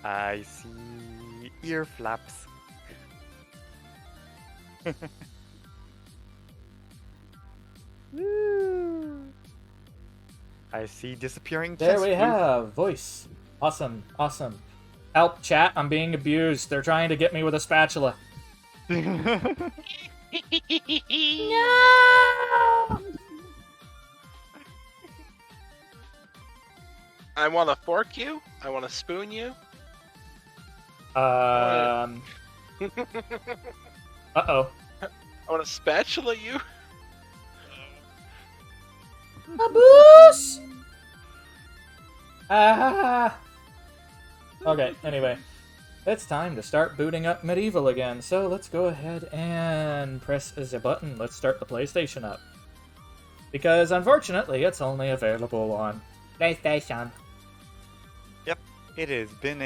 I see ear flaps. Woo. I see disappearing There chest we roof. have voice. Awesome, awesome. Help, chat. I'm being abused. They're trying to get me with a spatula. No! I want to fork you. I want to spoon you. Uh-oh. I want to spatula you. Abuse! Ah! Okay, anyway. It's time to start booting up MediEvil again, so let's go ahead and press the button. Let's start the PlayStation up. Because, unfortunately, it's only available on PlayStation. Yep, it has been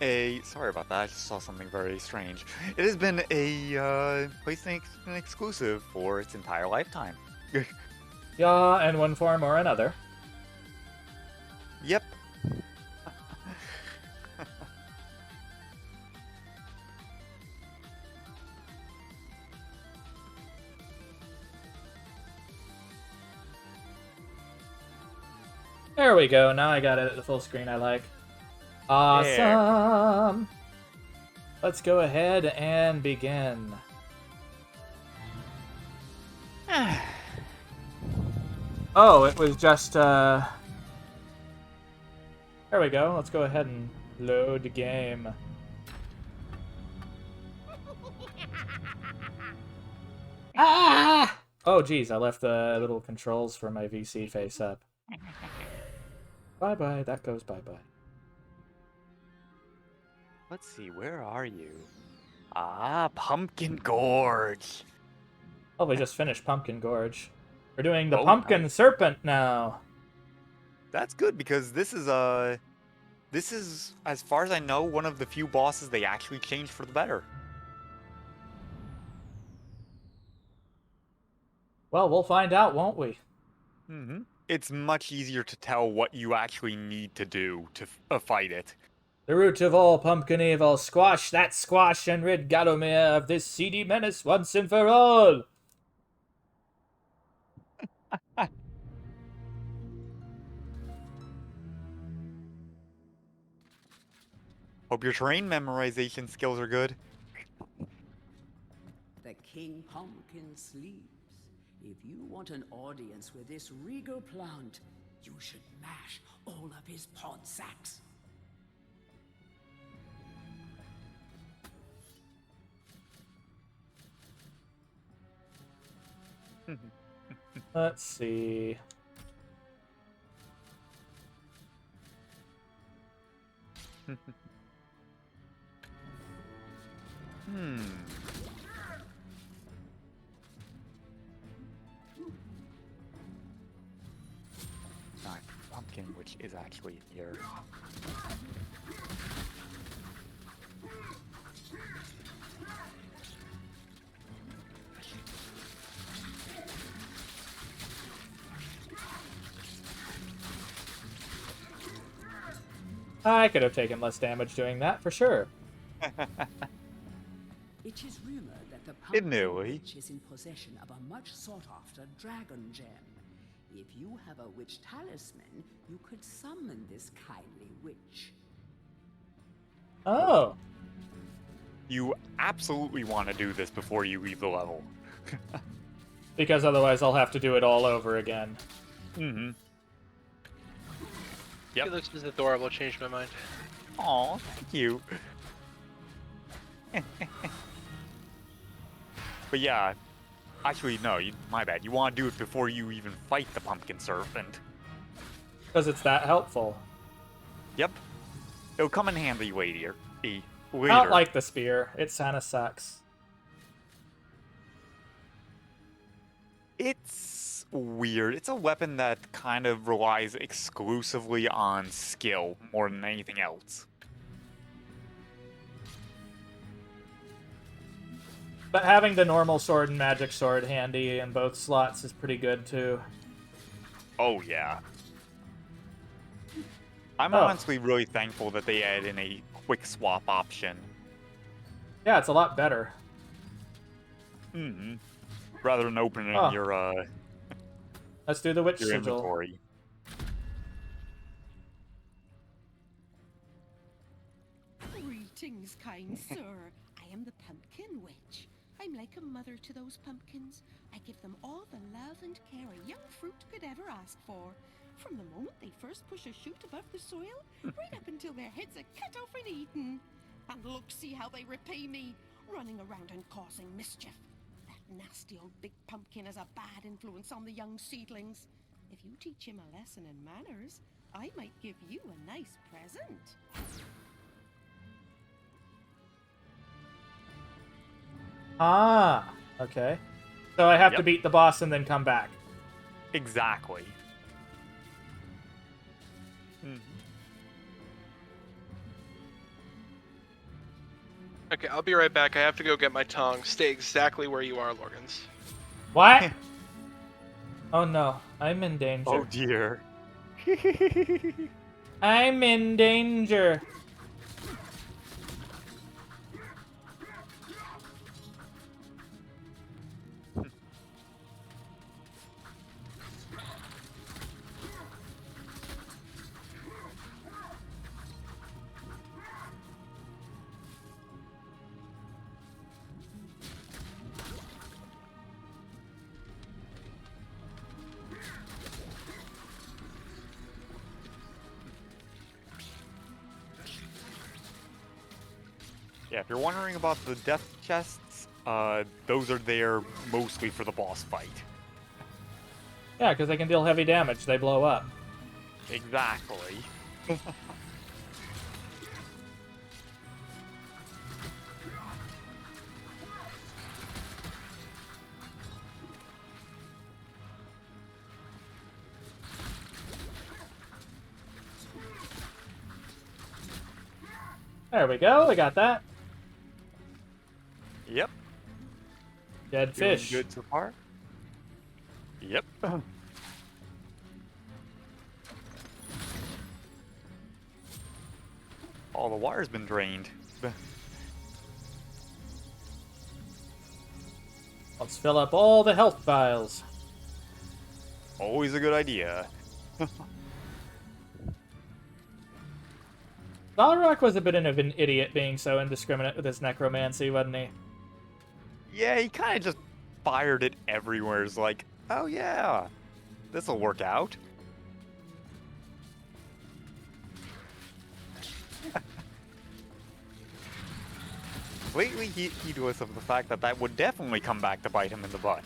a, sorry about that, I just saw something very strange. It has been a, PlayStation exclusive for its entire lifetime. Yeah, in one form or another. Yep. There we go, now I got it at the full screen I like. Awesome! Let's go ahead and begin. Oh, it was just, There we go, let's go ahead and load the game. Ah! Oh, geez, I left the little controls for my VC face up. Bye-bye, that goes bye-bye. Let's see, where are you? Ah, Pumpkin Gorge. Oh, we just finished Pumpkin Gorge. We're doing the Oh, Pumpkin nice. Serpent now. That's good because this is, as far as I know, one of the few bosses they actually changed for the better. Well, we'll find out, won't we? Mm-hmm. It's much easier to tell what you actually need to do to fight it. The root of all pumpkin evil, squash that squash and rid Galomir of this seedy menace once and for all! Hope your terrain memorization skills are good. The King Pumpkin sleeps. If you want an audience with this regal plant, you should mash all of his pod sacks. Let's see. Not pumpkin, which is actually here. I could have taken less damage doing that, for sure. It is rumored that the Didn't Pumpkin it, Lee? Witch is in possession of a much sought-after dragon gem. If you have a witch talisman, you could summon this kindly witch. Oh. You absolutely want to do this before you leave the level. Because otherwise I'll have to do it all over again. Mm-hmm. Yep. It looks adorable. Changed my mind. Aw, thank you. But yeah, actually no, my bad. You want to do it before you even fight the Pumpkin Serpent. Because it's that helpful. Yep. It'll come in handy later. I don't like the spear. It kinda sucks. It's weird. It's a weapon that kind of relies exclusively on skill more than anything else. But having the normal sword and magic sword handy in both slots is pretty good, too. Oh, yeah. I'm Oh. honestly really thankful that they add in a quick swap option. Yeah, it's a lot better. Mm-hmm. Rather than opening Oh. Let's do the witch your sigil. inventory. Greetings, kind sir. I am the Pumpkin Witch. I'm like a mother to those pumpkins. I give them all the love and care a young fruit could ever ask for. From the moment they first push a shoot above the soil, right up until their heads are cut off and eaten. And look, see how they repay me, running around and causing mischief. That nasty old big pumpkin has a bad influence on the young seedlings. If you teach him a lesson in manners, I might give you a nice present. Ah, okay. So I have to beat the boss and then come back. Exactly. Okay, I'll be right back. I have to go get my tongue. Stay exactly where you are, Lorgans. What? Oh no, I'm in danger. Oh dear. I'm in danger. Yeah, if you're wondering about the death chests, those are there mostly for the boss fight. Yeah, because they can deal heavy damage. They blow up. Exactly. There we go. We got that. Yep. Dead Doing fish. good so far. Yep. All the water's been drained. Let's fill up all the health vials. Always a good idea. Balrog was a bit of an idiot being so indiscriminate with his necromancy, wasn't he? Yeah, he kind of just fired it everywhere. It's like, oh yeah, this'll work out. Lately, he was of the fact that would definitely come back to bite him in the butt.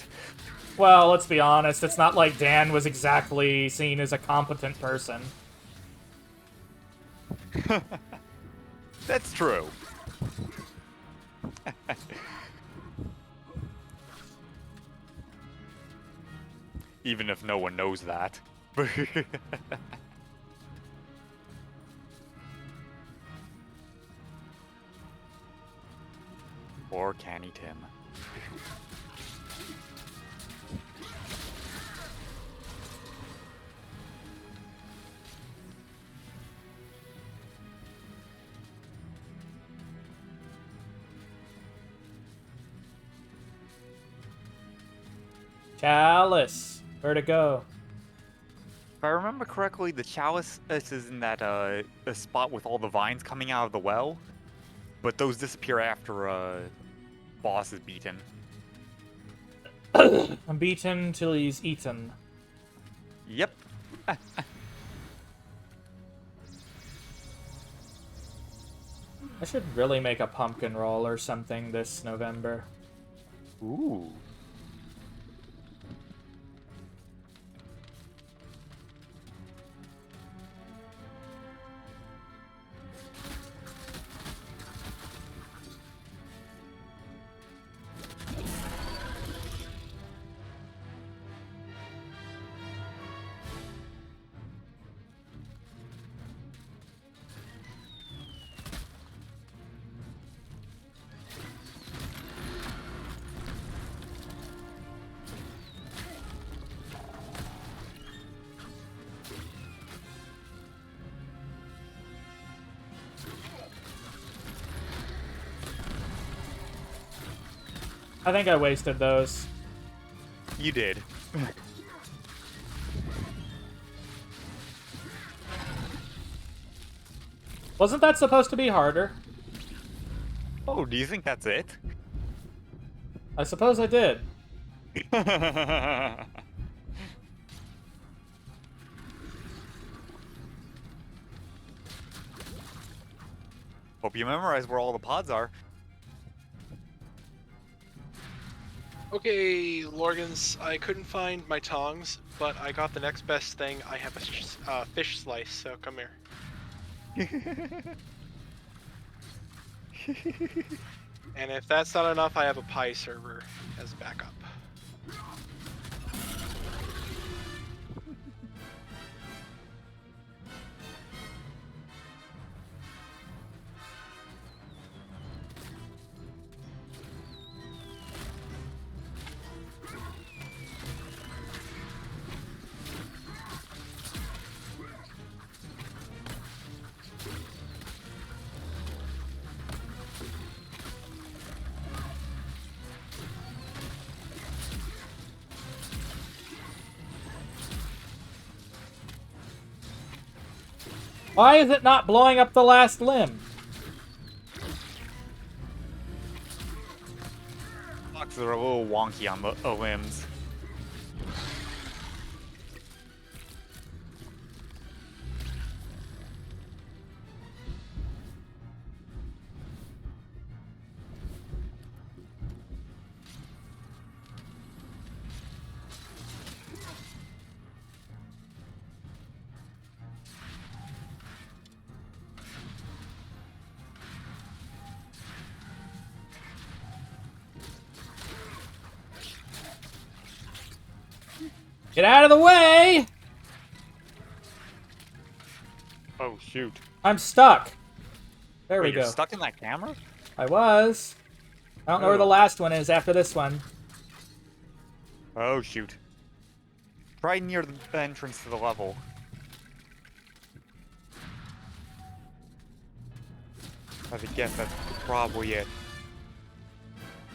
Well, let's be honest. It's not like Dan was exactly seen as a competent person. That's true. Even if no one knows that. Or Canny Tim. Chalice. Where'd it go? If I remember correctly, the chalice is in that a spot with all the vines coming out of the well, but those disappear after boss is beaten. I'm beaten till he's eaten. Yep. I should really make a pumpkin roll or something this November. Ooh. I think I wasted those. You did. Wasn't that supposed to be harder? Oh, do you think that's it? I suppose I did. Hope you memorize where all the pods are. Okay, Lorgans, I couldn't find my tongs, but I got the next best thing. I have a fish slice, so come here. And if that's not enough, I have a pie server as backup. Why is it not blowing up the last limb? Blocks are a little wonky on the limbs. Get out of the way! Oh, shoot. I'm stuck. There we Wait, you're go. stuck in that camera? I was. I don't know where the Oh. last one is after this one. Oh, shoot. Right near the entrance to the level. I would guess that's probably it.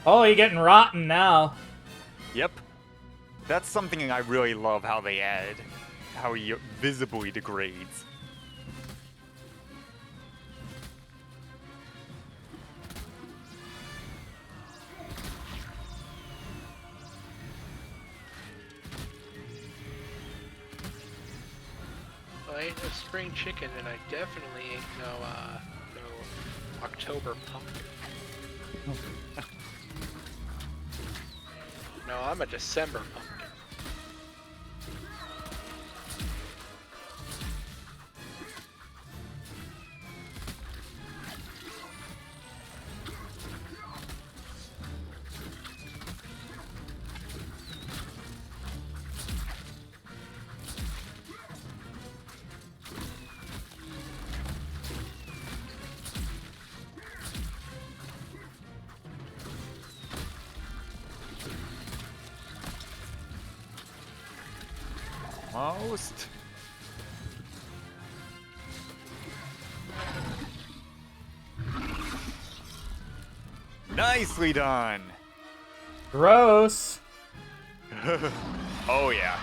Oh, you're getting rotten now. Yep. That's something I really love how they add. How he visibly degrades. I ate a spring chicken, and I definitely ain't no October pumpkin. No, I'm a December pumpkin. Almost. Nicely done. Gross. Oh yeah.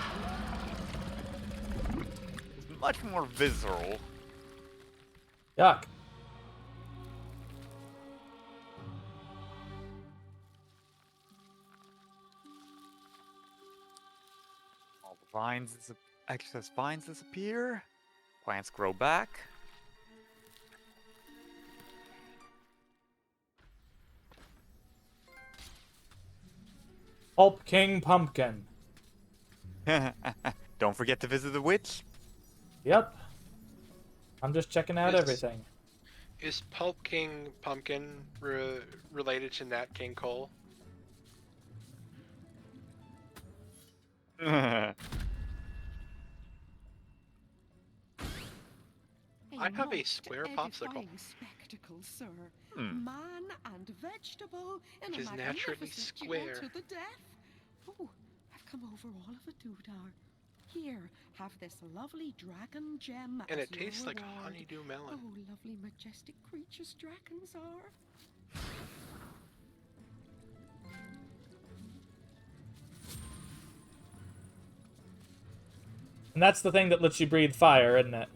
It's much more visceral. Yuck. All the vines, excess vines disappear. Plants grow back. Pulp King Pumpkin. Don't forget to visit the witch. Yep. I'm just checking out Yes. everything. Is Pulp King Pumpkin related to Nat King Cole? I have a most square popsicle. edifying spectacle, sir. Hmm. Man and vegetable in It a is naturally magnificent square. duel to the death. Oh, I've come over all of a doodah. Here, have this lovely dragon gem And as it your tastes like a reward. honeydew melon. Oh, lovely majestic creatures dragons are. And that's the thing that lets you breathe fire, isn't it?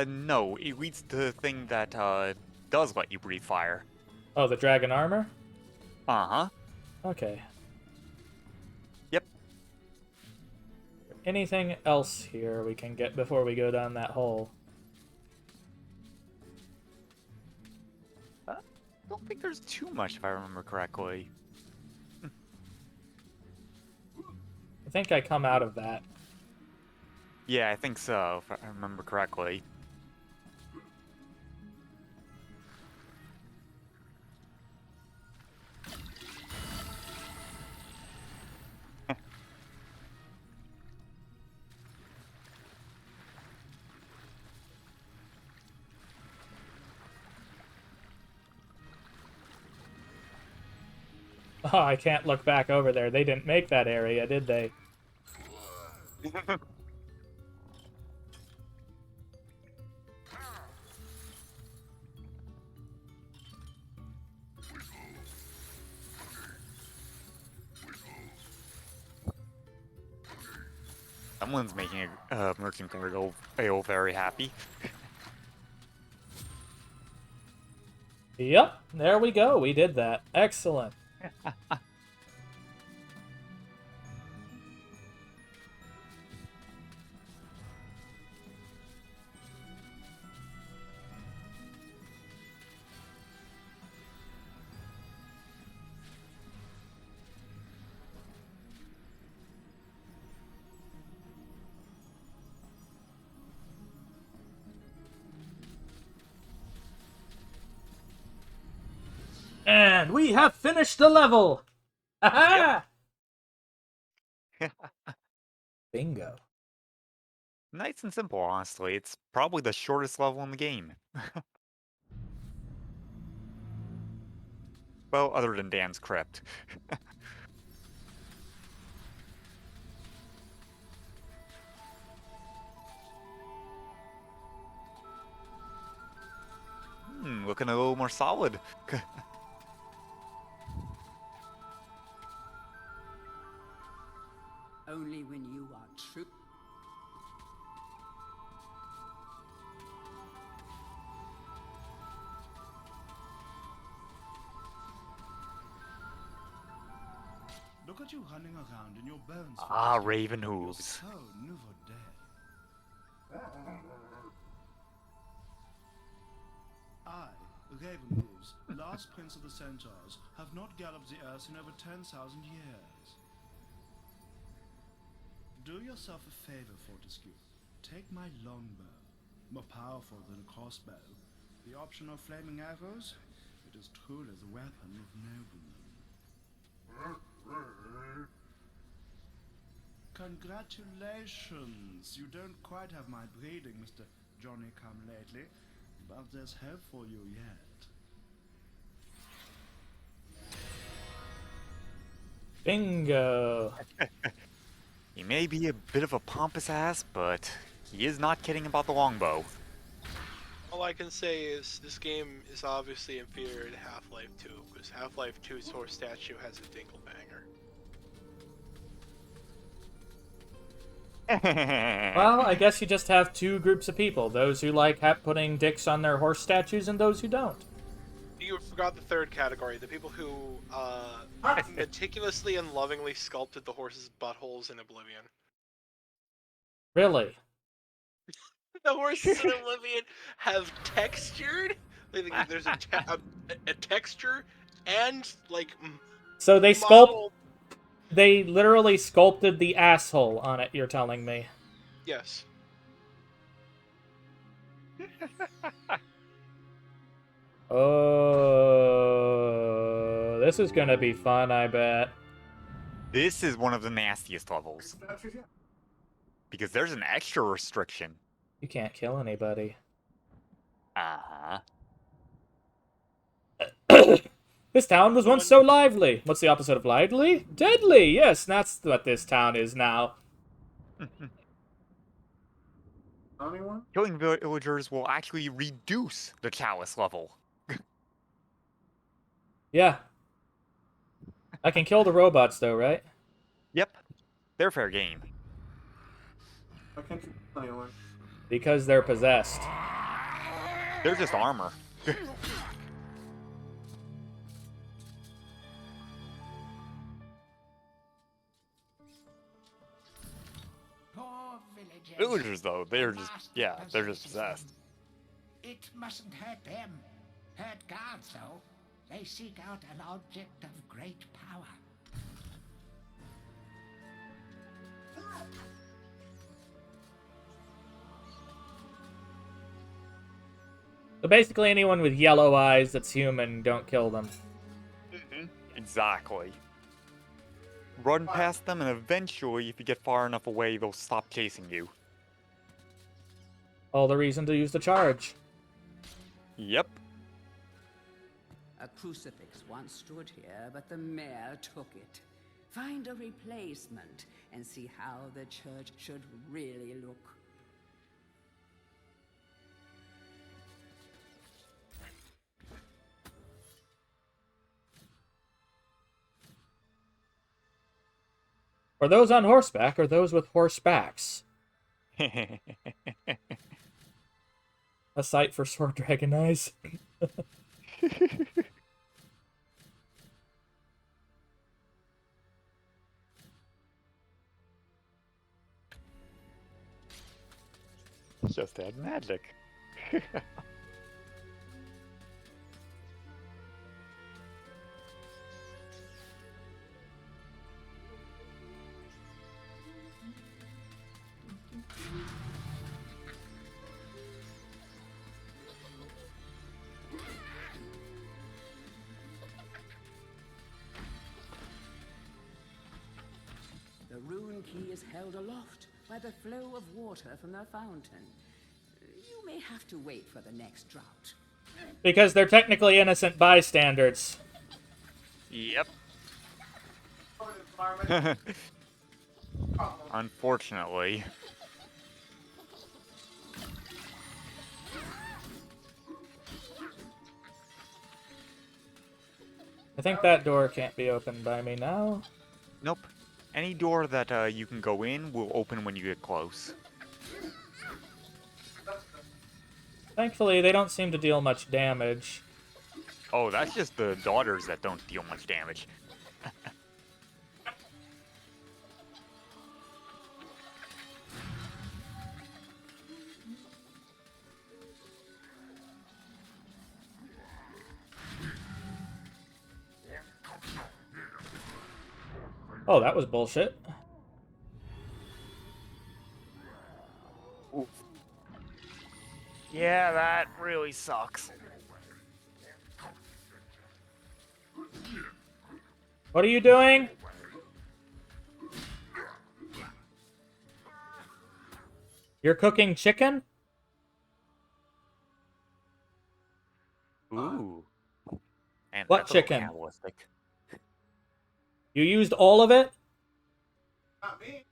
No, it reads the thing that, does let you breathe fire. Oh, the dragon armor? Uh-huh. Okay. Yep. Anything else here we can get before we go down that hole? I don't think there's too much, if I remember correctly. I think I come out of that. Yeah, I think so, if I remember correctly. Oh, I can't look back over there. They didn't make that area, did they? Someone's making a merchant go very happy. Yep, there we go. We did that. Excellent. And we have finished the level! Aha! Bingo. Nice and simple, honestly. It's probably the shortest level in the game. Well, other than Dan's crypt. Looking a little more solid. Only when you are true. Look at you running around in your bones. Ah, Raven You're Hooves. so nouveau-dead. I, Raven Hooves, last prince of the centaurs, have not galloped the earth in over 10,000 years. Do yourself a favor, Fortescue. Take my longbow, more powerful than a crossbow. The option of flaming arrows, it is truly the weapon of noblemen. Congratulations! You don't quite have my breeding, Mr. Johnny-come-lately, but there's hope for you yet. Bingo. He may be a bit of a pompous ass, but he is not kidding about the longbow. All I can say is this game is obviously inferior to Half-Life 2, because Half-Life 2's horse statue has a dinglebanger. Well, I guess you just have two groups of people. Those who like putting dicks on their horse statues and those who don't. You forgot the third category, the people who meticulously and lovingly sculpted the horses' buttholes in Oblivion. Really? The horses in Oblivion have textured. There's a texture and like. So they model... They literally sculpted the asshole on it. You're telling me? Yes. Oh, this is gonna be fun. I bet. This is one of the nastiest levels. Because there's an extra restriction. You can't kill anybody. Uh-huh. This town was once so lively. What's the opposite of lively? Deadly! Yes, that's what this town is now. Killing villagers will actually reduce the chalice level. Yeah. I can kill the robots, though, right? Yep. They're fair game. Why can't you kill anyone? Because they're possessed. They're just armor. Poor villagers. Villagers, though, they're just, yeah, they're just possessed. It mustn't hurt them. Hurt guards, though. They seek out an object of great power. So basically anyone with yellow eyes that's human, don't kill them. Exactly. Run past them, and eventually, if you get far enough away, they'll stop chasing you. All the reason to use the charge. Yep. A crucifix once stood here, but the mayor took it. Find a replacement and see how the church should really look. Are those on horseback or those with horsebacks? A sight for sword dragon eyes. Just add magic. The Rune key is held aloft by the flow of water from the fountain. You may have to wait for the next drought. Because they're technically innocent bystanders. Yep. Unfortunately. I think that door can't be opened by me now. Nope. Any door that you can go in will open when you get close. Thankfully, they don't seem to deal much damage. Oh, that's just the daughters that don't deal much damage. Oh, that was bullshit. Oof. Yeah, that really sucks. What are you doing? You're cooking chicken? Ooh. And What that's a little chicken? cannibalistic. You used all of it? Not me.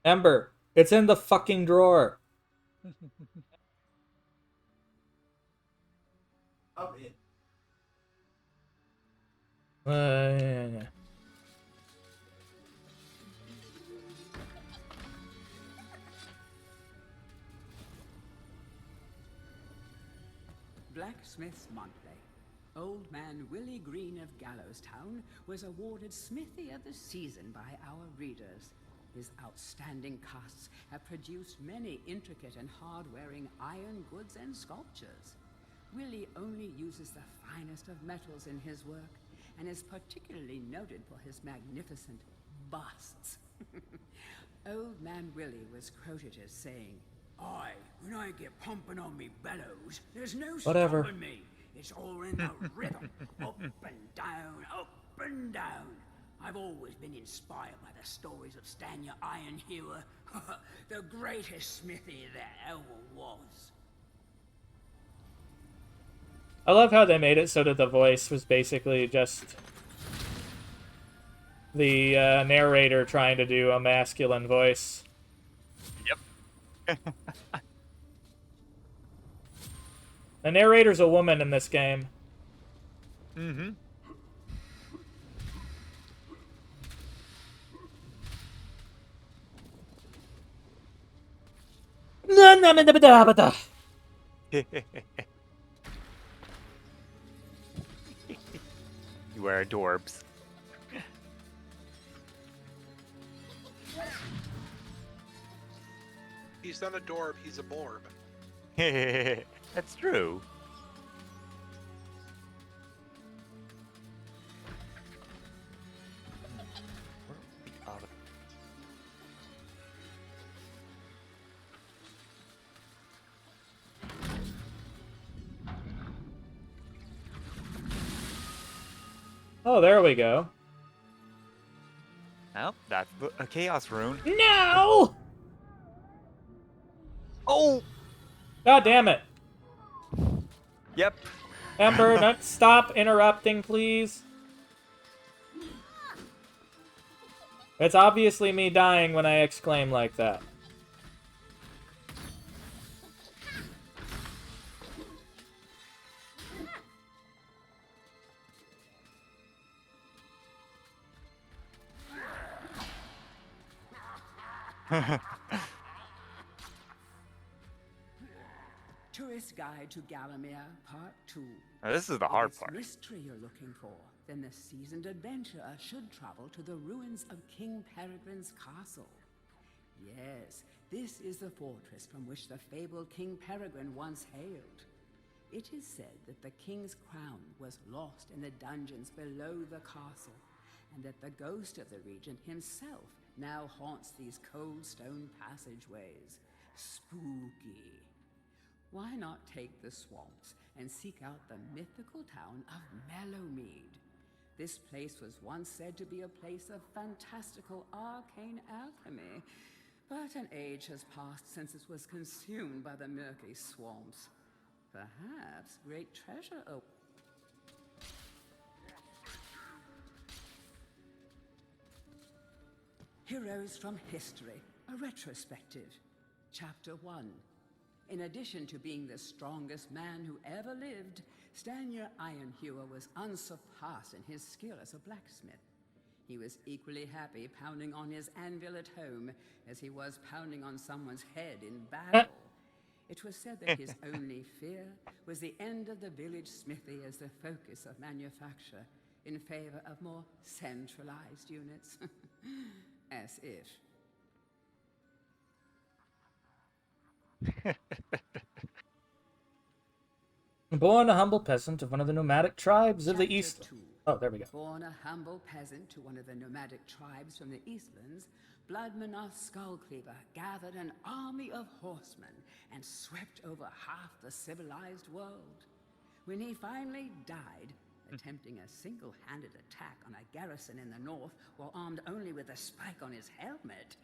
Ember, it's in the fucking drawer. Of it. Yeah. Blacksmith's Monthly. Old man Willie Green of Gallowstown was awarded Smithy of the Season by our readers. His outstanding casts have produced many intricate and hard-wearing iron goods and sculptures. Willie only uses the finest of metals in his work, and is particularly noted for his magnificent busts. Old man Willie was quoted as saying, "Aye, when I get pumping on me bellows, there's no Whatever. stopping me. It's all in the rhythm, up and down, up and down. I've always been inspired by the stories of Stan your Iron Hewer, the greatest smithy there ever was." I love how they made it so that the voice was basically just the narrator trying to do a masculine voice. Yep. The narrator's a woman in this game. Mm-hmm. You are adorbs. He's not a dorb, he's a borb. That's true. Oh, there we go. Oh, that's a chaos rune. No! Oh! God damn it. Yep. Ember, don't stop interrupting, please. It's obviously me dying when I exclaim like that. Tourist Guide to Gallowmere, Part 2. Now, this is the hard If it's part. mystery you're looking for, then the seasoned adventurer should travel to the ruins of King Peregrine's castle. Yes, this is the fortress from which the fabled King Peregrine once hailed. It is said that the king's crown was lost in the dungeons below the castle, and that the ghost of the regent himself now haunts these cold stone passageways. Spooky. Why not take the swamps and seek out the mythical town of Mellowmead? This place was once said to be a place of fantastical arcane alchemy, but an age has passed since it was consumed by the murky swamps. Perhaps great treasure Heroes from History, a retrospective. Chapter 1. In addition to being the strongest man who ever lived, Stanier Ironhewer was unsurpassed in his skill as a blacksmith. He was equally happy pounding on his anvil at home as he was pounding on someone's head in battle. It was said that his only fear was the end of the village smithy as the focus of manufacture, in favor of more centralized units. As if. Born a humble peasant of one of the nomadic tribes of the Chapter East. 2. Oh, there we go. Born a humble peasant to one of the nomadic tribes from the Eastlands, Bloodmanoth Skullcleaver gathered an army of horsemen and swept over half the civilized world. When he finally died, attempting a single-handed attack on a garrison in the north while armed only with a spike on his helmet,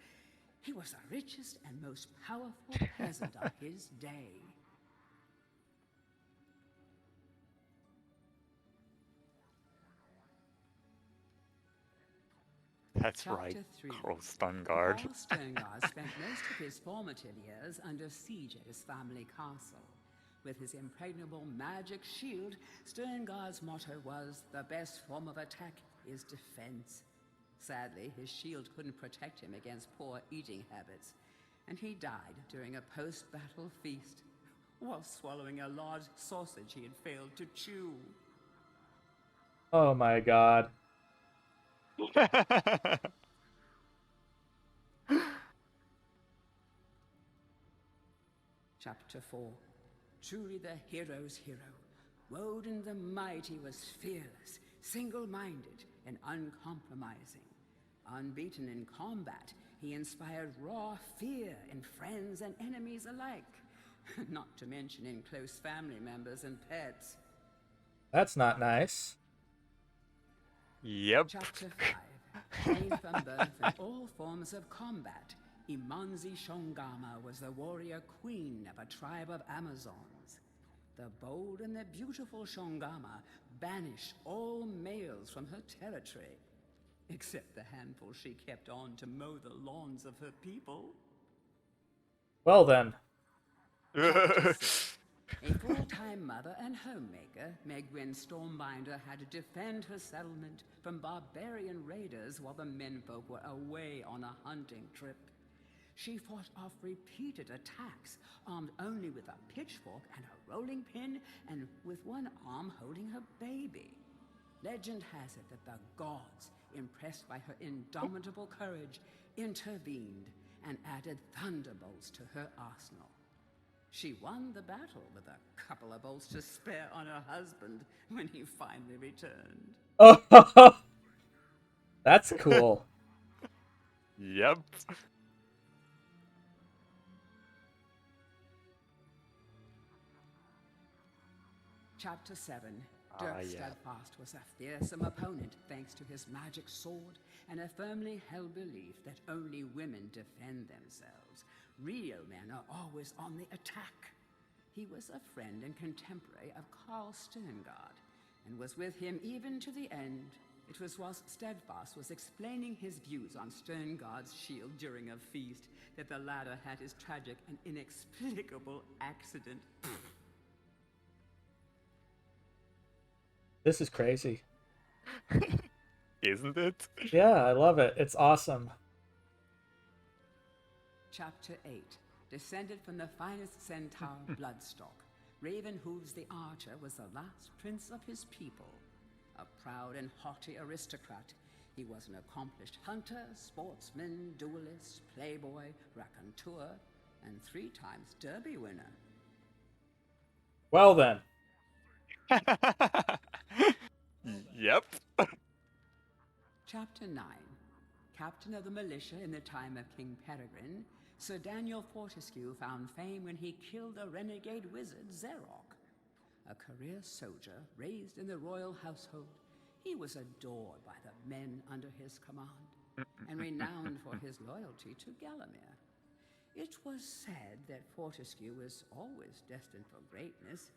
he was the richest and most powerful peasant of his day. That's Chapter right. 3. Carl Stungard. Carl Stungard spent most of his formative years under siege at his family castle. With his impregnable magic shield, Stungard's motto was, the best form of attack is defense. Sadly, his shield couldn't protect him against poor eating habits, and he died during a post-battle feast, while swallowing a large sausage he had failed to chew. Oh my god. Chapter 4. Truly the hero's hero. Woden the Mighty was fearless, single-minded, and uncompromising. Unbeaten in combat, he inspired raw fear in friends and enemies alike, not to mention in close family members and pets. That's not nice. Yep. Chapter 5. Trained from birth in all forms of combat, Imanzi Shongama was the warrior queen of a tribe of Amazons. The bold and the beautiful Shongama banished all males from her territory, except the handful she kept on to mow the lawns of her people. Well then. Chapter 6. A full-time mother and homemaker, Megwin Stormbinder had to defend her settlement from barbarian raiders while the menfolk were away on a hunting trip. She fought off repeated attacks, armed only with a pitchfork and a rolling pin, and with one arm holding her baby. Legend has it that the gods, impressed by her indomitable courage, intervened and added thunderbolts to her arsenal. She won the battle with a couple of bolts to spare on her husband when he finally returned. Oh, that's cool. Yep. Chapter 7. Dirk yeah. Steadfast was a fearsome opponent thanks to his magic sword and a firmly held belief that only women defend themselves. Real men are always on the attack. He was a friend and contemporary of Carl Sterngard and was with him even to the end. It was whilst Steadfast was explaining his views on Sterngard's shield during a feast that the latter had his tragic and inexplicable accident. This is crazy. Isn't it? Yeah, I love it. It's awesome. Chapter 8. Descended from the finest centaur Bloodstock, Ravenhooves the Archer was the last prince of his people. A proud and haughty aristocrat, he was an accomplished hunter, sportsman, duelist, playboy, raconteur, and 3 times Derby winner. Well then. Yep. Chapter 9. Captain of the militia in the time of King Peregrine, Sir Daniel Fortescue found fame when he killed the renegade wizard Zerok. A career soldier raised in the royal household, he was adored by the men under his command and renowned for his loyalty to Gallamere. It was said that Fortescue was always destined for greatness.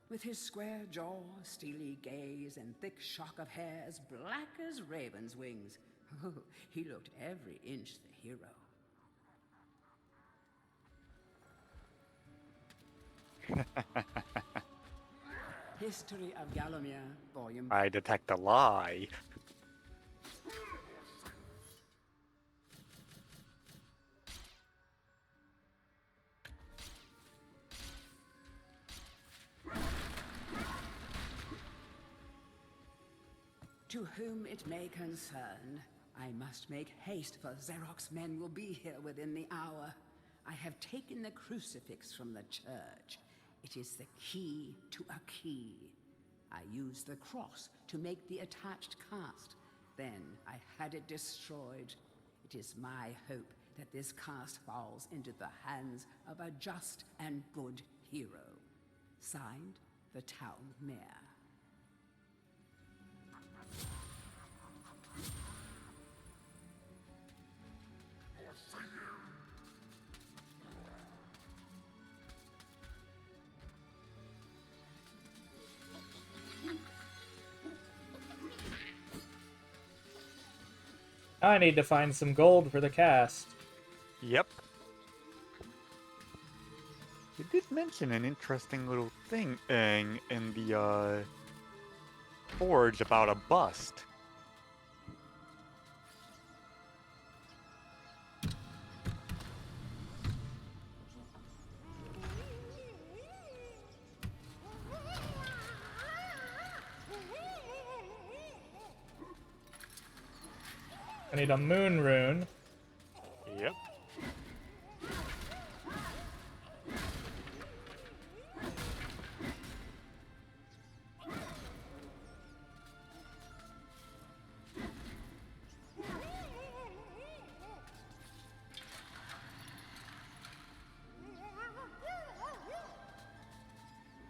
With his square jaw, steely gaze, and thick shock of hair as black as raven's wings, he looked every inch the hero. History of Gallamere, Volume 4. I detect a lie. To whom it may concern, I must make haste, for Zerok's men will be here within the hour. I have taken the crucifix from the church. It is the key to a key. I used the cross to make the attached cast. Then I had it destroyed. It is my hope that this cast falls into the hands of a just and good hero. Signed, the town mayor. I need to find some gold for the cast. Yep. You did mention an interesting little thing in the forge about a bust. I need a moon rune. Yep.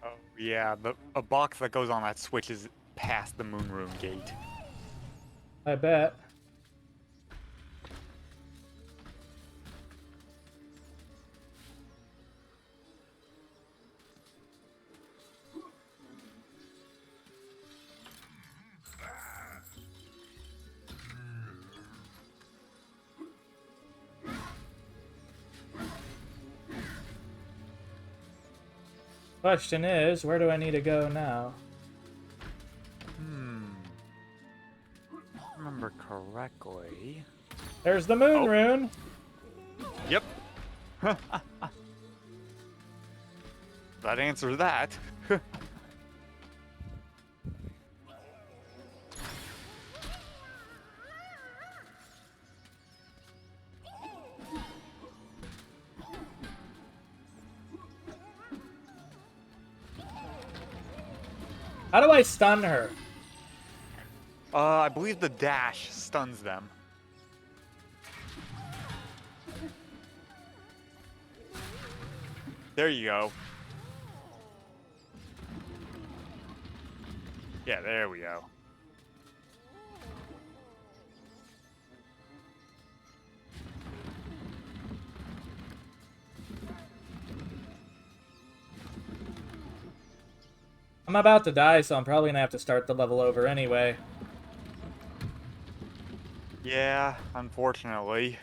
Oh yeah, a box that goes on that switch is past the moon rune gate. I bet. Question is, where do I need to go now? If I remember correctly. There's the moon rune! Yep. That answers that. How do I stun her? I believe the dash stuns them. There you go. Yeah, there we go. I'm about to die, so I'm probably gonna have to start the level over anyway. Yeah, unfortunately.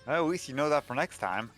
Well, at least you know that for next time.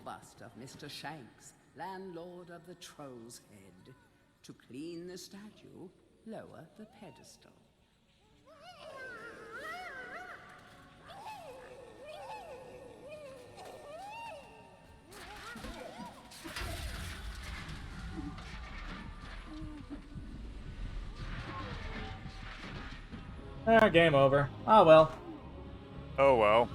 Bust of Mr. Shanks, landlord of the Troll's Head. To clean the statue, lower the pedestal. Game over. Oh well. Oh well.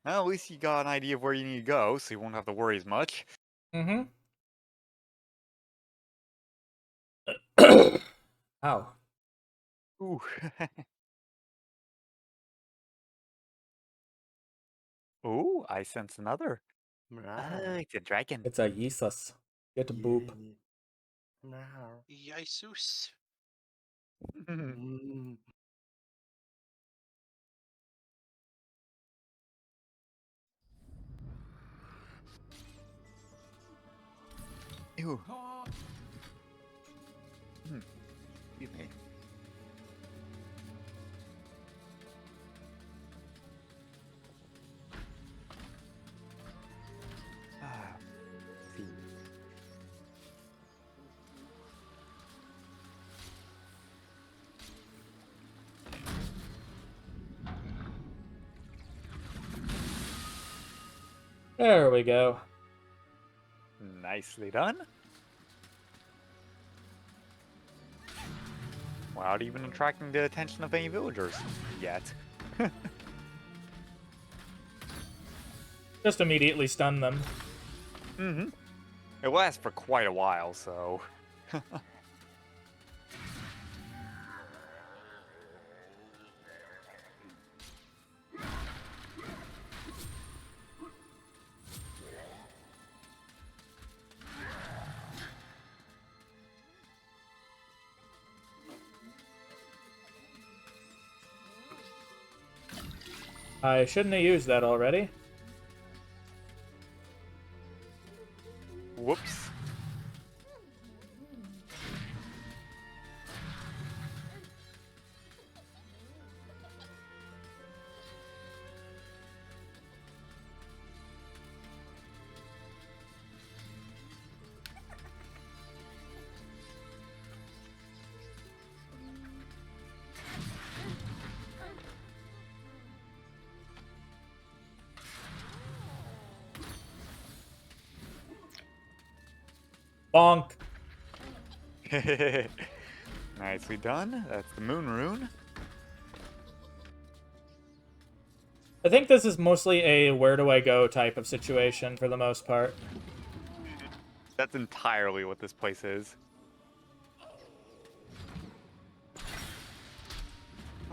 Well, at least you got an idea of where you need to go, so you won't have to worry as much. Mm-hmm. Ow. Ooh. Ooh, I sense another. It's a dragon. It's a Jesus. Get a boop. Jesus. Ew. Excuse me. See. There we go. Nicely done. Without even attracting the attention of any villagers yet. Just immediately stun them. Mm-hmm. It lasts for quite a while, so... I shouldn't have used that already. Whoops. Bonk. Nicely done. That's the moon rune. I think this is mostly a where do I go type of situation for the most part. That's entirely what this place is.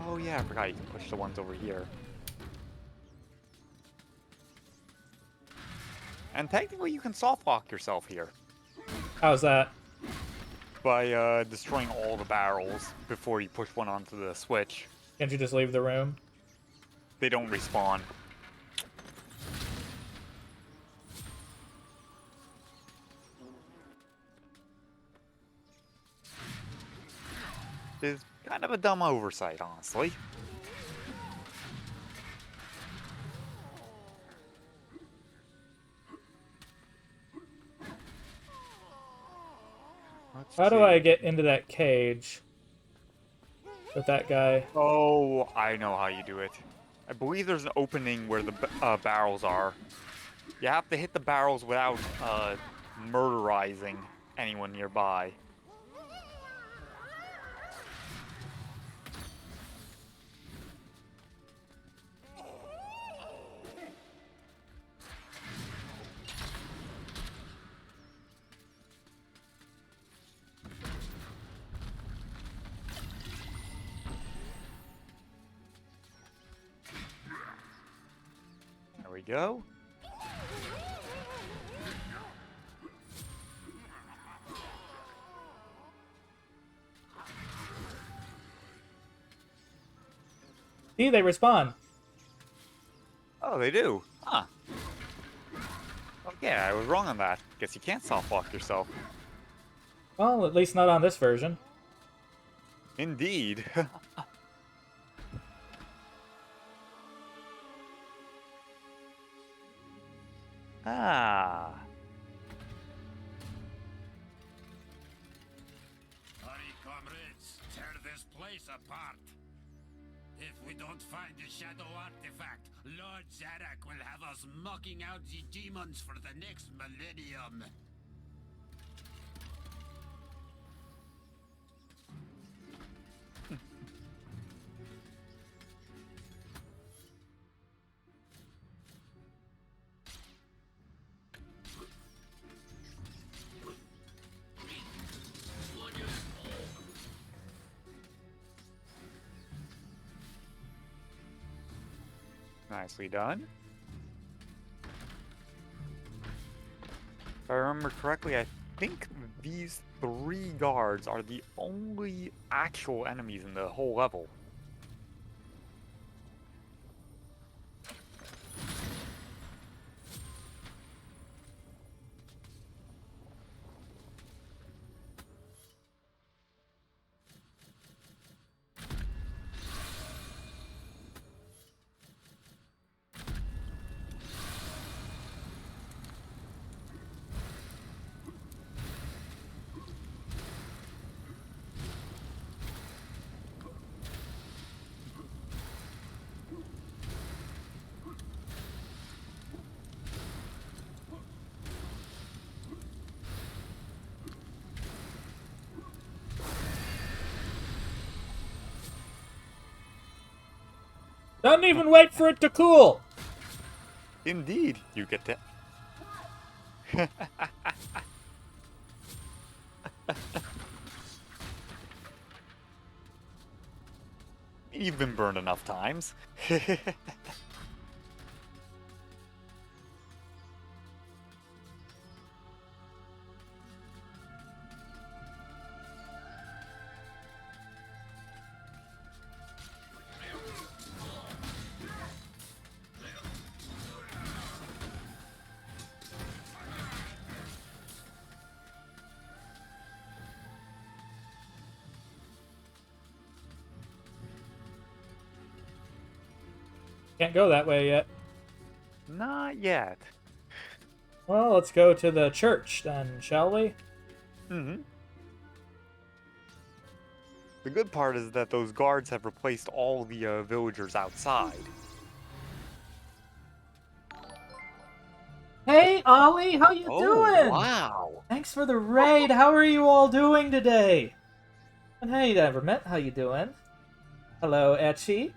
Oh yeah, I forgot you can push the ones over here. And technically you can soft lock yourself here How's that? by destroying all the barrels before you push one onto the switch. Can't you just leave the room? They don't respawn. It's kind of a dumb oversight, honestly. How do I get into that cage with that guy? Oh, I know how you do it. I believe there's an opening where the barrels are. You have to hit the barrels without murderizing anyone nearby. There we go. See, they respawn. Oh, they do. Huh. Oh, yeah, I was wrong on that. Guess you can't soft lock yourself. Well, at least not on this version. Indeed. Ah. Hurry, comrades, tear this place apart. If we don't find the shadow artifact, Lord Zarak will have us mocking out the demons for the next millennium. Nicely done. If I remember correctly, I think these 3 guards are the only actual enemies in the whole level. Doesn't even wait for it to cool. Indeed, you get to... You've been burned enough times. Can't go that way yet. Not yet. Well, let's go to the church then, shall we? Mm-hmm. The good part is that those guards have replaced all the villagers outside. Hey, Ollie, how you Oh, doing? wow. Thanks for the raid. How are you all doing today? And hey, Nevermet, how you doing? Hello, Etchy.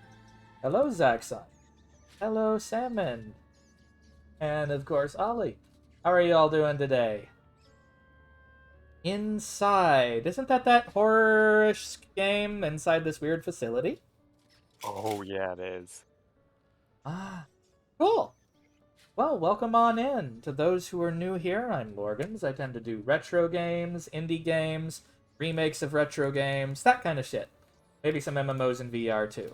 Hello, Zaxxon. Hello, Salmon. And of course, Ollie. How are you all doing today? Inside. Isn't that horror-ish game inside this weird facility? Oh, yeah, it is. Ah, cool. Well, welcome on in. To those who are new here, I'm Morgans. I tend to do retro games, indie games, remakes of retro games, that kind of shit. Maybe some MMOs in VR too.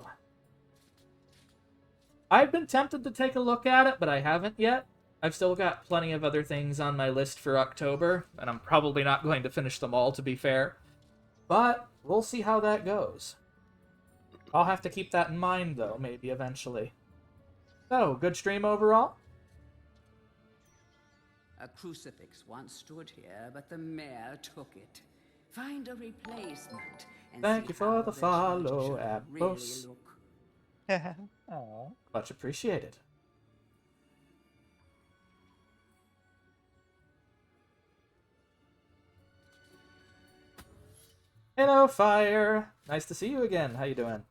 I've been tempted to take a look at it, but I haven't yet. I've still got plenty of other things on my list for October, and I'm probably not going to finish them all, to be fair. But we'll see how that goes. I'll have to keep that in mind, though, maybe eventually. So, good stream overall? A crucifix once stood here, but the mayor took it. Find a replacement. And Thank see you for how the church follow, should Apples. really look. Aw, much appreciated. Hello, Fire. Nice to see you again. How you doing?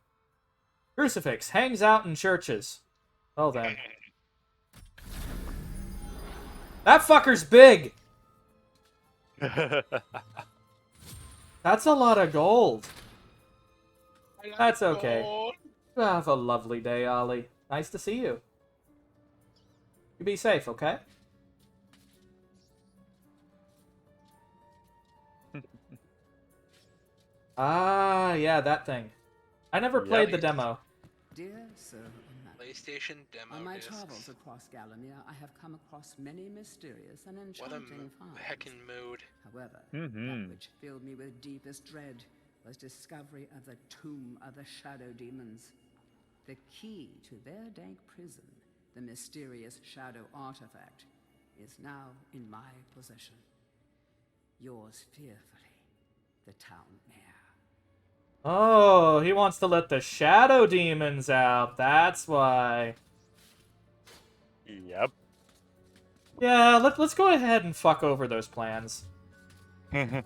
Crucifix hangs out in churches. Well then. That fucker's big! That's a lot of gold. That's okay. You have a lovely day, Ollie. Nice to see you. You be safe, okay? Ah, yeah, that thing. I never played the demo. Dear Sir Immaculate, PlayStation demo on my discs. travels across Galamir, I have come across many mysterious and What a enchanting finds. heckin' mood. However, Mhm. that which filled me with deepest dread was discovery of the tomb of the shadow demons. The key to their dank prison, the mysterious shadow artifact, is now in my possession. Yours fearfully, the town mayor. Oh, he wants to let the shadow demons out. That's why. Yep. Yeah, let's go ahead and fuck over those plans. I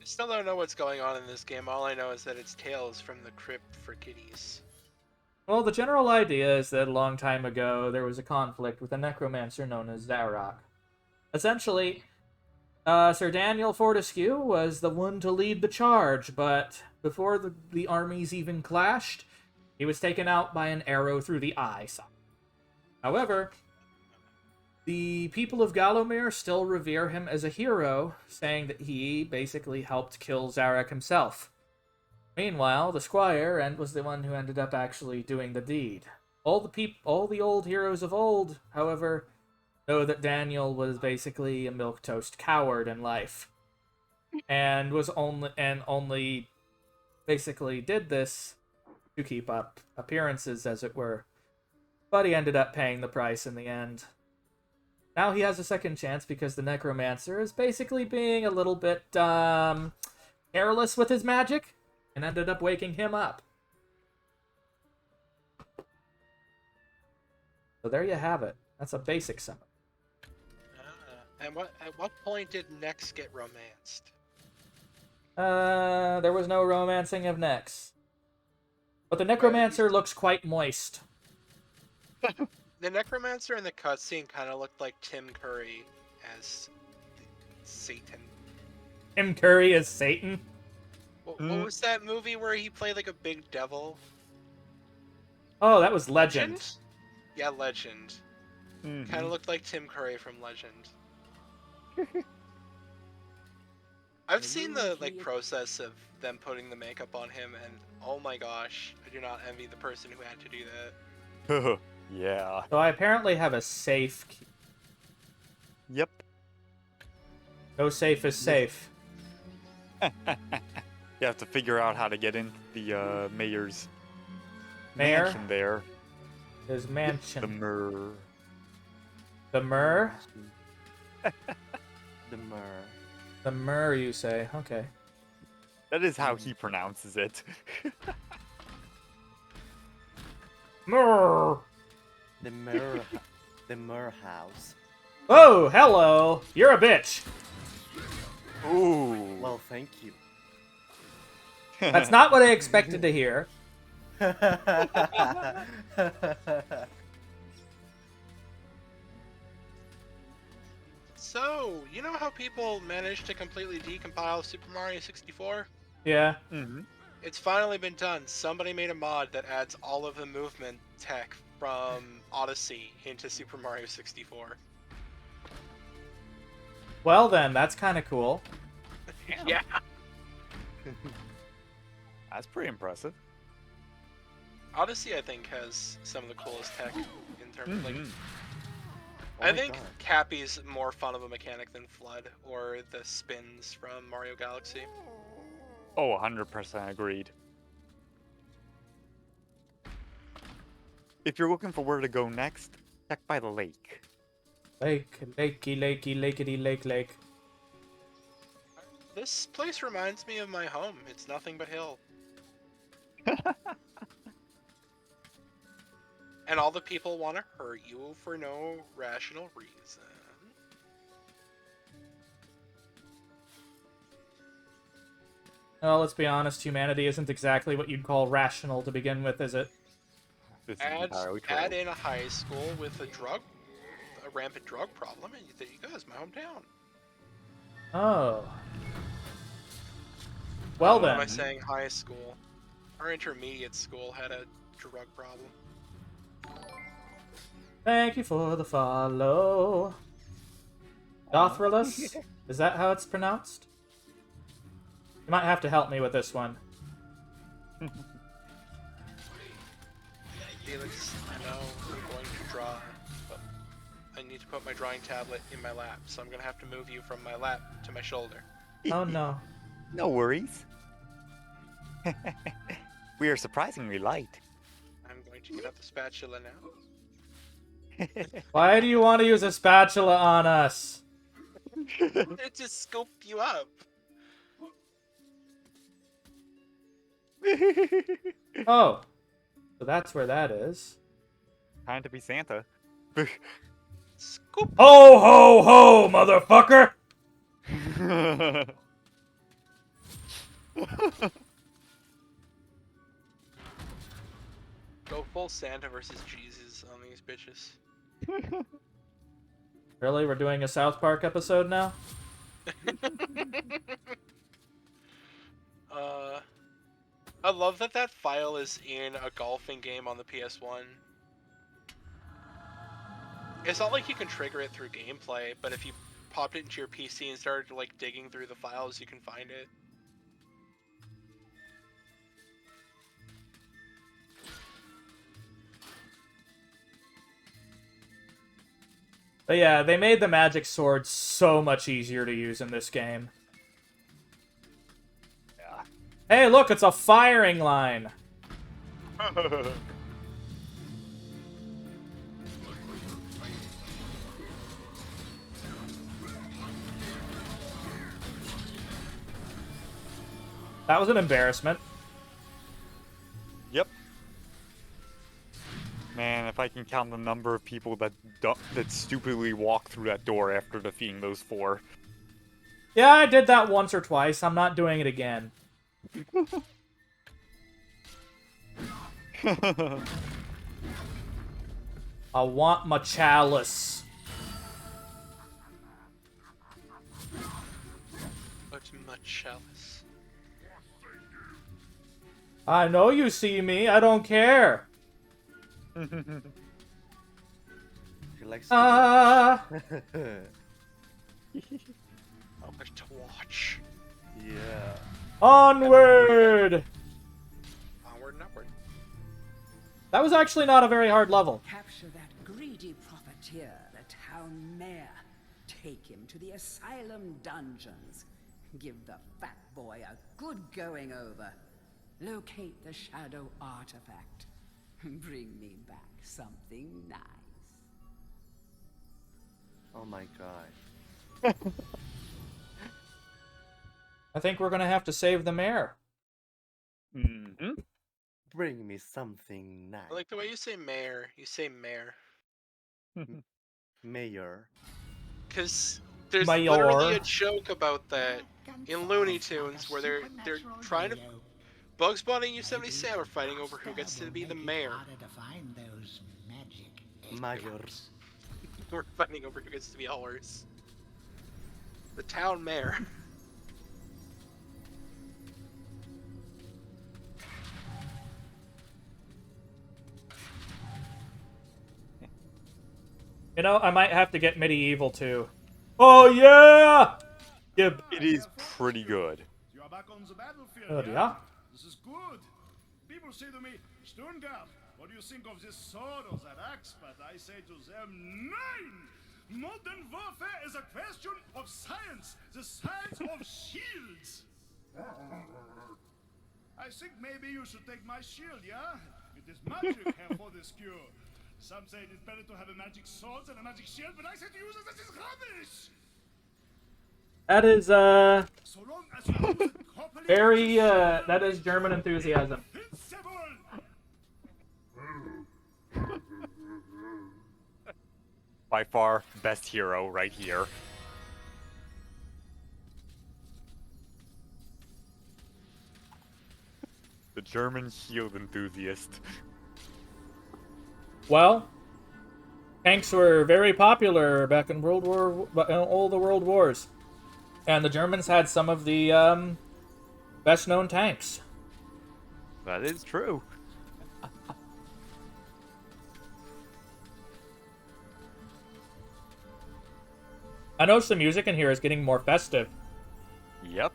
still don't know what's going on in this game. All I know is that it's Tales from the Crypt for kitties. Well, the general idea is that a long time ago, there was a conflict with a necromancer known as Zarok. Essentially, Sir Daniel Fortescue was the one to lead the charge, but before the armies even clashed, he was taken out by an arrow through the eye. However, the people of Galomir still revere him as a hero, saying that he basically helped kill Zarok himself. Meanwhile, the squire was the one who ended up actually doing the deed. All the old heroes of old, however, know that Daniel was basically a milquetoast coward in life, and only basically did this to keep up appearances, as it were. But he ended up paying the price in the end. Now he has a second chance because the necromancer is basically being a little bit careless with his magic, and ended up waking him up. So there you have it. That's a basic summary. And at what point did Nex get romanced? There was no romancing of Nex. But the necromancer looks quite moist. The necromancer in the cutscene kind of looked like Tim Curry as Satan. Tim Curry as Satan? What was that movie where he played like a big devil? Oh, that was Legend. Yeah, Legend. Kind of looked like Tim Curry from Legend. I've seen the process of them putting the makeup on him, and oh my gosh, I do not envy the person who had to do that. Yeah. So I apparently have a safe key. Yep. No safe is safe. You have to figure out how to get in the mayor's Mayor? mansion there. His mansion. The Myrrh. The Myrrh? The Myrrh. The Myrrh, you say. Okay. That is how he pronounces it. Myrrh! The Myrrh. The Myrrh house. Oh, hello! You're a bitch! Ooh. Well, thank you. That's not what I expected to hear. So, you know how people managed to completely decompile Super Mario 64? Yeah. Mm-hmm. It's finally been done. Somebody made a mod that adds all of the movement tech from Odyssey into Super Mario 64. Well then, that's kind of cool. Yeah. That's pretty impressive. Odyssey, I think, has some of the coolest tech in terms of like. Oh I my think God. Cappy's more fun of a mechanic than Flood or the spins from Mario Galaxy. Oh, 100% agreed. If you're looking for where to go next, check by the lake. Lake, lakey, lakey, lakety, lake, lake. This place reminds me of my home. It's nothing but hill. And all the people want to hurt you for no rational reason. Well, let's be honest, humanity isn't exactly what you'd call rational to begin with, is it? This is Add entirely true. in a high school with a rampant drug problem, and there you go, it's my hometown. Oh. Well Why am I then. saying high school? Our intermediate school had a drug problem. Thank you for the follow. Dothrylus? Is that how it's pronounced? You might have to help me with this one. Felix, I know I'm going to draw, but I need to put my drawing tablet in my lap, so I'm going to have to move you from my lap to my shoulder. Oh no. No worries. We are surprisingly light. I'm going to get out the spatula now. Why do you want to use a spatula on us? It just scoop you up. Oh. So that's where that is. Time to be Santa. Scoop. Ho ho ho, motherfucker! Go full Santa versus Jesus on these bitches. Really? We're doing a South Park episode now? I love that file is in a golfing game on the PS1. It's not like you can trigger it through gameplay, but if you popped it into your PC and started like digging through the files, you can find it. But yeah, they made the magic sword so much easier to use in this game. Yeah. Hey, look, it's a firing line. That was an embarrassment. Yep. Man, if I can count the number of people that stupidly walk through that door after defeating those 4. Yeah, I did that once or twice. I'm not doing it again. I want my chalice. What's my chalice? I know you see me. I don't care. He likes Ah. Oh, there's to watch. Yeah. Onward! Onward and upward. That was actually not a very hard level. Capture that greedy profiteer, the town mayor. Take him to the asylum dungeons. Give the fat boy a good going over. Locate the shadow artifact. Bring me back something nice. Oh my God. I think we're gonna have to save the mayor. Mm-hmm. Bring me something nice. I like the way you say mayor. You say mayor. Mayor. Because there's Mayor. literally a joke about that in Looney Tunes where they're trying to Bugs Bunny and Yosemite Sam are fighting over who gets to be the mayor. Harder to find those magic Mayors. We're fighting over who gets to be a horse. The town mayor. You know, I might have to get MediEvil too. Oh yeah! Yep. It is pretty good. You are back on the battlefield. Oh yeah. This is good. People say to me, Stungard, what do you think of this sword or that axe? But I say to them, nine! Modern warfare is a question of science, the science of shields. I think maybe you should take my shield, yeah? It is magic here for this cure. Some say it is better to have a magic sword than a magic shield, but I say to you that this is rubbish! That is So long as you use it properly, very that is German enthusiasm. invincible! By far, best hero right here. The German shield enthusiast. Well, tanks were very popular back in all the World Wars, and the Germans had some of the best-known tanks. That is true. I noticed the music in here is getting more festive. Yep.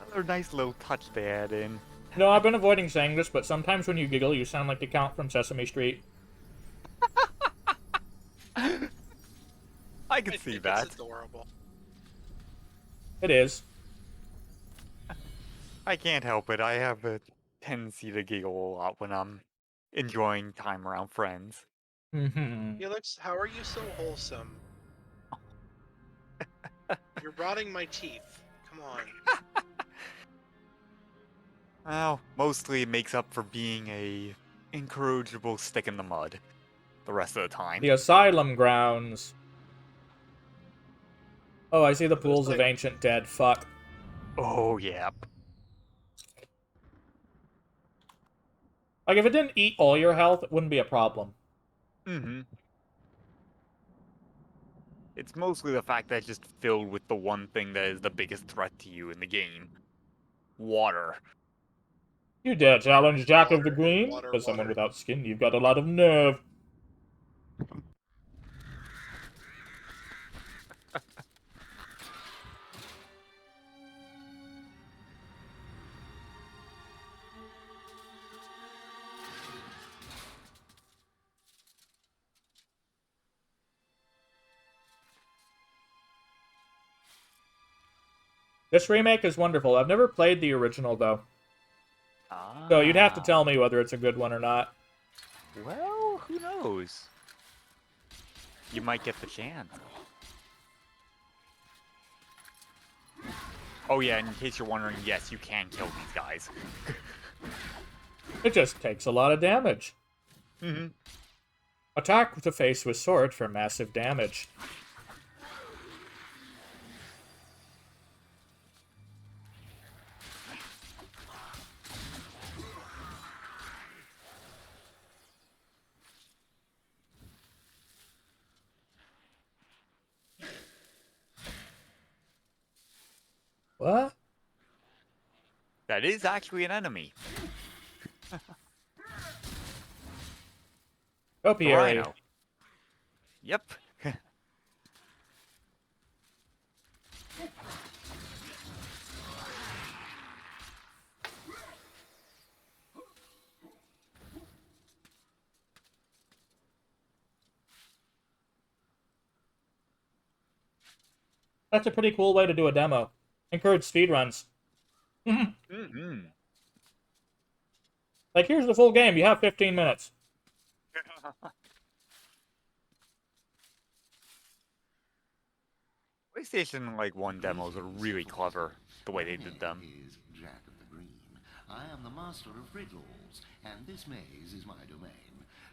Another nice little touch they add in. No, I've been avoiding saying this, but sometimes when you giggle, you sound like the Count from Sesame Street. I can see think that. It's adorable. It is. I can't help it. I have a tendency to giggle a lot when I'm enjoying time around friends. Mm-hmm. Felix, how are you so wholesome? You're rotting my teeth. Come on. Well, mostly it makes up for being a incorrigible stick in the mud the rest of the time. The asylum grounds. Oh, I see the pools of ancient dead. Fuck. Oh, yeah. Like, if it didn't eat all your health, it wouldn't be a problem. Mm-hmm. It's mostly the fact that it's just filled with the one thing that is the biggest threat to you in the game. Water. You dare challenge Jack of the Green? Water, For someone water. without skin, you've got a lot of nerve. This remake is wonderful. I've never played the original, though. So you'd have to tell me whether it's a good one or not. Well, who knows? You might get the chance. Oh yeah, in case you're wondering, yes, you can kill these guys. It just takes a lot of damage. Mm-hmm. Attack the face with sword for massive damage. What? That is actually an enemy. Topiary. Rhino. Yep. That's a pretty cool way to do a demo. Encourage speedruns. Mm-hmm. Like, here's the full game. You have 15 minutes. PlayStation like 1 demos are really clever, the way they did them. Is Jack of the Green. I am the master of riddles, and this maze is my domain.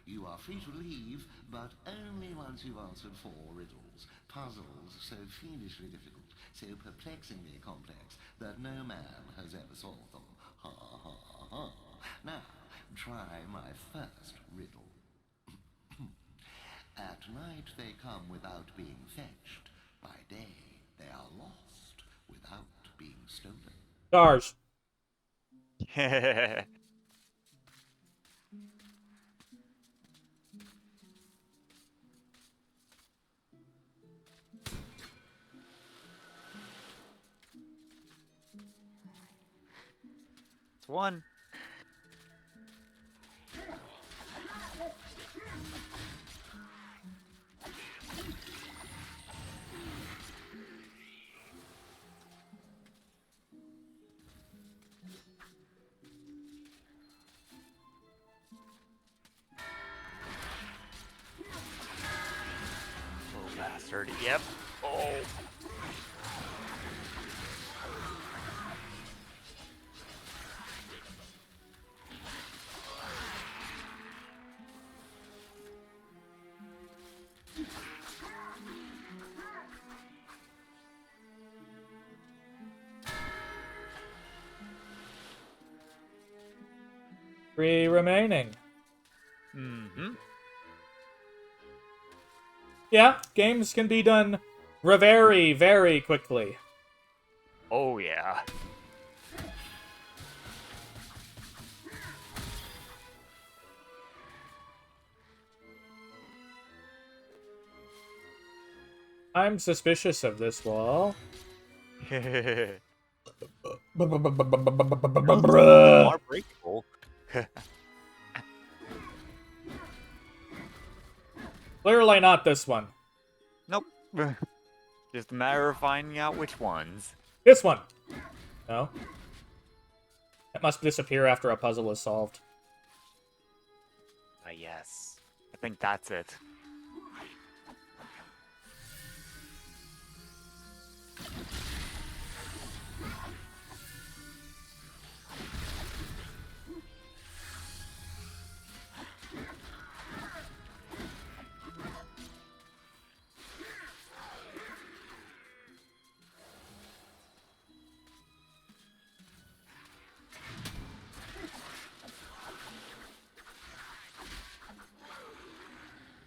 You are free to leave, but only once you've answered 4 riddles. Puzzles so fiendishly difficult, so perplexingly complex that no man has ever solved them. Ha ha ha. Now, try my first riddle. At night they come without being fetched. By day they are lost without being stolen. Stars. It's one. Little bastard. Yep. Oh. Three remaining. Mm-hmm. Yeah, games can be done very, very quickly. Oh, yeah. I'm suspicious of this wall. Are breakable. Clearly not this one. Nope. Just a matter of finding out which ones. This one. No. It must disappear after a puzzle is solved. Yes. I think that's it.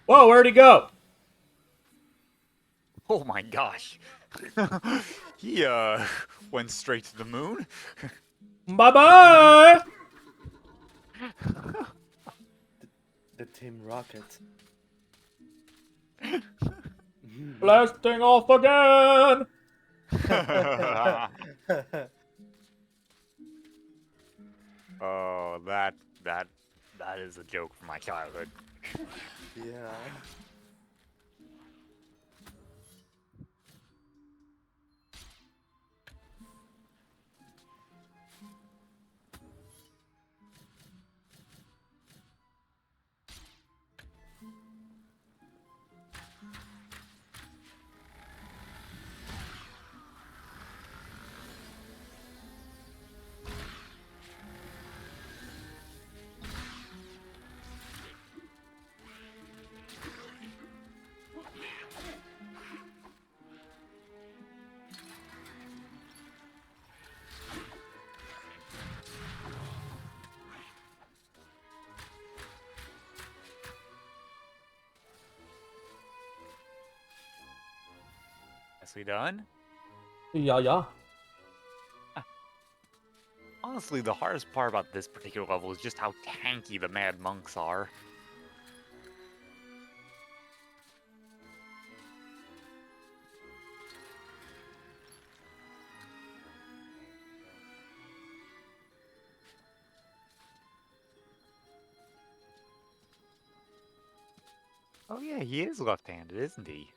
Whoa, where'd he go? Oh my gosh. He, went straight to the moon. Bye-bye! The Team Rocket. Blasting off again! Oh, that is a joke from my childhood. Yeah. Is we done? Yeah. Honestly, the hardest part about this particular level is just how tanky the mad monks are. Oh yeah, he is left-handed, isn't he?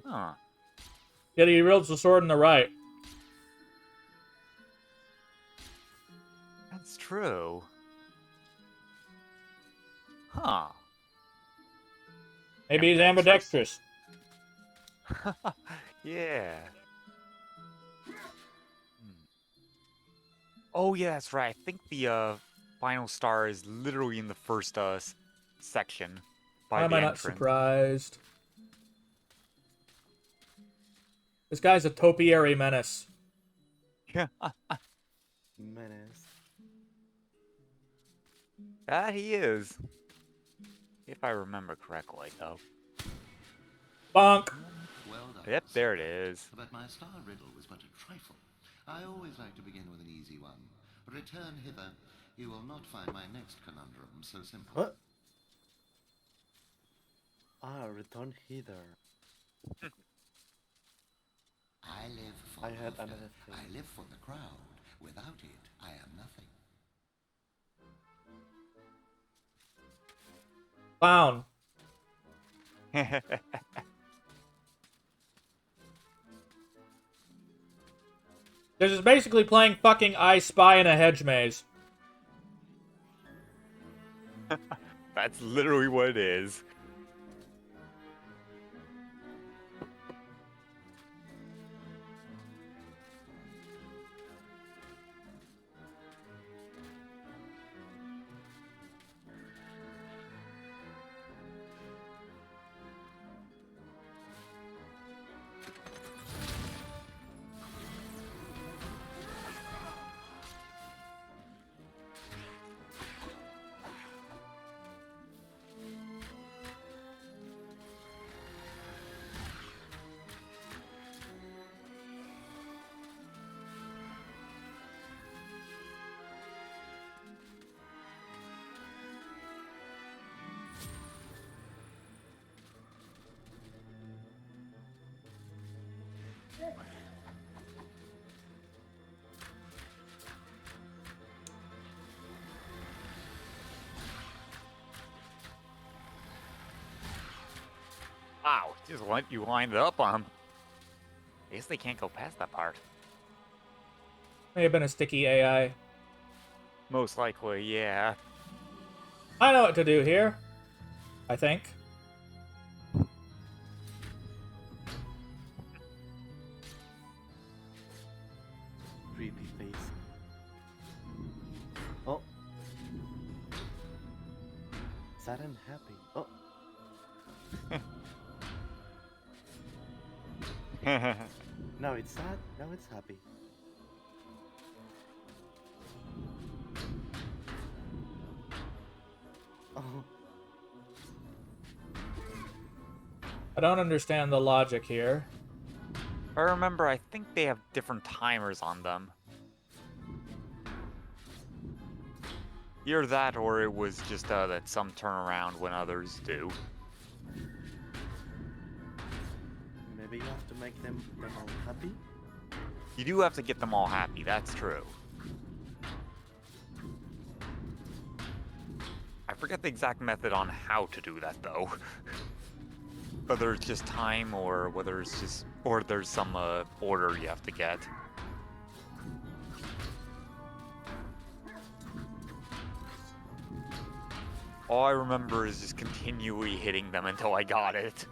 Huh. Yet he wields the sword in the right. That's true. Huh. Maybe he's ambidextrous. Yeah. Oh yeah, that's right. I think the final star is literally in the first section. Why am I not entrance. surprised? This guy's a topiary menace. Yeah. Menace. That he is. If I remember correctly, though. Bonk! Well done. Yep, there it is. But my star riddle was but a trifle. I always like to begin with an easy one. Return hither. You will not find my next conundrum so simple. What? Return hither. I live for I had laughter. another thing. I live for the crowd. Without it, I am nothing. Clown. This is basically playing fucking I Spy in a hedge maze. That's literally what it is. Wow, just let you lined up on him. I guess they can't go past that part. May have been a sticky AI. Most likely, yeah. I know what to do here. I think. Creepy face. Oh. Sad and happy. Oh. Now it's sad, now it's happy. Oh. I don't understand the logic here. If I remember, I think they have different timers on them. Either that, or it was just that some turn around when others do. Maybe you have to make them all happy? You do have to get them all happy, that's true. I forget the exact method on how to do that, though. Whether it's just time, or whether it's just... or there's some order you have to get. All I remember is just continually hitting them until I got it.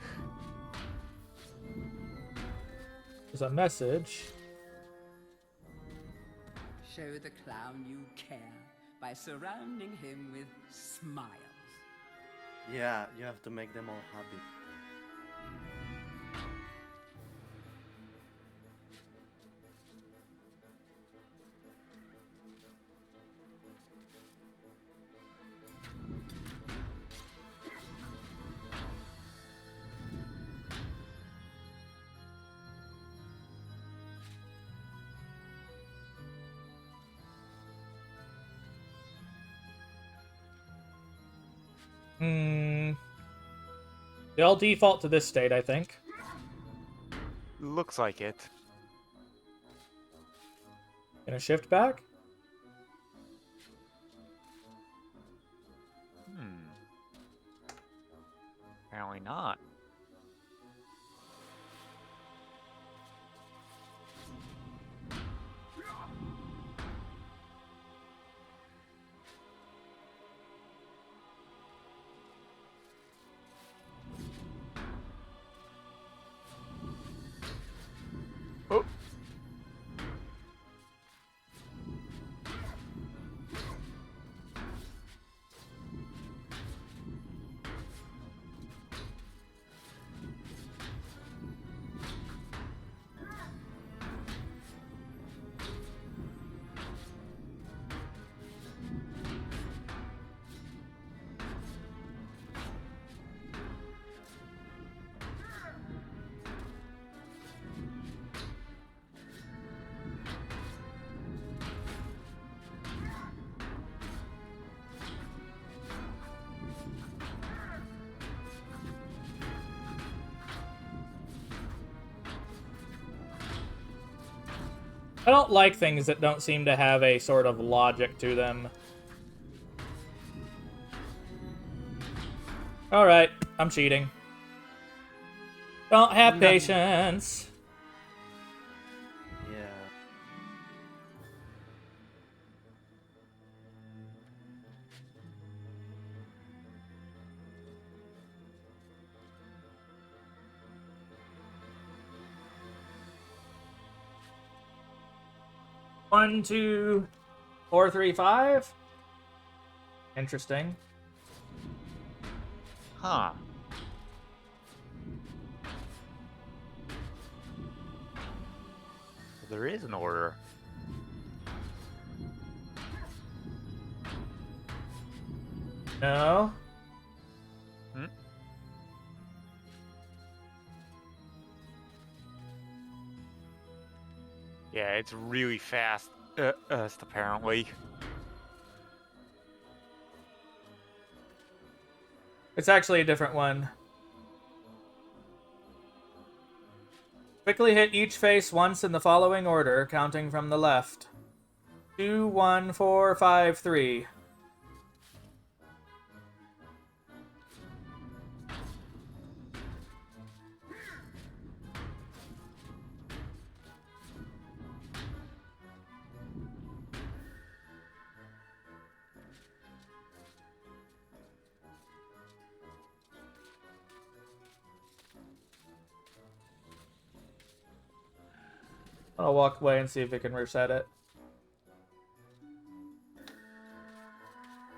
There's a message. Show the clown you care by surrounding him with smiles. Yeah, you have to make them all happy. They all default to this state, I think. Looks like it. Gonna shift back? Apparently not. Oh. I don't like things that don't seem to have a sort of logic to them. Alright, I'm cheating. Don't have patience. Yeah. One, 2, 4, 3, 5. Interesting. Huh. There is an order. No. Hmm? Yeah, it's really fast, apparently. It's actually a different one. Quickly hit each face once in the following order, counting from the left. 2, 1, 4, 5, 3. I'll walk away and see if it can reset it.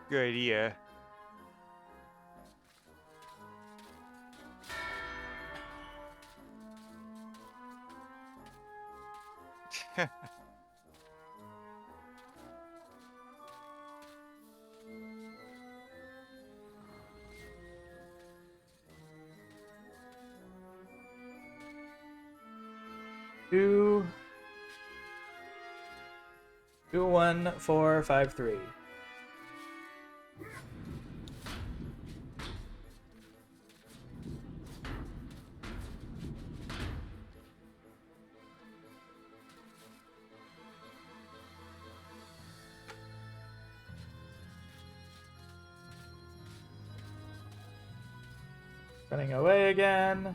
Good idea. Two, 1, 4, 5, 3. Running away again.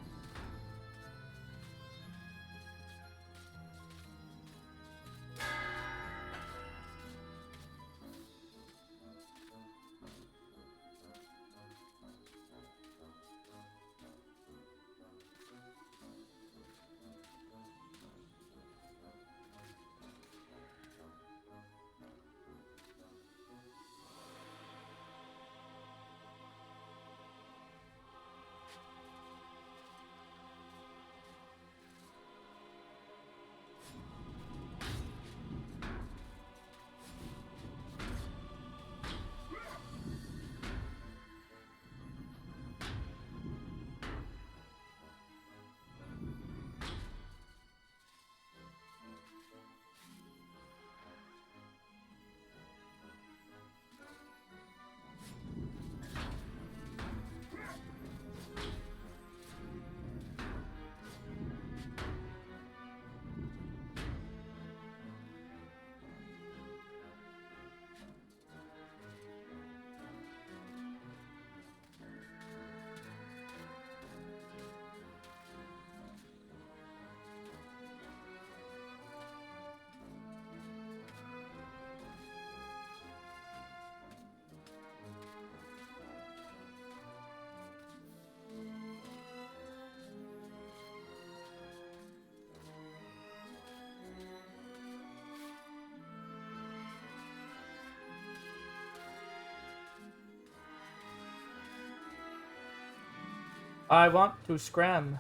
I want to scram.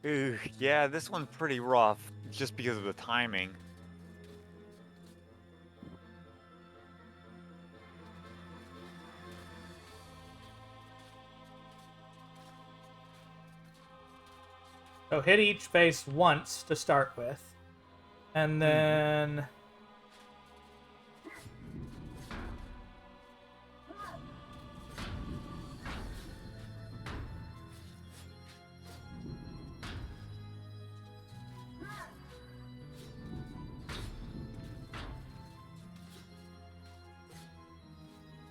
Ooh, yeah, this one's pretty rough, just because of the timing. So hit each face once to start with. And then...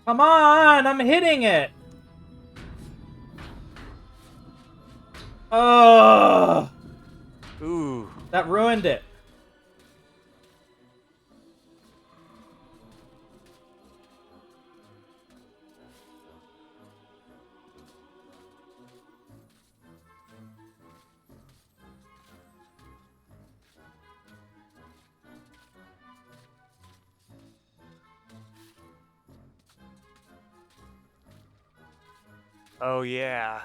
Come on, I'm hitting it. Oh, Ooh. that ruined it. Oh, yeah.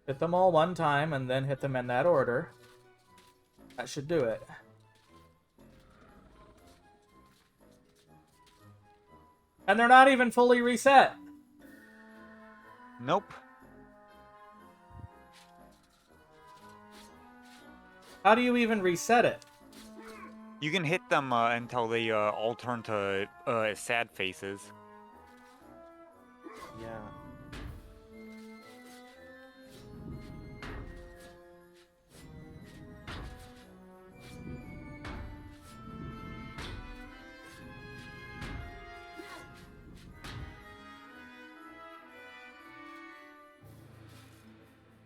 Hit them all one time and then hit them in that order. That should do it. And they're not even fully reset. Nope. How do you even reset it? You can hit them until they all turn to sad faces. Yeah.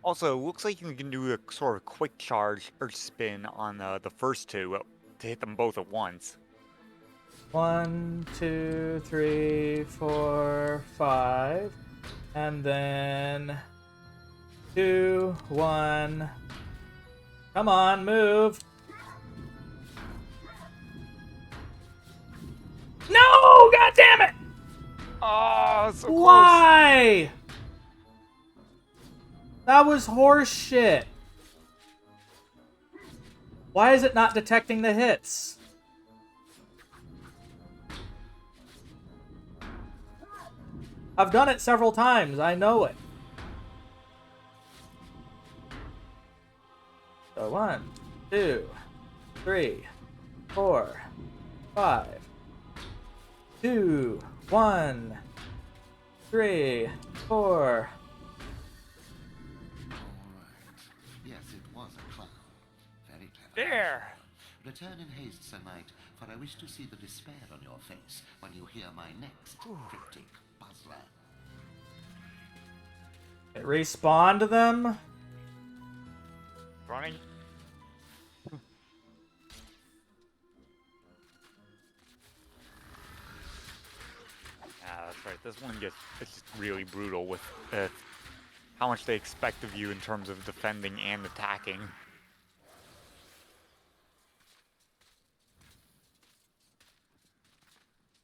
Also, looks like you can do a sort of quick charge or spin on the first two to hit them both at once. 1, 2, 3, 4, 5. And then 2, 1. Come on, move. No! God damn it! Oh, so close. Why? That was horse shit. Why is it not detecting the hits? I've done it several times. I know it. So 1, 2, 3, 4, 5. 2, 1, 3, 4. Yes, it was a clown. Very clever. There. Return in haste, Sir Knight, for I wish to see the despair on your face when you hear my next cryptic puzzler. It respawned them? Running. That's right. This one it's just really brutal with how much they expect of you in terms of defending and attacking.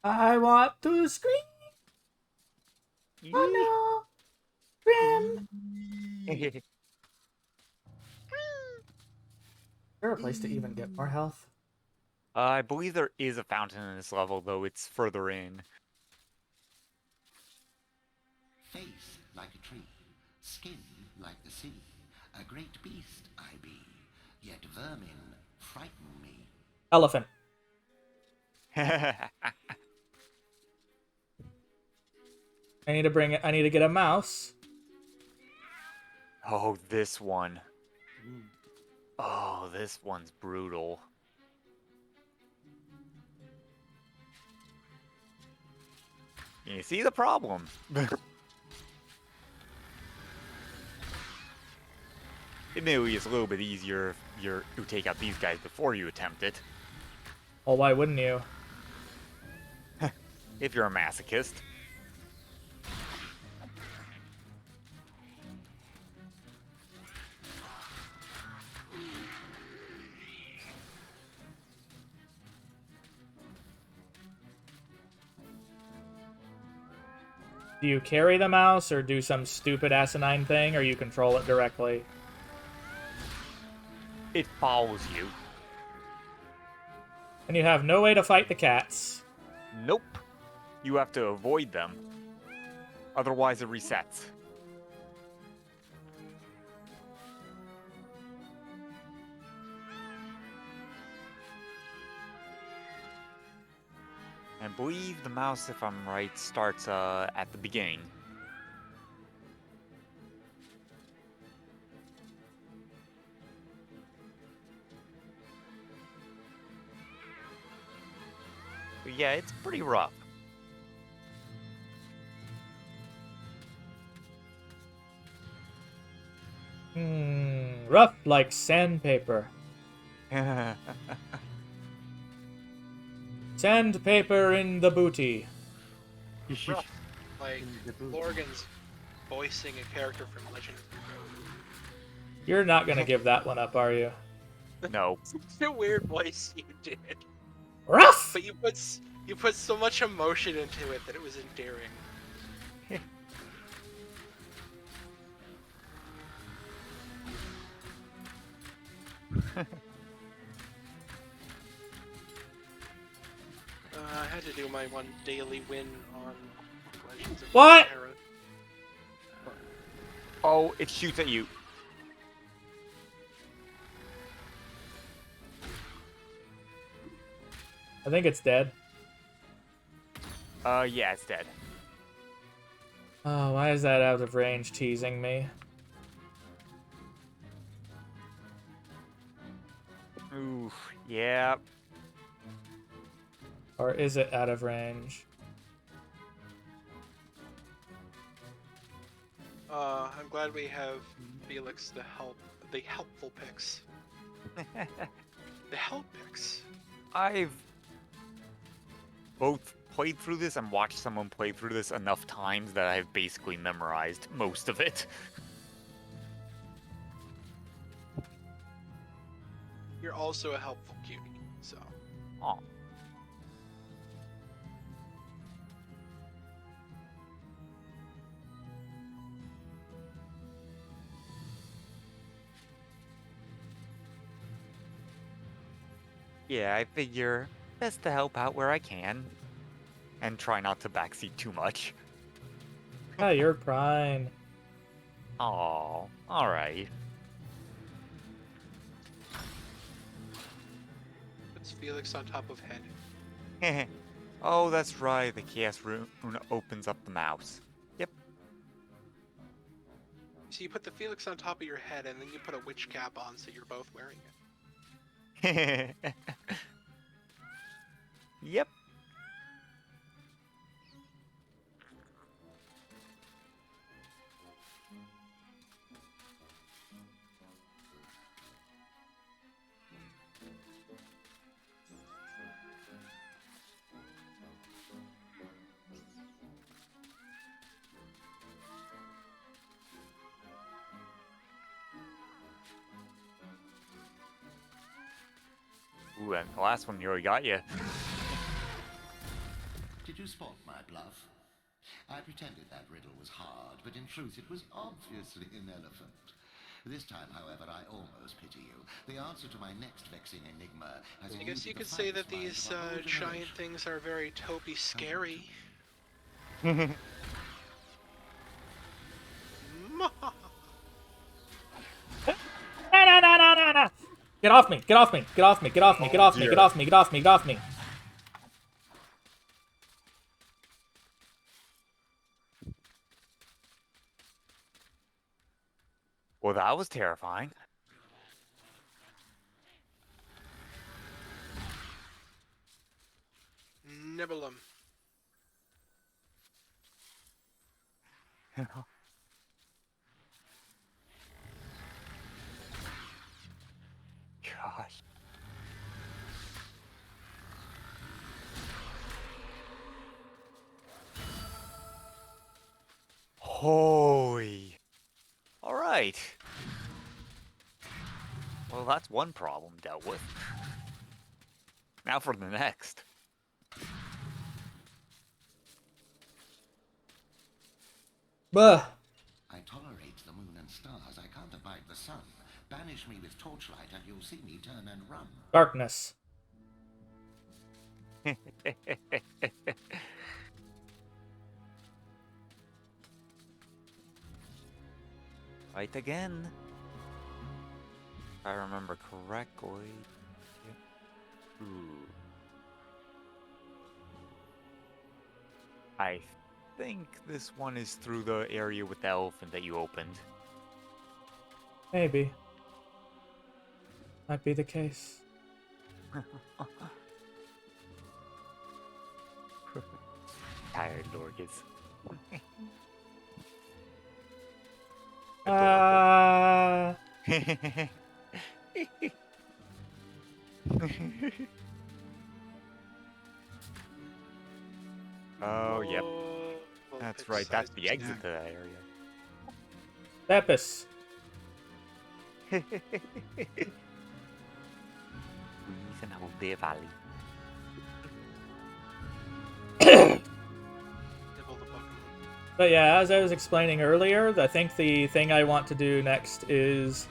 I want to scream. Oh no. Grim. Is there a place to even get more health? I believe there is a fountain in this level, though it's further in. Face like a tree, skin like the sea, a great beast I be, yet vermin frighten me. Elephant. I need to get a mouse. Oh, this one. Oh, this one's brutal. You see the problem? Admittedly, it's a little bit easier if you take out these guys before you attempt it. Well, why wouldn't you? If you're a masochist. Do you carry the mouse or do some stupid asinine thing, or you control it directly? It follows you. And you have no way to fight the cats. Nope. You have to avoid them. Otherwise, it resets. I believe the mouse, if I'm right, starts at the beginning. yeah, it's pretty rough. Rough like sandpaper. Sandpaper in the booty. Rough, like Lorgan's voicing a character from Legend of Heroes. You're not gonna give that one up, are you? No. Such a weird voice you did. Rough! But you put so much emotion into it that it was endearing. I had to do my one daily win on Legends of What? Heroes. Oh, it shoots at you. I think it's dead. Yeah, it's dead. Oh, why is that out of range teasing me? Oof, yeah. Or is it out of range? I'm glad we have Felix the helpful picks. The help picks. I've both played through this and watched someone play through this enough times that I've basically memorized most of it. You're also a helpful cutie, so. Aw. Yeah, I figure best to help out where I can. And try not to backseat too much. Ah, you're prime. Oh, alright. Puts Felix on top of Head. Oh, that's right, the Chaos Rune opens up the mouse. Yep. So you put the Felix on top of your head, and then you put a witch cap on, so you're both wearing it. Yep. Ooh, and the last one nearly got you. Did you spot my bluff? I pretended that riddle was hard, but in truth it was obviously an elephant. This time, however, I almost pity you. The answer to my next vexing enigma has I guess you could say that these giant things are very Toby scary. No. Get off me! Get off me! Get off me! Get off me! Get off me! Get off me! Get off me! Get off me! Well, that was terrifying. Nibble 'em. Gosh. Holy. All right. Well, that's one problem dealt with. Now for the next. Buh. I tolerate the moon and stars. I can't abide the sun. Banish me with torchlight and you'll see me turn and run. Darkness. Fight again. If I remember correctly. Ooh. I think this one is through the area with the elephant that you opened. Maybe. Might be the case. tired, Dorcas. Oh, yep. That's right, that's the exit to that area. Lepus. Please and I will be a valley. But yeah, as I was explaining earlier, I think the thing I want to do next is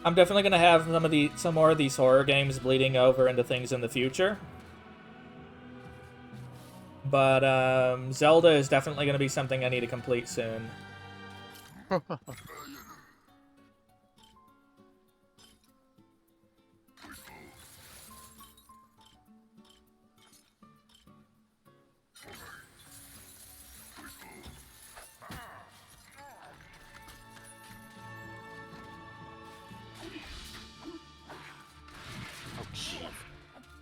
I'm definitely gonna have some more of these horror games bleeding over into things in the future. But Zelda is definitely gonna be something I need to complete soon.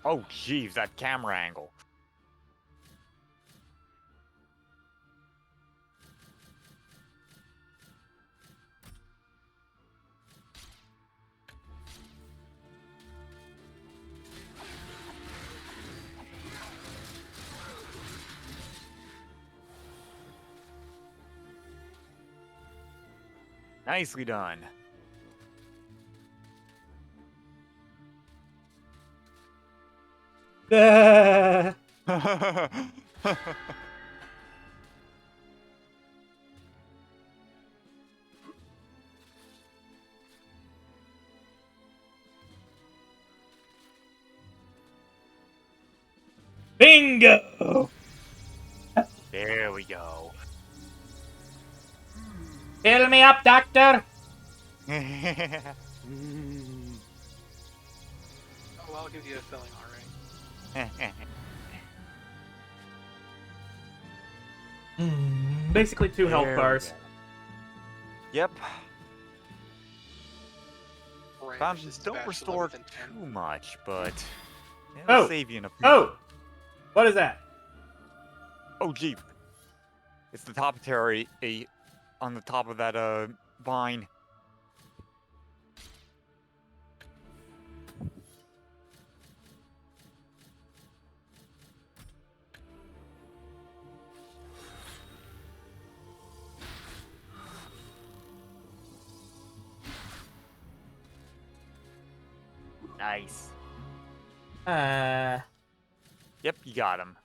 Oh, jeez, that camera angle. Nicely done. Bingo! There we go. Fill me up, doctor! Oh, well, I'll give you a filling, alright. Basically 2 health bars. Yep. Right, Fountains don't bachelor restore with intent. too much, but it'll Oh! save you in a few. Oh! What is that? Oh, gee. It's the top terry on the top of that vine. Nice. Yep, you got him.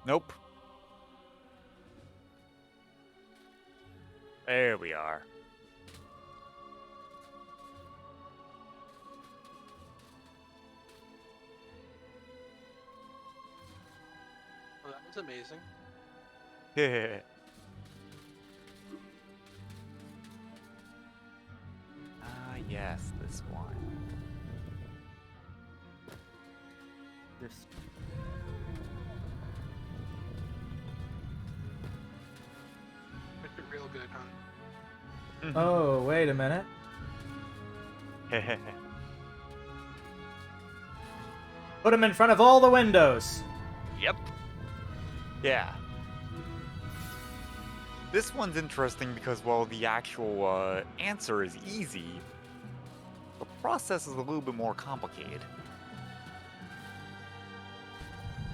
Nope. There we are. Well, that was amazing. Ah, yes, this one. This. It's real good, huh? Oh, wait a minute. Put him in front of all the windows. Yep. Yeah. This one's interesting because, well, the actual answer is easy. The process is a little bit more complicated.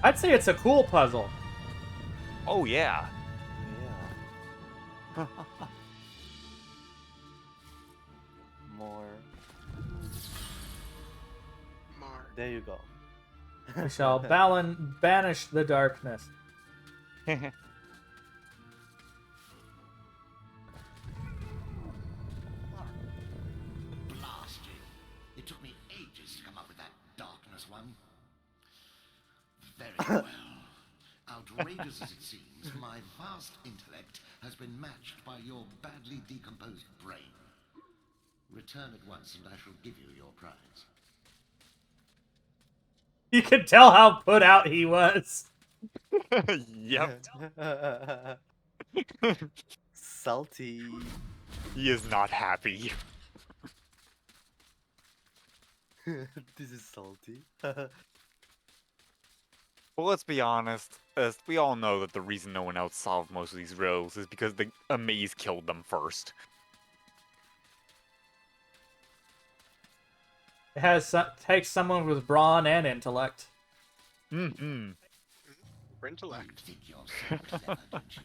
I'd say it's a cool puzzle. Oh, yeah. Yeah. More. There you go. We shall banish the darkness. Blast you. It took me ages to come up with that darkness one. Very well. Outrageous as it seems, my vast intellect has been matched by your badly decomposed brain. Return at once and I shall give you your prize. You could tell how put out he was. Yep. Salty. He is not happy. This is salty. Well, let's be honest. We all know that the reason no one else solved most of these riddles is because the Amaze killed them first. Takes someone with brawn and intellect. Mm-hmm. For intellect. You think you're so clever, don't you?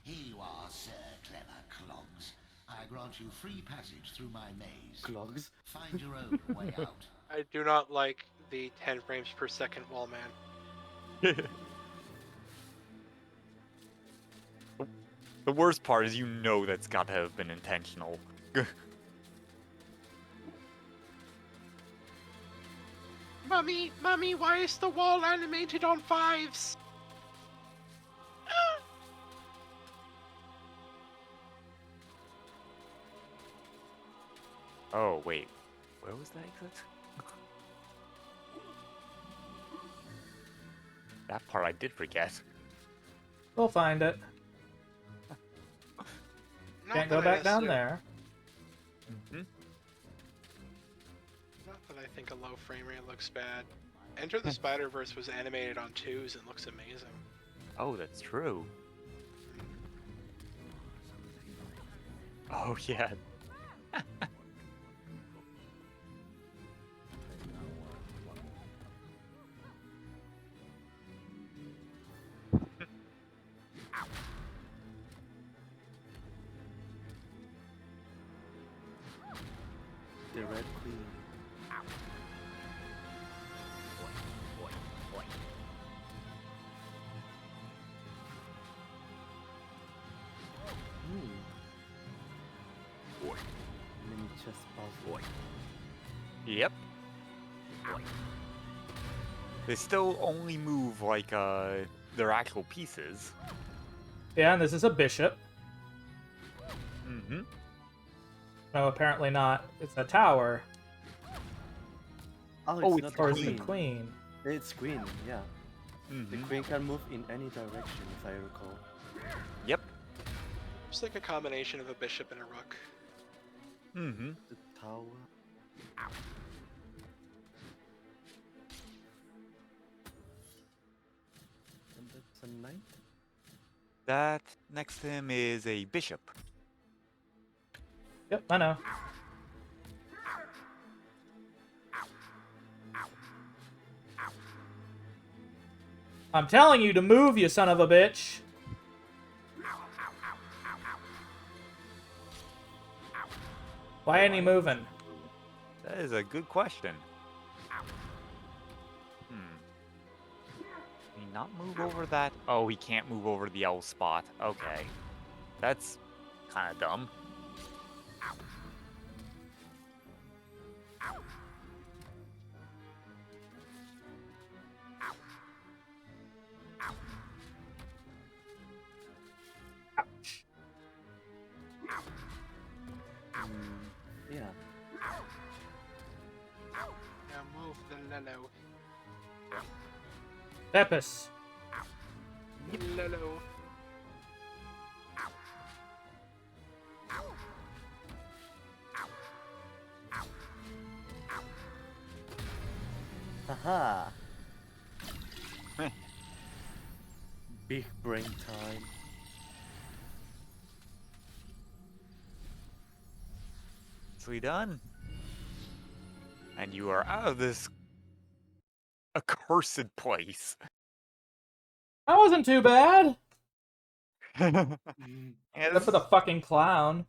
Here you are, sir, clever clogs. I grant you free passage through my maze. Clogs? Find your own way out. I do not like the 10 frames per second wall man. The worst part is you know that's got to have been intentional. Mummy, why is the wall animated on 5s? Oh, wait. Where was the exit? That part I did forget. We'll find it. Can't go back down there. Mm-hmm. Not that I think a low frame rate looks bad. Enter the Spider-Verse was animated on 2s and looks amazing. Oh, that's true. Oh, yeah. The Red Queen. Mini chess puzzle. Yep. They still only move like their actual pieces. Yeah, and this is a bishop. Mm-hmm. No, apparently not. It's a tower. Oh, it's not Or the is it queen. queen? It's queen, yeah. The Mm-hmm. queen can move in any direction, if I recall. Yep. It's like a combination of a bishop and a rook. Mm-hmm. The tower. And that's a knight? That next to him is a bishop. Yep, I know. I'm telling you to move, you son of a bitch. Why ain't he moving? That is a good question. Can he not move over that? Oh, he can't move over the L spot. Okay. That's kind of dumb. Yeah. Now move the Lolo. Pepis. Lolo. Haha! Big brain time. Nicely done. And you are out of this accursed place. That wasn't too bad. Yeah, Except for the fucking clown.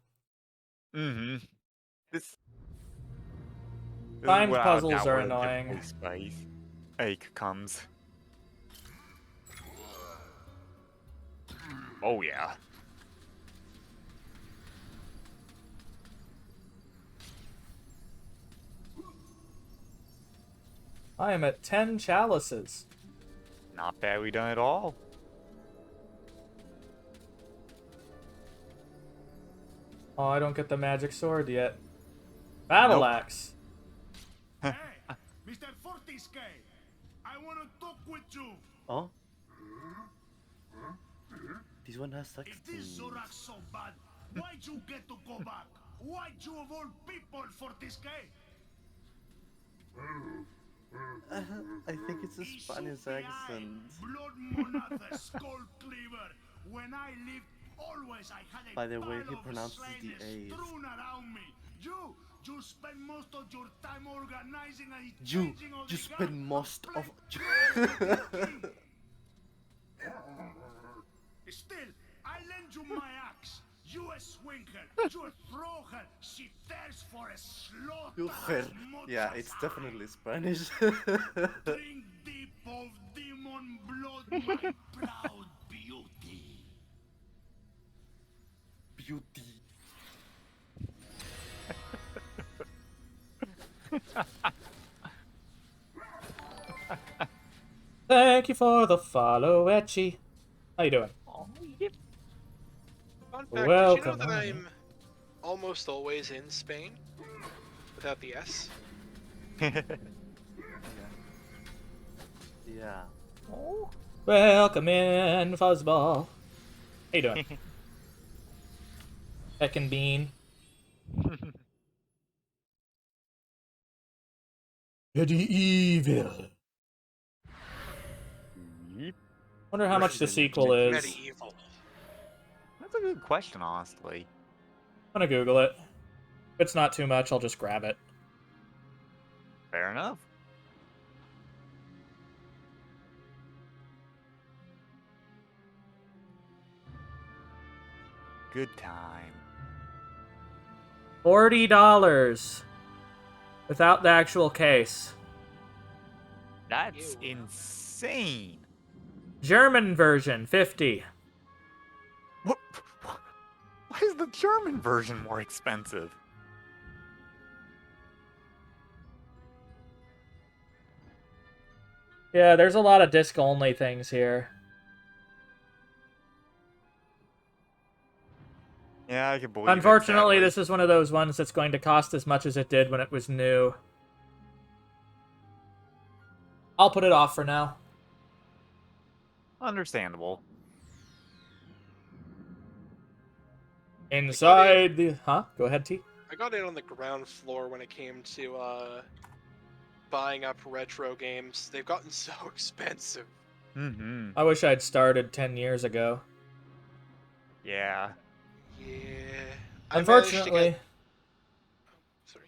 Mm-hmm. This Timed is puzzles now are where the annoying. difficulty spice ache comes. Oh yeah. I am at 10 chalices. Not badly done at all. Oh, I don't get the magic sword yet. Battle Nope. axe. Hey, Mr. Fortisque, I want to talk with you. Oh? This one has such If this Zorak's so bad, why'd you get to go back? why'd you of all people for this game? I think it's a Spanish accent. Blood Monatha Skull Cleaver. When I lived, always I had a By the way, he pile of pronounces the slayness A's. strewn around me. You spend most of your time organizing and You changing all the spend guns most of. Still, I lend you my axe. You swing her, you throw her. She thirsts for a slaughter. Yeah, it's definitely Spanish. Drink deep of demon blood, my proud beauty. Beauty. Thank you for the follow, Etchy. How you doing? Fun fact, Welcome. did you know that I'm almost always in Spain? Without the S? Yeah. Oh. Welcome in, Fuzzball. How you doing? Heckin' Bean. MediEvil. Wonder how much the sequel is. MediEvil. That's a good question, honestly. I'm gonna Google it. If it's not too much, I'll just grab it. Fair enough. Good time. $40 without the actual case. That's insane. German version, 50. What? Why is the German version more expensive? Yeah, there's a lot of disc-only things here. Yeah, I can believe Unfortunately, it, this is one of those ones that's going to cost as much as it did when it was new. I'll put it off for now. Understandable. Inside the... Huh? Go ahead, T. I got in on the ground floor when it came to buying up retro games. They've gotten so expensive. Mm-hmm. I wish I'd started 10 years ago. Yeah. Yeah. Unfortunately... Sorry.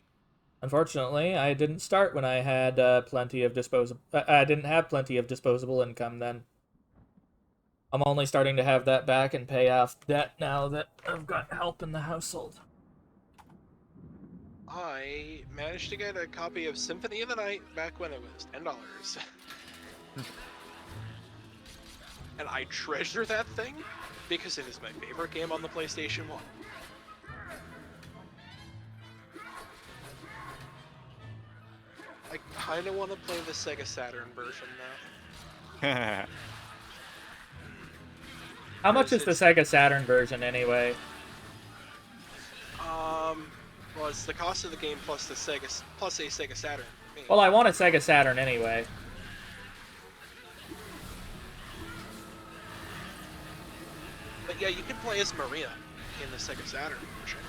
Unfortunately, I didn't start when I had plenty of disposable... I didn't have plenty of disposable income then. I'm only starting to have that back and pay off debt now that I've got help in the household. I managed to get a copy of Symphony of the Night back when it was $10. And I treasure that thing because it is my favorite game on the PlayStation 1. I kind of want to play the Sega Saturn version now. How much is the Sega Saturn version anyway? Well, it's the cost of the game plus the plus a Sega Saturn. Well, I want a Sega Saturn anyway. But yeah, you can play as Maria in the Sega Saturn version.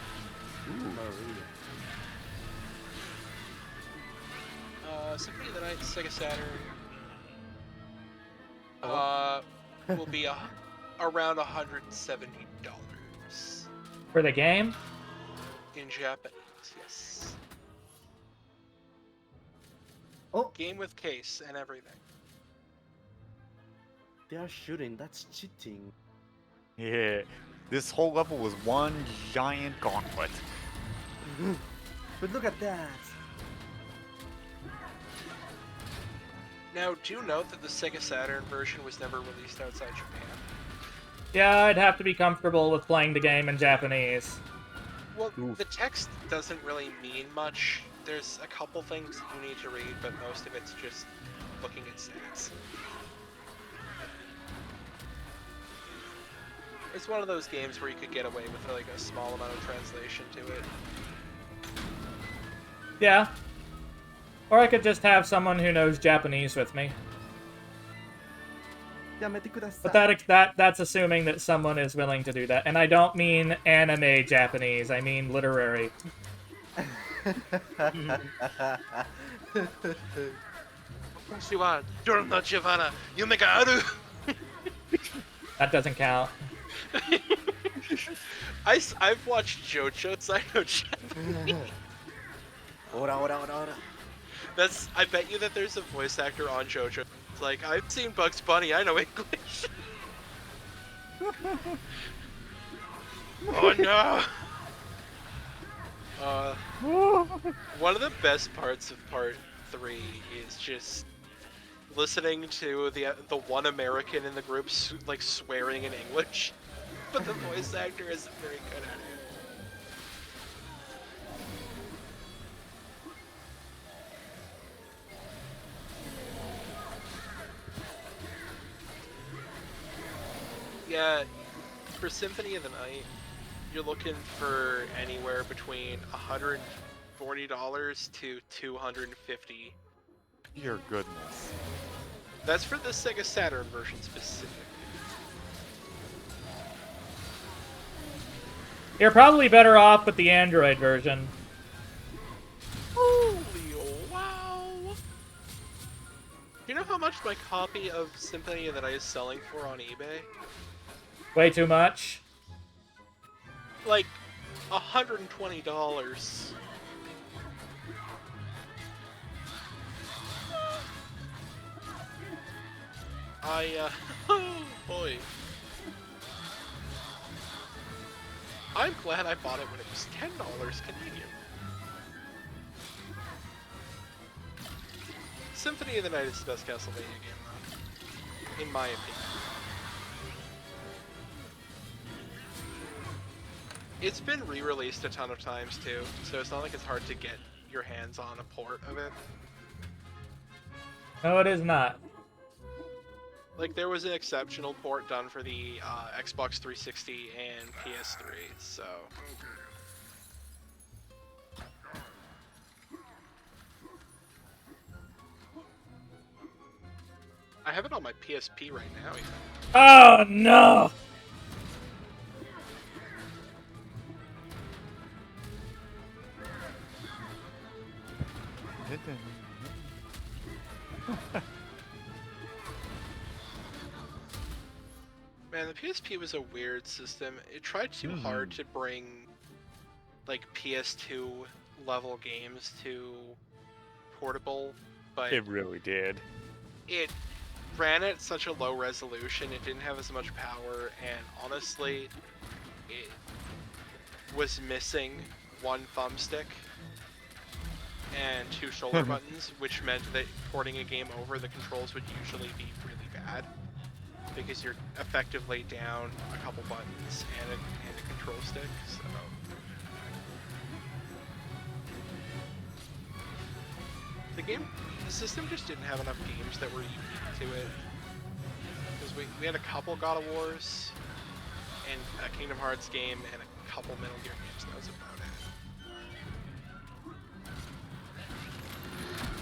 Ooh, Maria. Symphony of the Night, Sega Saturn. Will be around $170 For the game? in Japanese. Yes. Oh, Game with case and everything. they are shooting. That's cheating. Yeah. This whole level was one giant gauntlet. But look at that. Now, do note that the Sega Saturn version was never released outside Japan. Yeah, I'd have to be comfortable with playing the game in Japanese. Well, the text doesn't really mean much. There's a couple things you need to read, but most of it's just looking at stats. It's one of those games where you could get away with like a small amount of translation to it. Yeah. Or I could just have someone who knows Japanese with me. But that's assuming that someone is willing to do that. And I don't mean anime Japanese, I mean literary. That doesn't count. I've watched JoJo Sino-chan. That's. I bet you that there's a voice actor on JoJo. It's like, I've seen Bugs Bunny. I know English. Oh no. One of the best parts of part 3 is just listening to the one American in the group like swearing in English, but the voice actor isn't very good at it. Yeah, for Symphony of the Night, you're looking for anywhere between $140 to $250. Your goodness. That's for the Sega Saturn version specifically. You're probably better off with the Android version. Holy wow! Do you know how much my copy of Symphony of the Night is selling for on eBay? Way too much. Like $120. Oh boy. I'm glad I bought it when it was $10 Canadian. Symphony of the Night is the best Castlevania game, though. In my opinion. It's been re-released a ton of times, too, so it's not like it's hard to get your hands on a port of it. No, it is not. Like, there was an exceptional port done for the Xbox 360 and PS3, so... I have it on my PSP right now, even. Oh, no! Man, the PSP was a weird system. It tried too hard to bring, like, PS2 level games to portable, but... It really did. It ran at such a low resolution, it didn't have as much power, and honestly, it was missing one thumbstick and 2 shoulder buttons, which meant that porting a game over, the controls would usually be really bad. Because you're effectively down a couple buttons and a control stick, so... The system just didn't have enough games that were unique to it. Because we had a couple God of Wars, and a Kingdom Hearts game, and a couple Metal Gear games, that was about it.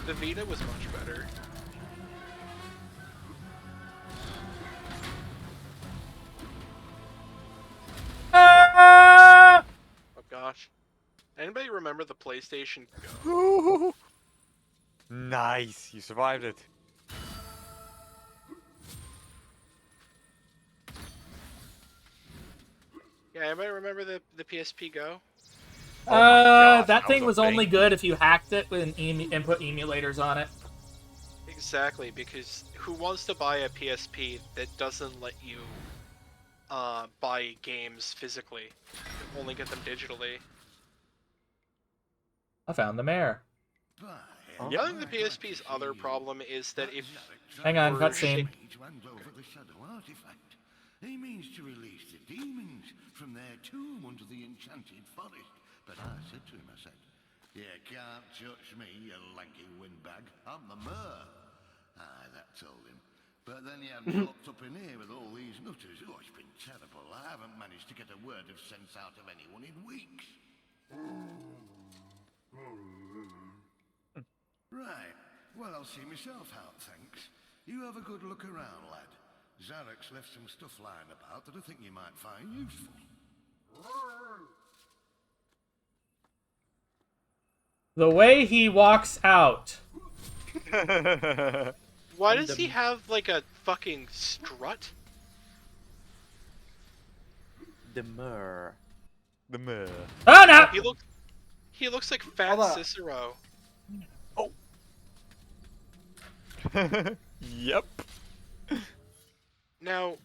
The Vita was much better. Oh gosh. Anybody remember the PlayStation Go? Nice, you survived it. Yeah, anybody remember the PSP Go? Oh my gosh, that thing was a only thing. good if you hacked it and put emulators on it. Exactly, because who wants to buy a PSP that doesn't let you buy games physically? Only get them digitally. I found the mayor. I think the PSP's other problem is that if... Hang on, cutscene. He means to release the demons from their tomb under the enchanted forest. But I said to him, I said, "You can't touch me, you lanky windbag. I'm the mayor." Aye, that told him. But then he had me locked up in here with all these nutters. Oh, it's been terrible. I haven't managed to get a word of sense out of anyone in weeks. Right. Well, I'll see myself out, thanks. You have a good look around, lad. Zarek's left some stuff lying about that I think you might find useful. The way he walks out. Why does he have like a fucking strut? The Mer. The meh. Oh no! He looks like Fat Hold up. Cicero. Oh. Yep. Now,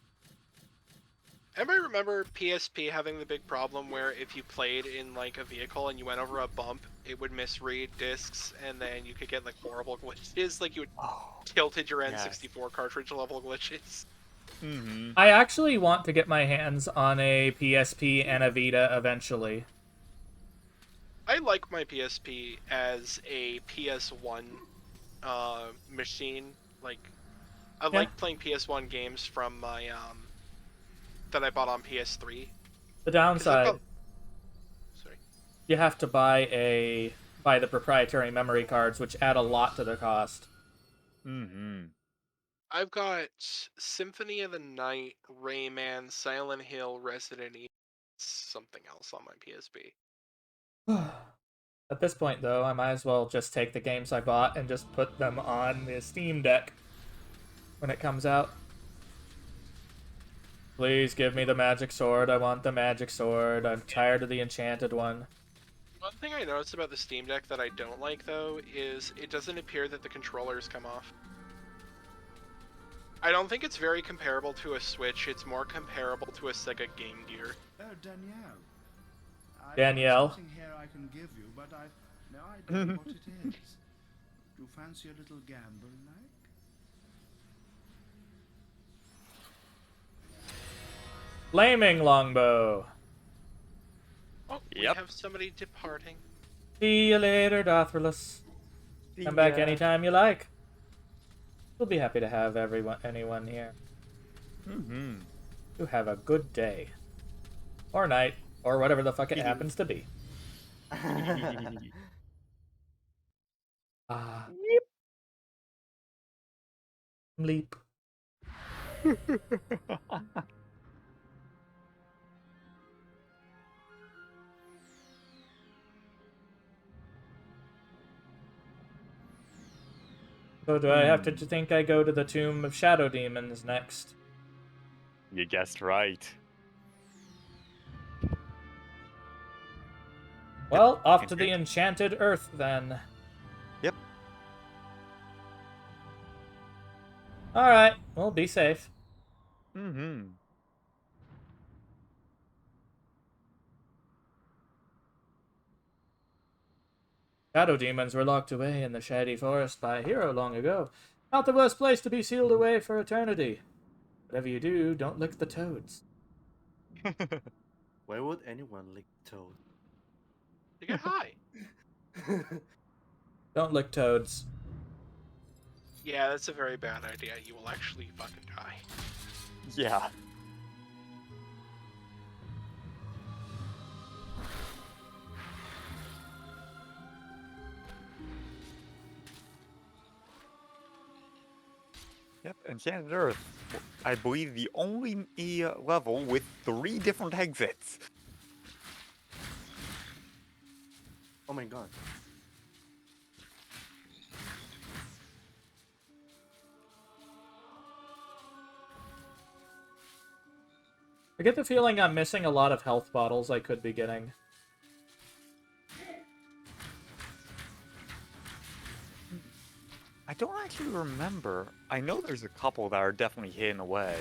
everybody remember PSP having the big problem where if you played in like a vehicle and you went over a bump, it would misread discs, and then you could get like horrible glitches, like you would tilted your N64 cartridge level glitches. Mm-hmm. I actually want to get my hands on a PSP and a Vita eventually. I like my PSP as a PS1 machine. Like, I like playing PS1 games from my that I bought on PS3. The downside, Sorry. you have to buy the proprietary memory cards, which add a lot to the cost. Mm-hmm. I've got Symphony of the Night, Rayman, Silent Hill, Resident Evil, something else on my PSP. At this point, though, I might as well just take the games I bought and just put them on the Steam Deck when it comes out. Please give me the magic sword. I want the magic sword. I'm tired of the enchanted one. One thing I noticed about the Steam Deck that I don't like, though, is it doesn't appear that the controllers come off. I don't think it's very comparable to a Switch. It's more comparable to a Sega Game Gear. Oh, Danielle. Danielle. I've got something here I can give you, but I've no idea what it is. Do you fancy a little gamble, like? Flaming longbow. Oh, Yep. we have somebody departing. See you later, Dothrylus. Come back anytime you like. We'll be happy to have anyone here. Mm-hmm. You have a good day. Or night. Or whatever the fuck it happens to be. Leap. So do I have to think I go to the Tomb of Shadow Demons next? You guessed right. Well, off to the Enchanted Earth, then. Yep. Alright, well, be safe. Mm-hmm. Shadow demons were locked away in the shady forest by a hero long ago. Not the worst place to be sealed away for eternity. Whatever you do, don't lick the toads. Why would anyone lick toad? To get high. Don't lick toads. Yeah, that's a very bad idea. You will actually fucking die. Yeah. Yep, Enchanted Earth. I believe the only level with 3 different exits. Oh my god. I get the feeling I'm missing a lot of health bottles I could be getting. I don't actually remember. I know there's a couple that are definitely hidden away.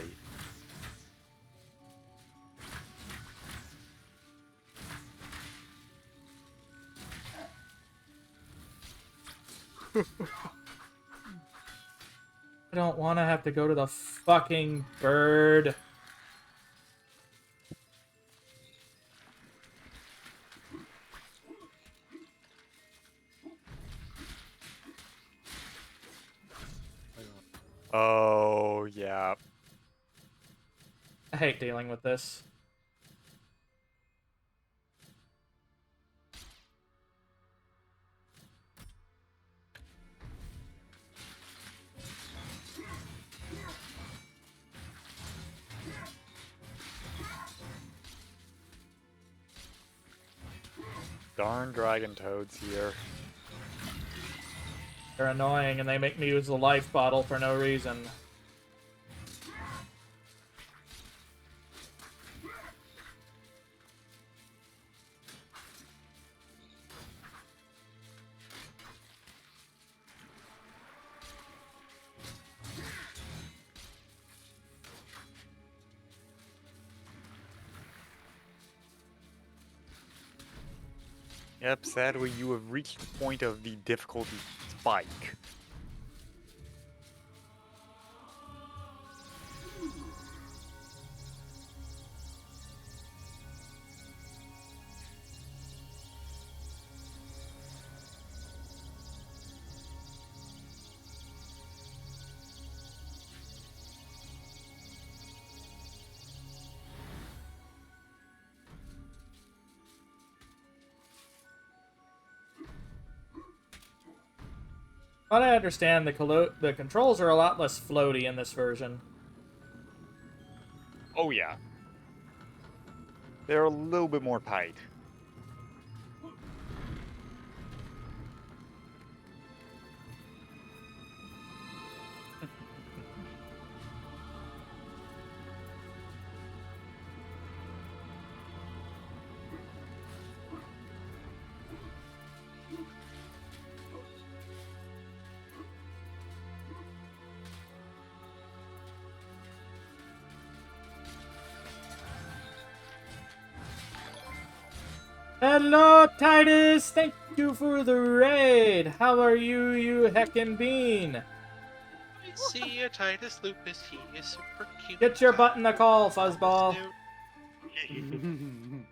I don't want to have to go to the fucking bird. Oh, yeah. I hate dealing with this. Darn dragon toads here. They're annoying and they make me use the life bottle for no reason. Yep, sadly you have reached the point of the difficulty spike. But I understand the controls are a lot less floaty in this version. Oh yeah. They're a little bit more tight. Hello, Titus! Thank you for the raid! How are you, you heckin' bean? I see you, Titus Lupus. He is super cute. Get your butt in the call, Fuzzball. Snoot.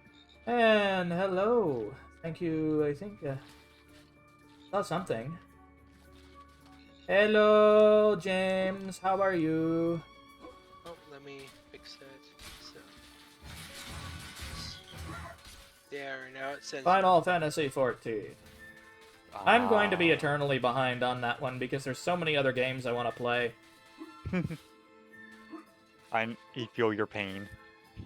And hello. Thank you, I think, saw something. Hello, James. How are you? Oh, let me fix that. So. There, now it says... Final Fantasy XIV. I'm going to be eternally behind on that one because there's so many other games I want to play. I feel your pain.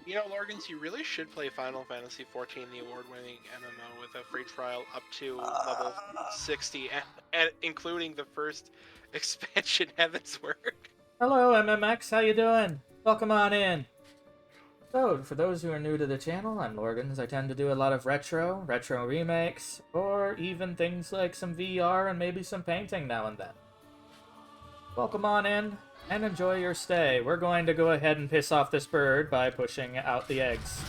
You know, Lorgans, you really should play Final Fantasy XIV, the award-winning MMO, with a free trial up to level 60, and including the first expansion, Heaven's Work. Hello, MMX. How you doing? Welcome on in. So, for those who are new to the channel, I'm Lorgans. I tend to do a lot of retro remakes, or even things like some VR and maybe some painting now and then. Welcome on in, and enjoy your stay. We're going to go ahead and piss off this bird by pushing out the eggs.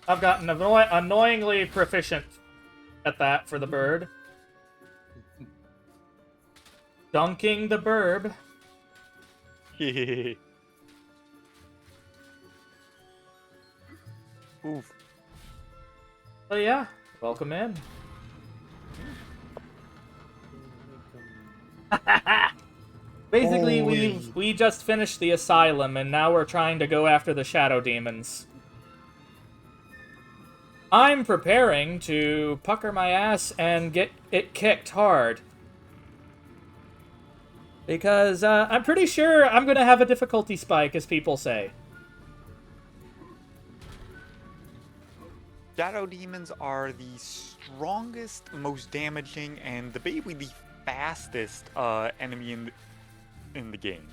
I've gotten annoyingly proficient at that for the bird. Dunking the burb. Oof. So yeah, welcome in. Basically, we just finished the asylum, and now we're trying to go after the shadow demons. I'm preparing to pucker my ass and get it kicked hard. Because I'm pretty sure I'm going to have a difficulty spike, as people say. Shadow demons are the strongest, most damaging, and basically the fastest enemy in the game.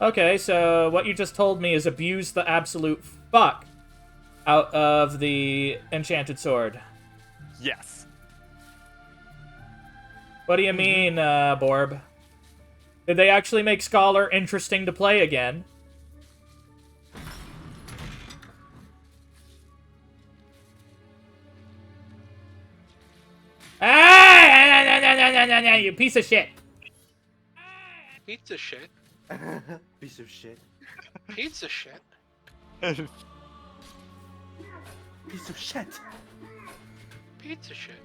Okay, so what you just told me is abuse the absolute fuck out of the Enchanted Sword. Yes. What do you mean, Borb? Did they actually make Scholar interesting to play again? Ah! You piece of shit. Pizza shit. Piece of shit. Pizza shit. Piece of shit. Pizza shit.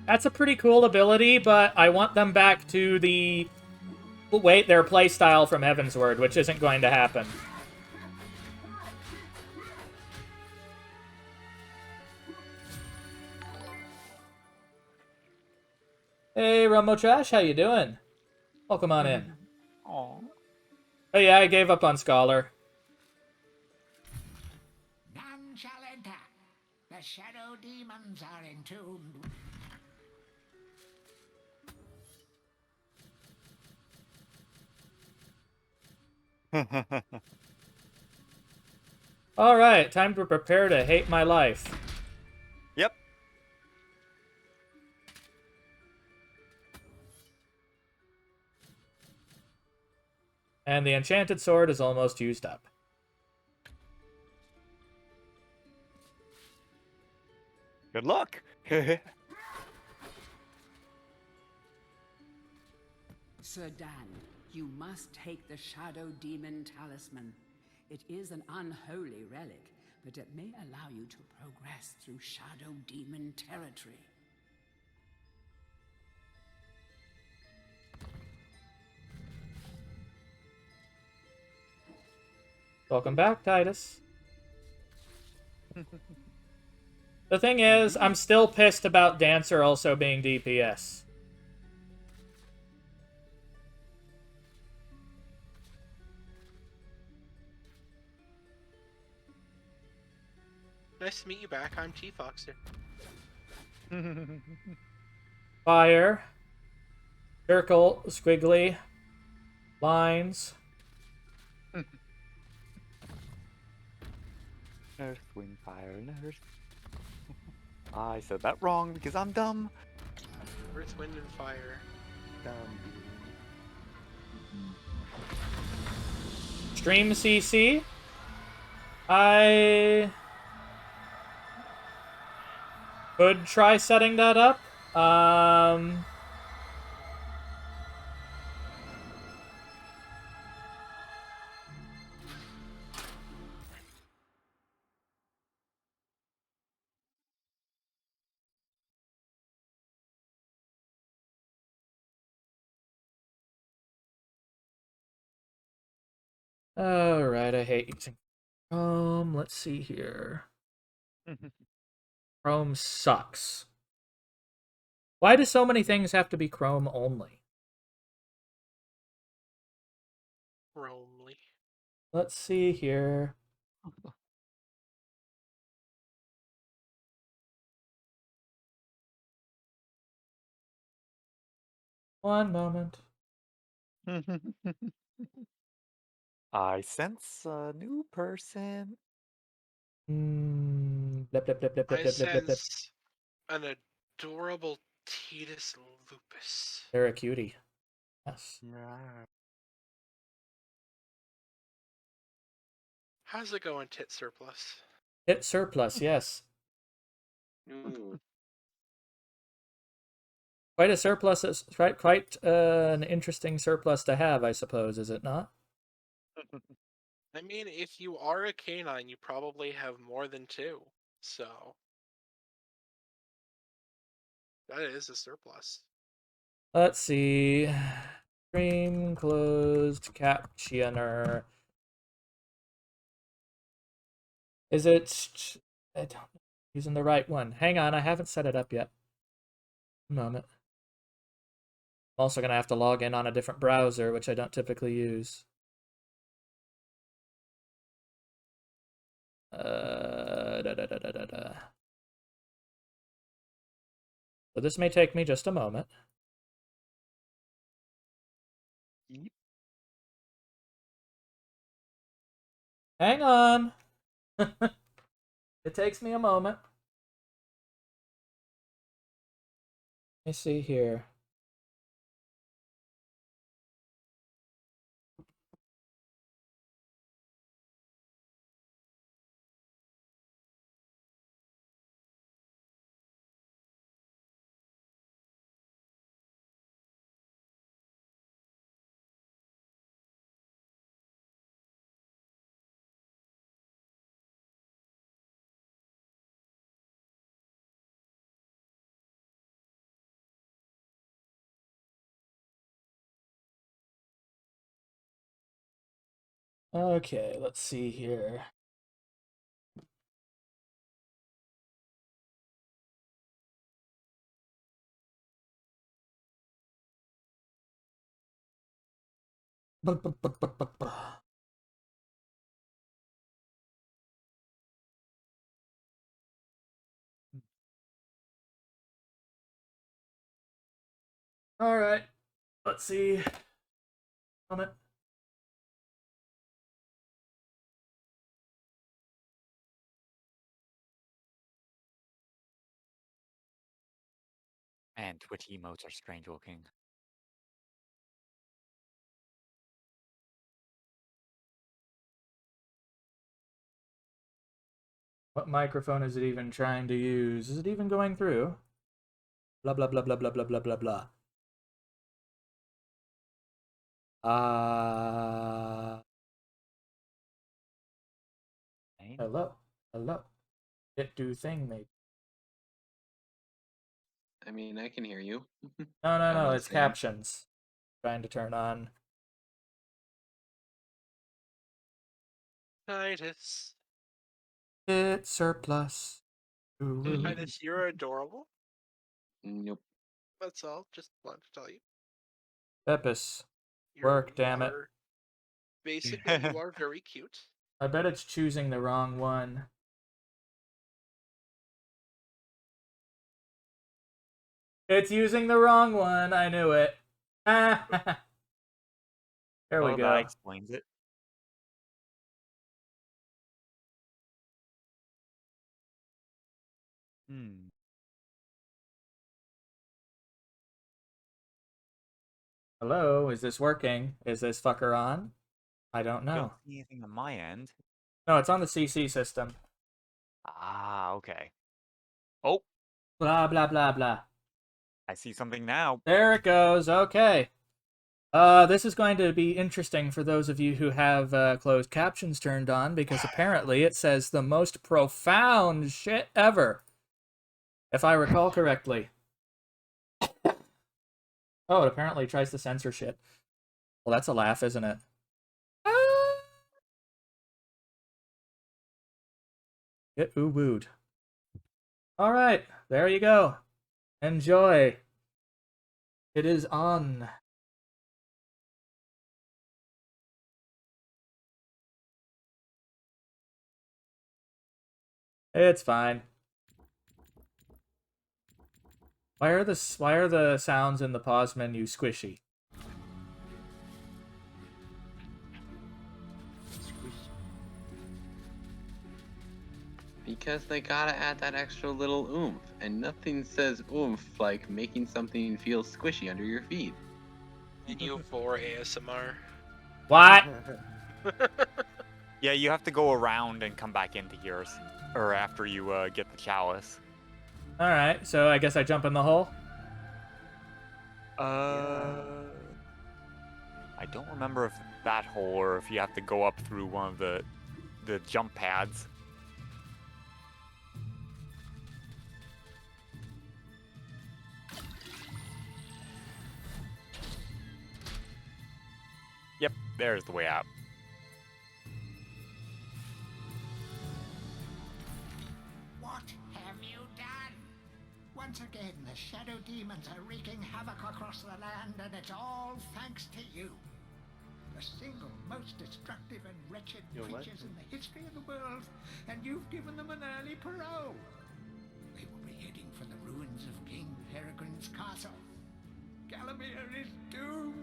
That's a pretty cool ability, but I want them back to the wait their playstyle from Heavensward, which isn't going to happen. Hey, Rummo Trash, how you doing? Welcome on in. Aw. Oh yeah, I gave up on Scholar. None shall enter. The shadow demons are entombed. Alright, time to prepare to hate my life. Yep. And the enchanted sword is almost used up. Good luck. Sir Dan, you must take the Shadow Demon Talisman. It is an unholy relic, but it may allow you to progress through Shadow Demon territory. Welcome back, Titus. The thing is, I'm still pissed about Dancer also being DPS. Nice to meet you back. I'm T-Foxer. Fire. Circle, squiggly. Lines. Earth, wind, fire, and earth. I said that wrong because I'm dumb. Earth, wind, and fire. Stream CC. I could try setting that up. Alright, I hate using Chrome. Let's see here. Chrome sucks. Why do so many things have to be Chrome only? Romely. Let's see here. One moment. I sense a new person. Blip, blip, blip, blip, I blip, blip, blip, blip. sense an adorable Titus lupus. They're a cutie. Yes. How's it going, Tit Surplus? Hit surplus, yes. Quite a surplus, is quite an interesting surplus to have, I suppose, is it not? I mean, if you are a canine, you probably have more than two. So that is a surplus. Let's see. Stream closed captioner. Is it? I don't know. Using the right one. Hang on, I haven't set it up yet. A moment. I'm also gonna have to log in on a different browser, which I don't typically use. So this may take me just a moment. Hang on. It takes me a moment. Let me see here. Okay, let's see here. All right, let's see. On it. And Twitch emotes are strange looking. What microphone is it even trying to use? Is it even going through? Blah blah blah blah blah blah blah blah blah. Hello, hello. It do thing maybe. I mean, I can hear you. No, it's captions. Trying to turn on. Titus. It's surplus. Ooh. Titus, you're adorable. Nope. That's all. Just wanted to tell you. Pepis. Work, damn it. Basically, you are very cute. I bet it's choosing the wrong one. It's using the wrong one. I knew it. There we go. That explains it. Hello, is this working? Is this fucker on? I don't know. Don't see anything on my end. No, it's on the CC system. Ah, okay. Oh. Blah, blah, blah, blah. I see something now. There it goes. Okay. This is going to be interesting for those of you who have closed captions turned on, because apparently it says the most profound shit ever. If I recall correctly. Oh, it apparently tries to censor shit. Well, that's a laugh, isn't it? Get ooh-wooed. Alright, there you go. Enjoy. It is on. It's fine. Why are the sounds in the pause menu squishy? Because they gotta add that extra little oomph, and nothing says oomph like making something feel squishy under your feet. And you for ASMR. What? Yeah, you have to go around and come back into yours, or after you get the chalice. Alright, so I guess I jump in the hole? I don't remember if that hole or if you have to go up through one of the jump pads. Yep, there's the way out. What have you done? Once again, the shadow demons are wreaking havoc across the land, and it's all thanks to you. The single most destructive and wretched creatures in the history of the world, and you've given them an early parole. They will be heading for the ruins of King Peregrine's castle. Galamir is doomed.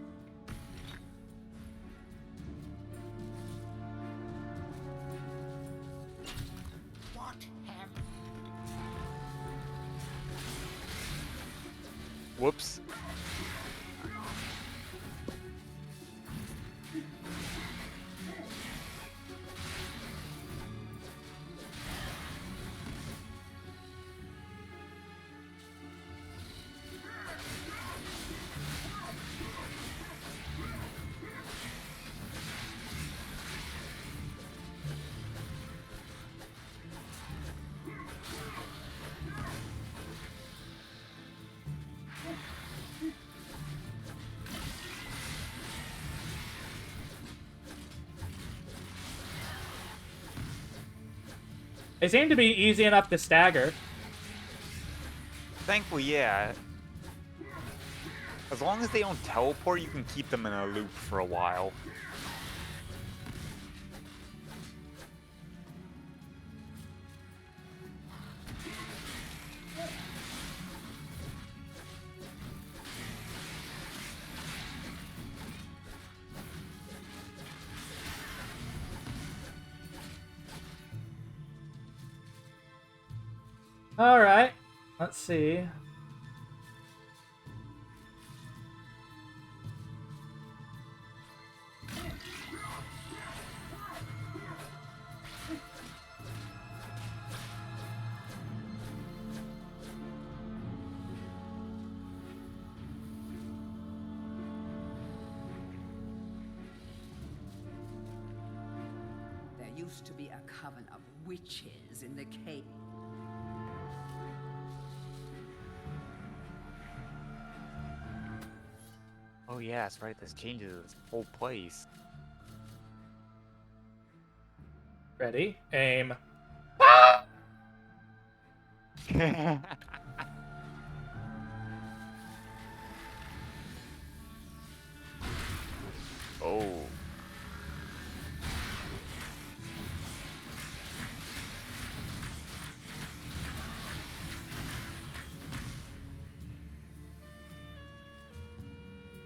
What have... Whoops. They seem to be easy enough to stagger. Thankfully, yeah. As long as they don't teleport, you can keep them in a loop for a while. Alright, let's see. There used to be a coven of witches in the cave. Oh yeah, that's right, this changes this whole place. Ready? Aim. Oh.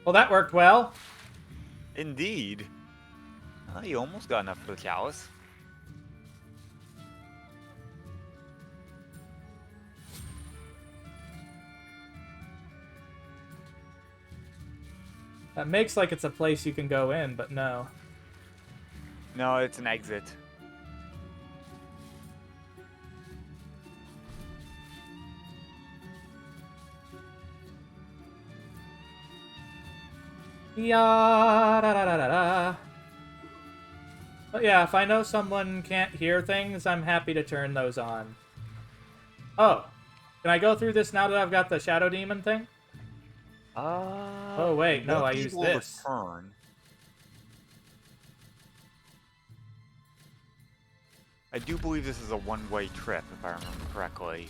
Well, that worked well. Indeed. Oh, you almost got enough for the chalice. That makes like it's a place you can go in, but no. No, it's an exit. Yeah, da, da, da, da, da. But yeah, if I know someone can't hear things, I'm happy to turn those on. Oh, can I go through this now that I've got the Shadow Demon thing? Oh wait, no, I used this. Return. I do believe this is a one-way trip, if I remember correctly.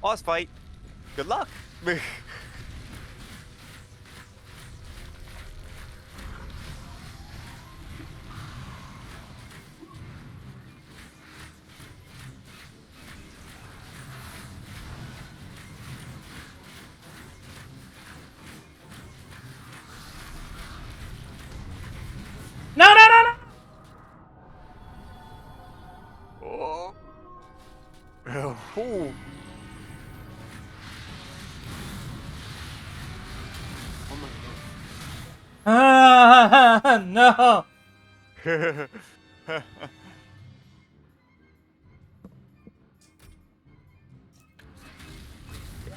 Boss fight. Good luck. No, no, no, no! Oh. Oh. Ah, no! Yeah,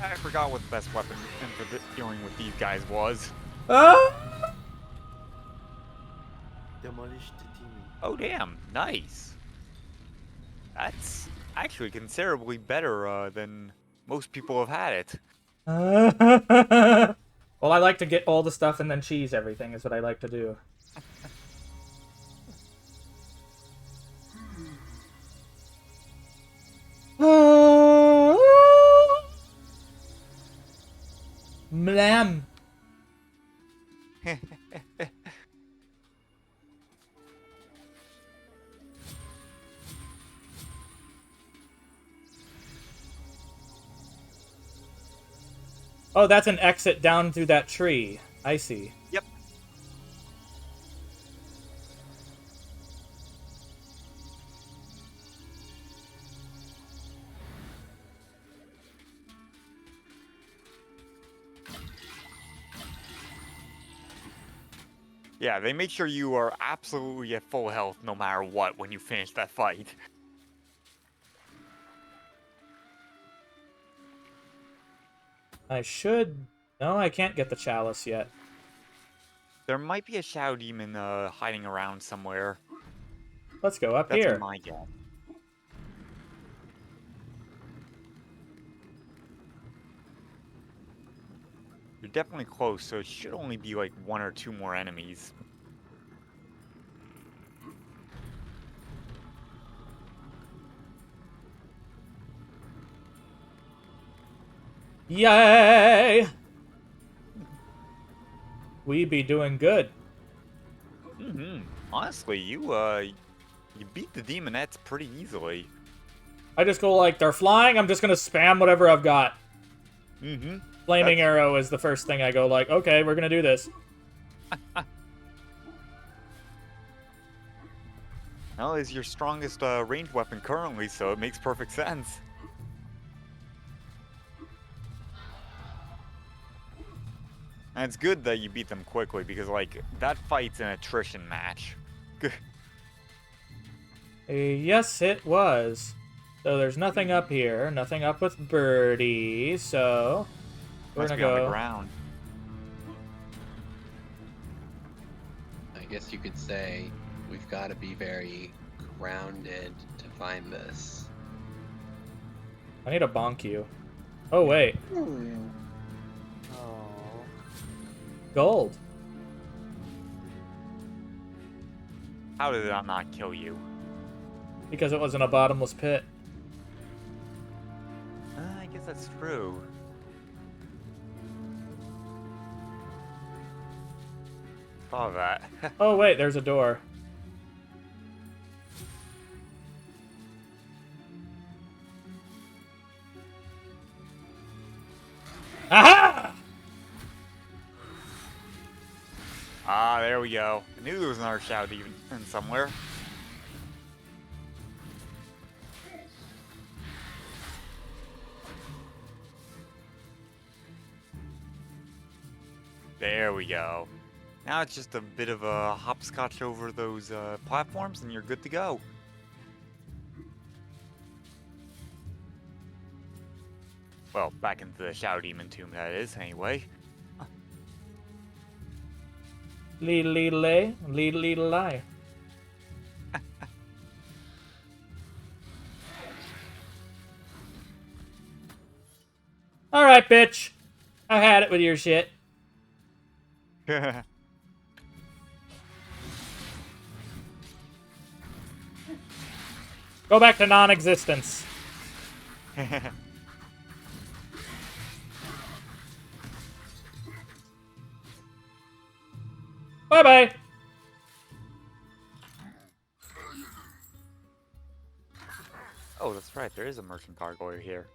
I forgot what the best weapon for dealing with these guys was. Ah! Demolish the demon. Oh damn, nice. That's actually considerably better than most people have had it. Well, I like to get all the stuff and then cheese everything is what I like to do. Mlam. Oh, that's an exit down through that tree. I see. Yep. Yeah, they make sure you are absolutely at full health no matter what when you finish that fight. I should... No, I can't get the chalice yet. There might be a Shadow Demon hiding around somewhere. Let's go up That's here. my guess. You're definitely close, so it should only be like 1 or 2 more enemies. Yay! We be doing good. Honestly, you beat the demonettes pretty easily. I just go like, they're flying, I'm just gonna spam whatever I've got. Flaming arrow is the first thing I go like, okay, we're gonna do this. Well, it's your strongest ranged weapon currently, so it makes perfect sense. And it's good that you beat them quickly, because, like, that fight's an attrition match. Yes, it was. So there's nothing up here. Nothing up with Birdie, so... We're Must gonna be on the go... ground. I guess you could say we've got to be very grounded to find this. I need to bonk you. Oh, wait. Gold. How did that not kill you? Because it was in a bottomless pit. I guess that's true. Saw that. Oh, wait, there's a door. Aha! Ah, there we go. I knew there was another Shadow Demon somewhere. There we go. Now it's just a bit of a hopscotch over those platforms and you're good to go. Well, back into the Shadow Demon tomb, that is, anyway. Lead, lead, lay. Lead, lead, lie. Alright, bitch. I had it with your shit. Go back to non-existence. Bye-bye. Oh, that's right. There is a merchant gargoyle here.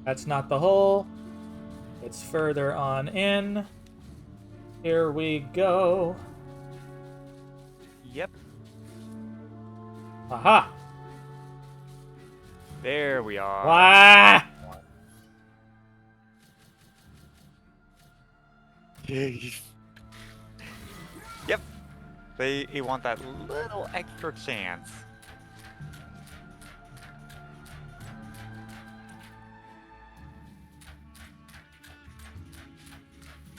That's not the hole. It's further on in. Here we go. Yep. Aha! There we are. Wah! Yep. They want that little extra chance.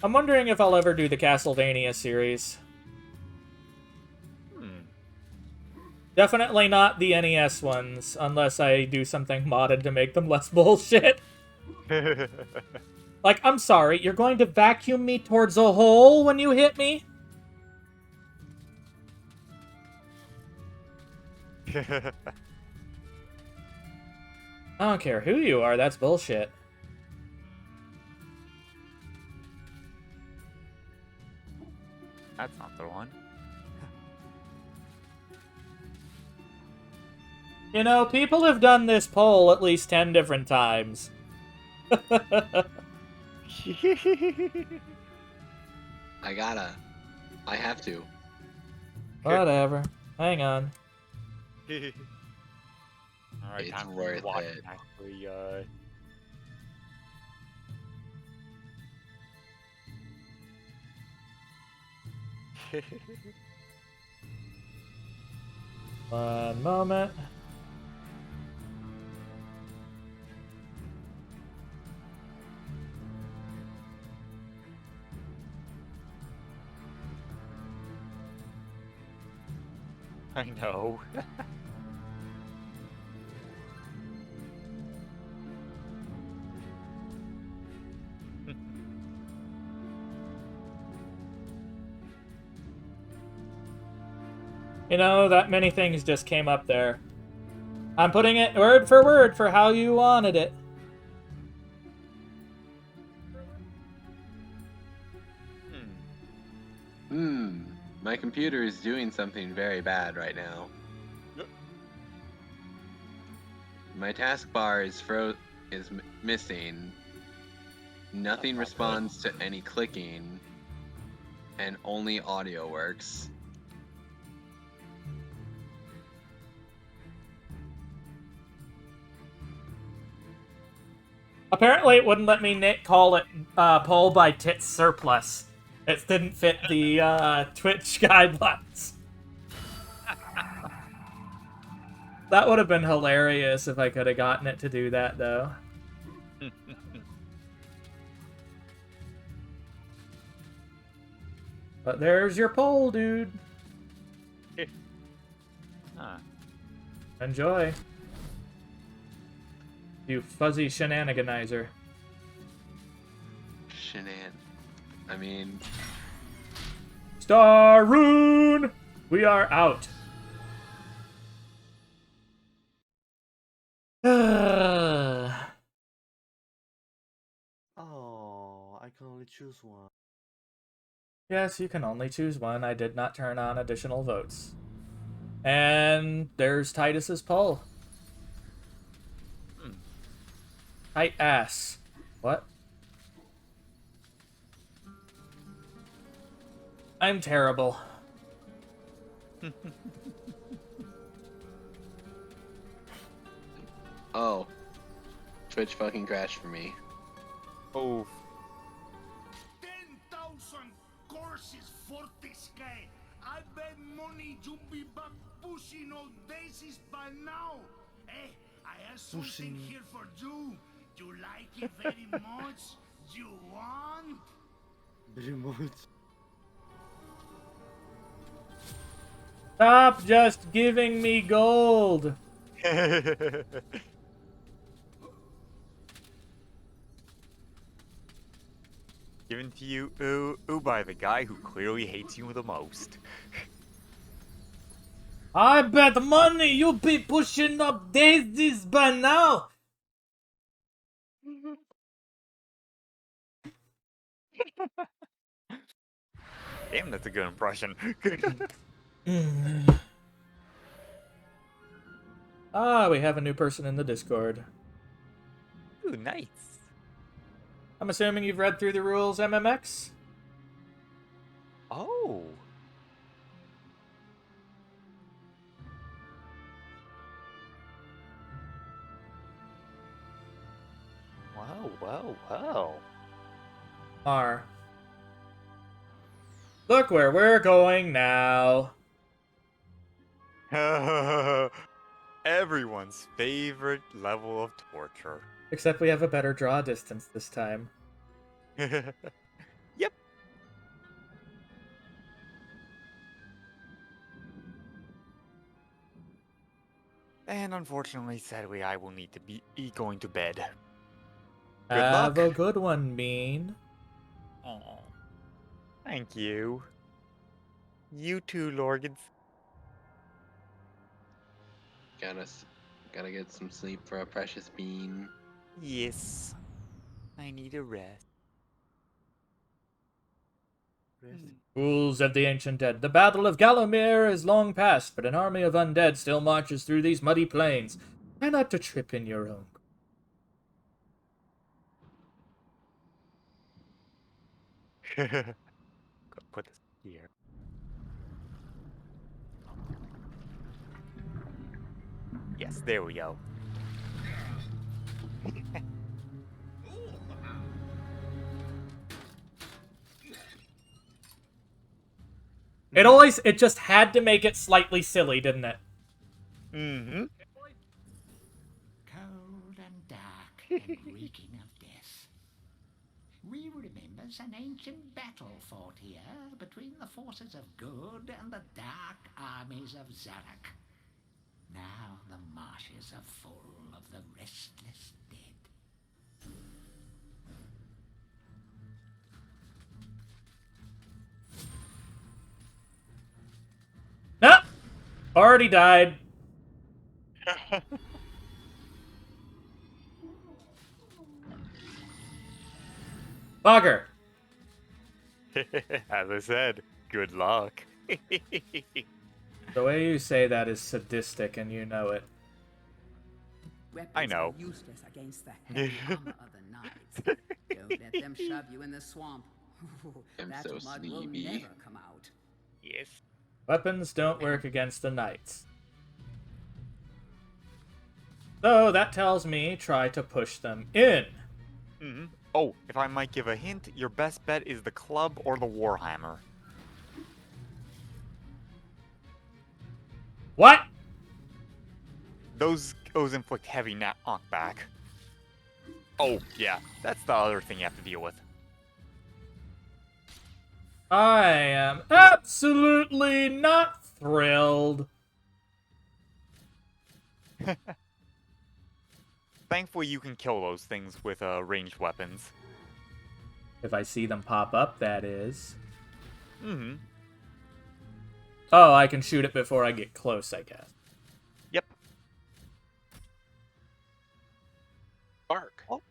I'm wondering if I'll ever do the Castlevania series. Definitely not the NES ones, unless I do something modded to make them less bullshit. Like, I'm sorry, you're going to vacuum me towards a hole when you hit me? I don't care who you are, that's bullshit. That's not the one. You know, people have done this poll at least 10 different times. I have to. Whatever. Hang on. Alright, It's time for worth watch it. actually, One moment. I know. You know, that many things just came up there. I'm putting it word for how you wanted it. My computer is doing something very bad right now. Yep. My taskbar is missing. Nothing responds to any clicking, and only audio works. Apparently, it wouldn't let me call it poll by tits surplus. It didn't fit the Twitch guidelines. That would have been hilarious if I could have gotten it to do that, though. But there's your poll, dude. Huh. Enjoy. You fuzzy shenaniganizer. I mean... Star Rune! We are out. Oh, I can only choose one. Yes, you can only choose one. I did not turn on additional votes. And there's Titus's poll. Tight ass. What? I'm terrible. Oh. Twitch fucking crashed for me. Oh. 10,000 courses for this guy. I bet money you be back pushing all daisies by now. Hey, I have something here for you. You like it very much? You want? Very much. Stop just giving me gold. Given to you, by the guy who clearly hates you the most. I bet money you be pushing up daisies by now. Damn, that's a good impression. Ah, we have a new person in the Discord. Ooh, nice. I'm assuming you've read through the rules, MMX? Oh. Well. Look where we're going now. Everyone's favorite level of torture. Except we have a better draw distance this time. Yep. And unfortunately, sadly, I will need to be going to bed. Good luck. Have a good one, Bean. Aw. Thank you. You too, Lorgans. Gotta get some sleep for a precious bean. Yes. I need a rest. Fools of the ancient dead, the battle of Gallowmere is long past, but an army of undead still marches through these muddy plains. Try not to trip in your own. Gotta put this here. Yes, there we go. It just had to make it slightly silly, didn't it? Mm-hmm. Cold and dark and reeking of death. We remembers an ancient battle fought here between the forces of good and the dark armies of Zarek. Now the marshes are full of the restless dead. Nope! Already died. Bugger. As I said, good luck. The way you say that is sadistic, and you know it. Weapons I know. Are useless against the heavy armor of the knights. Don't let them shove you in the swamp. I'm That so mud will sleepy. never come out. Yes. Weapons don't work against the knights. So that tells me try to push them in. Mm-hmm. Oh, if I might give a hint, your best bet is the club or the warhammer. What? Those inflict heavy knockback. Oh, yeah, that's the other thing you have to deal with. I am absolutely not thrilled. Thankfully, you can kill those things with ranged weapons. If I see them pop up, that is. Mm-hmm. Oh, I can shoot it before I get close, I guess. Yep. Bark. Oh,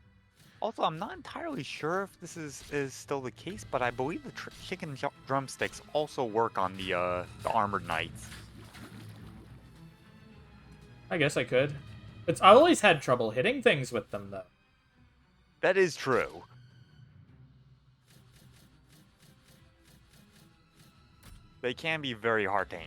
also, I'm not entirely sure if this is still the case, but I believe the chicken drumsticks also work on the armored knights. I guess I could. I always had trouble hitting things with them, though. That is true. They can be very hard to aim.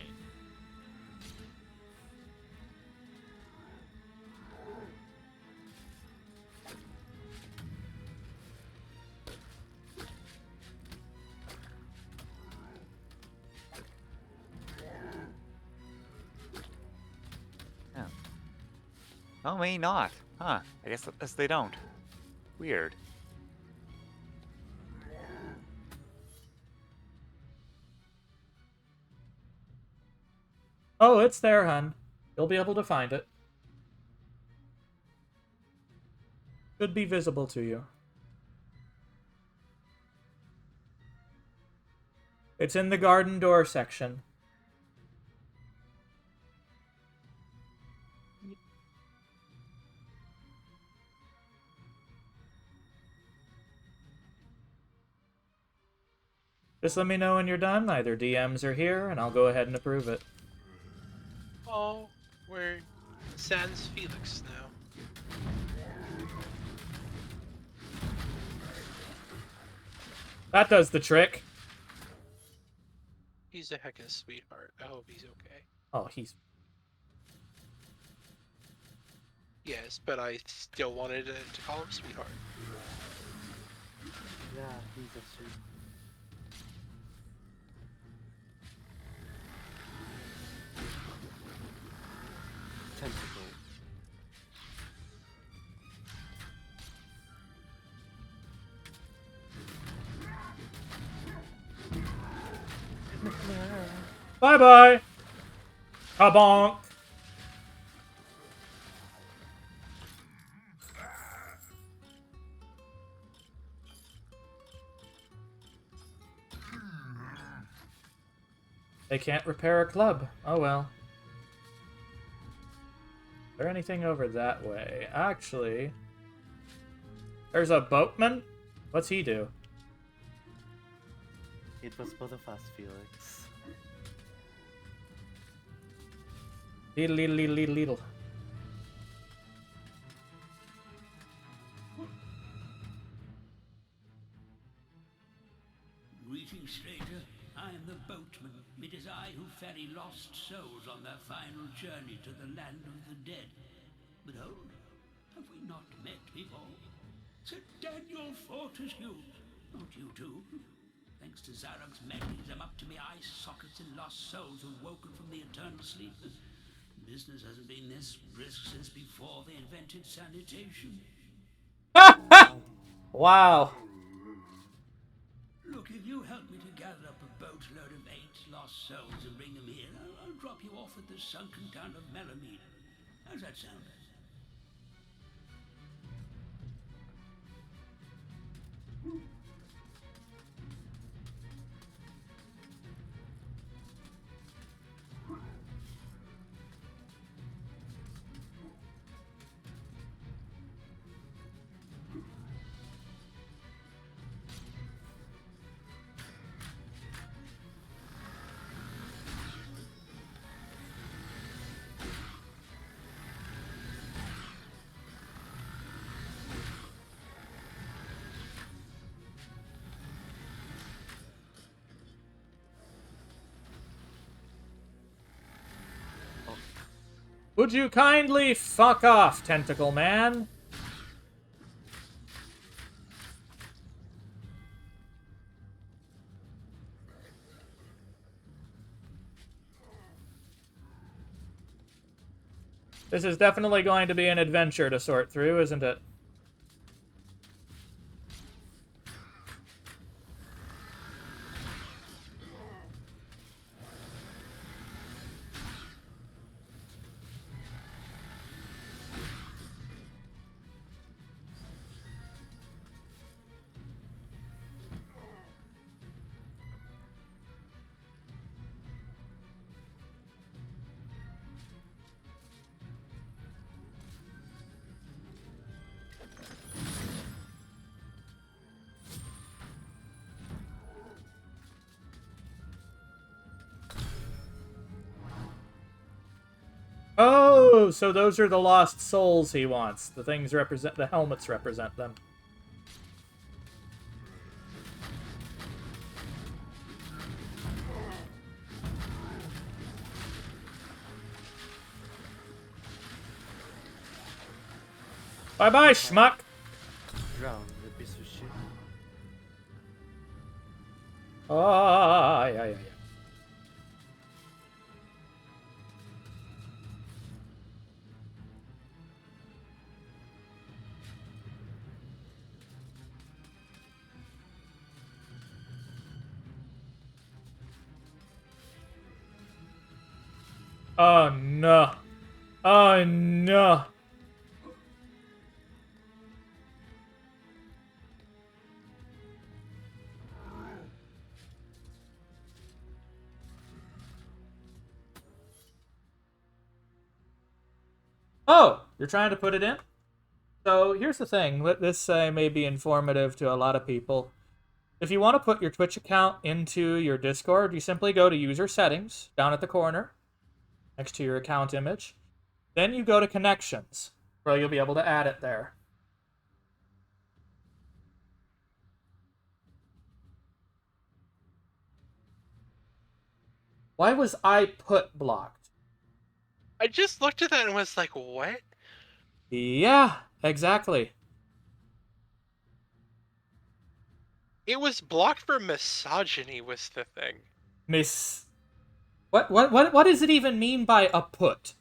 Oh, maybe not. Huh. I guess they don't. Weird. Oh, it's there, hun. You'll be able to find it. Should be visible to you. It's in the garden door section. Just let me know when you're done. Either DMs are here, and I'll go ahead and approve it. Oh, we're Sans Felix now. That does the trick. He's a heckin' sweetheart. I hope he's okay. Oh, he's... Yes, but I still wanted to call him sweetheart. Yeah, he's a sweet. Tentacle. Bye-bye! Kabonk! They can't repair a club. Oh well. Is there anything over that way? Actually... There's a boatman? What's he do? It was both of us, Felix. Little. Greetings, stranger. I am the boatman. It is I who ferry lost souls on their final journey to the land of the dead. But hold, have we not met before? Sir Daniel Fortescue, not you two. Thanks to Zarok's mechanism up to me eye sockets and lost souls have woken from the eternal sleep. Business hasn't been this brisk since before they invented sanitation. Wow. Look, if you help me to gather up a boatload of 8 lost souls and bring them here, I'll drop you off at the sunken town of Melamede. How's that sound? Would you kindly fuck off, Tentacle Man? This is definitely going to be an adventure to sort through, isn't it? Oh, so those are the lost souls he wants. The things represent, the helmets represent them. Bye-bye, schmuck! Drown, the piece of shit. Oh, yeah. Oh, no. Oh, no. Oh, you're trying to put it in? So here's the thing. This may be informative to a lot of people. If you want to put your Twitch account into your Discord, you simply go to user settings down at the corner next to your account image. Then you go to connections, where you'll be able to add it there. Why was I put blocked? I just looked at that and was like, what? Yeah, exactly. It was blocked for misogyny was the thing. What does it even mean by a put?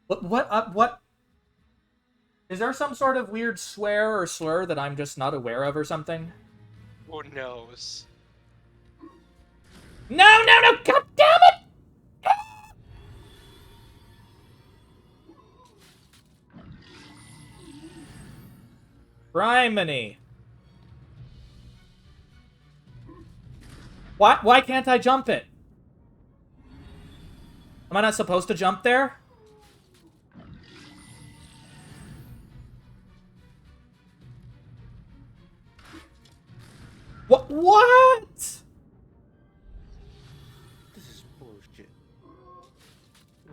What? Is there some sort of weird swear or slur that I'm just not aware of or something? Who knows? No, god damn it! Criminy. Why can't I jump it? Am I not supposed to jump there? What?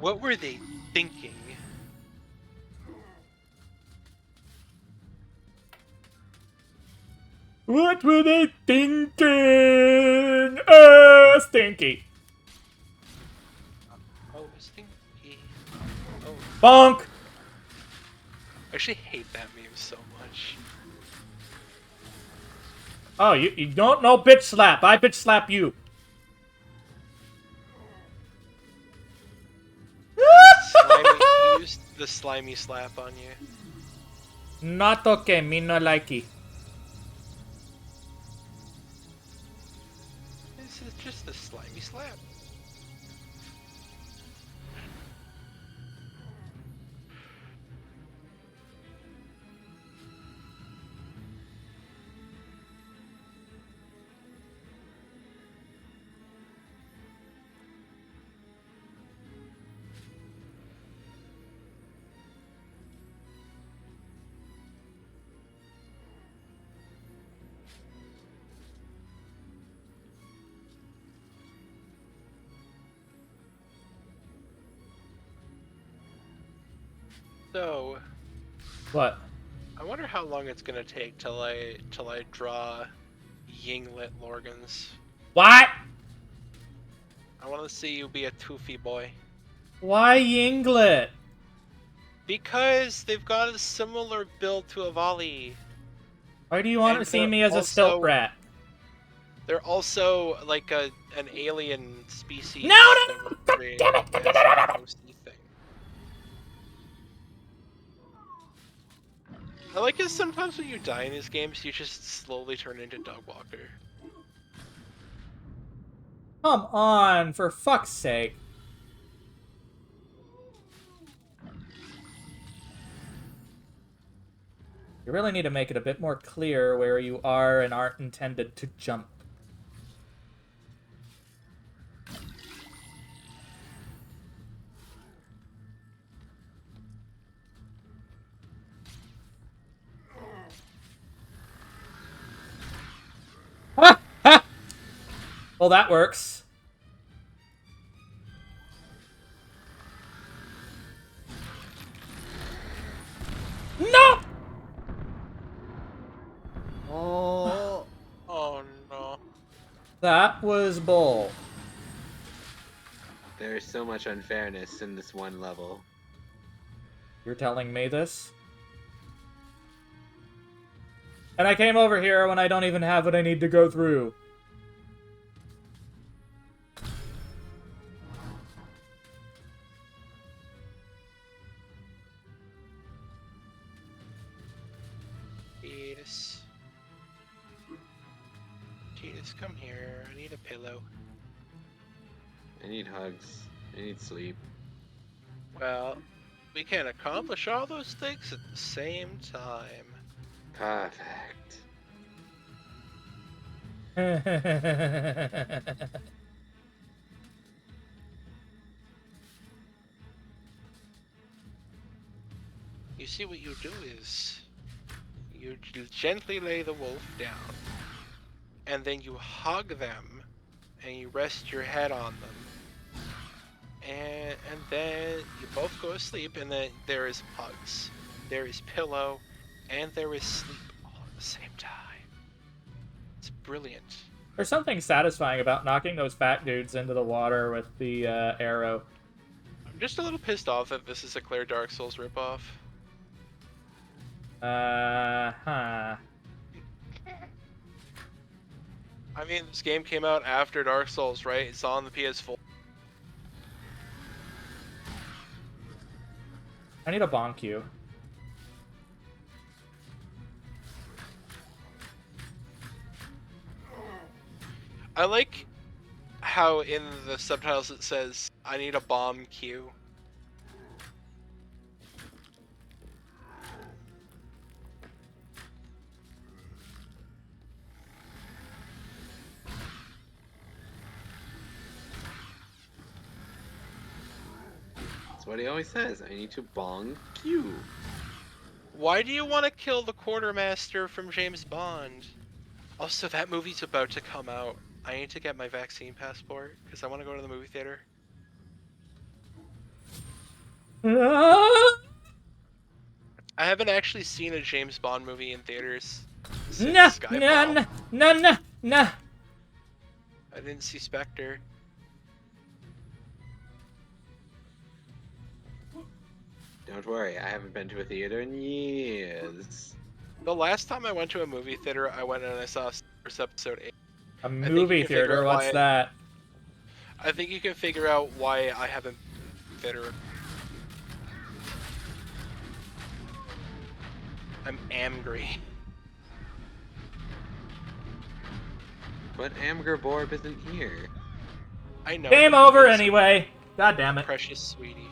What were they thinking? What were they thinking? Stinky. Oh, Stinky. Oh. Bonk! I actually hate that meme so much. Oh, you don't know bitch slap. I bitch slap you. He used the slimy slap on you. Not okay, me no likey. This is just a slimy slap. So, what? I wonder how long it's gonna take till I draw Yinglet Lorgans. What? I want to see you be a toofy boy. Why Yinglet? Because they've got a similar build to a volley. Why do you want to see me as a stilt rat? They're also like an alien species. No! God damn it! I like it sometimes when you die in these games, you just slowly turn into Dog Walker. Come on, for fuck's sake. You really need to make it a bit more clear where you are and aren't intended to jump. Ha! Ha! Well, that works. No! Oh. Oh no. That was bull. There's so much unfairness in this one level. You're telling me this? And I came over here when I don't even have what I need to go through. Titus, come here. I need a pillow. I need hugs. I need sleep. Well, we can accomplish all those things at the same time. Perfect. You see, what you do is you gently lay the wolf down, and then you hug them, and you rest your head on them, and then you both go to sleep, and then there is hugs, there is pillow, and there is sleep all at the same time. It's brilliant. There's something satisfying about knocking those fat dudes into the water with the arrow. I'm just a little pissed off that this is a clear Dark Souls ripoff. Huh. I mean, this game came out after Dark Souls, right? It's on the PS4. I need a bonk you. I like how in the subtitles it says, I need a bomb queue. That's what he always says. I need to bong you. Why do you want to kill the quartermaster from James Bond? Also, that movie's about to come out. I need to get my vaccine passport because I want to go to the movie theater. I haven't actually seen a James Bond movie in theaters since Nah, Skyfall. nah. I didn't see Spectre. Don't worry, I haven't been to a theater in years. The last time I went to a movie theater, I went and I saw Star Wars Episode 8. A movie theater? What's that? I think you can figure out why I haven't been to a theater. I'm angry. But Amger Borb isn't here. I know. Game over anyway. God damn it. Precious sweetie.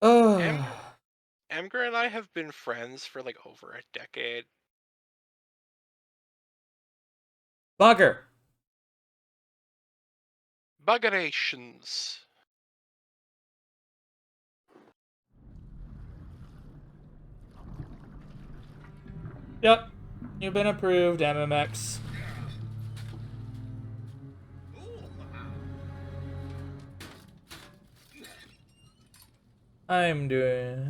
Oh. Amger and I have been friends for like over a decade. Bugger. Buggerations. Yep. You've been approved, MMX. I'm doing...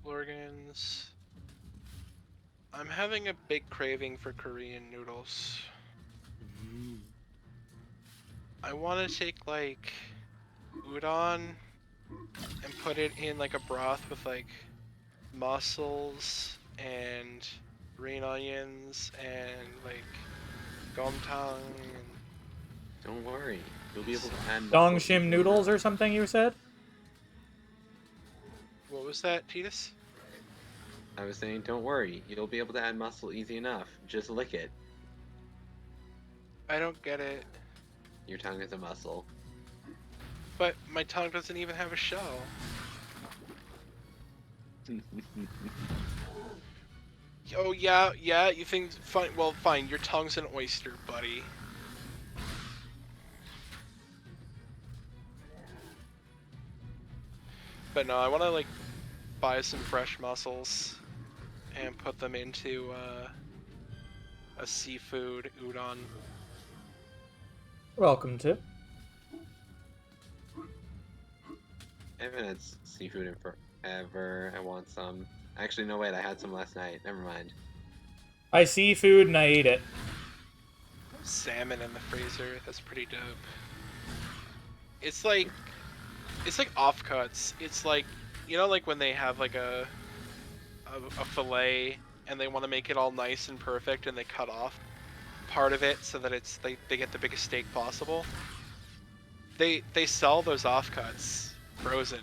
Organs. I'm having a big craving for Korean noodles. I want to take like udon and put it in like a broth with like mussels and green onions and like gomtang. Don't worry, you'll be able to add Dongshim noodles or something you said? What was that, Titus? I was saying, don't worry, you'll be able to add muscle easy enough. Just lick it. I don't get it. Your tongue is a muscle. But my tongue doesn't even have a shell. Oh yeah, you think fine? Well, fine. Your tongue's an oyster, buddy. But no, I want to like buy some fresh mussels and put them into a seafood udon. Welcome to. I haven't had seafood in forever. I want some. Actually, no, wait, I had some last night. Never mind. I see food and I eat it. Salmon in the freezer. That's pretty dope. It's like offcuts. It's like, you know, like when they have like a fillet and they want to make it all nice and perfect and they cut off part of it so that it's they get the biggest steak possible. They sell those offcuts frozen,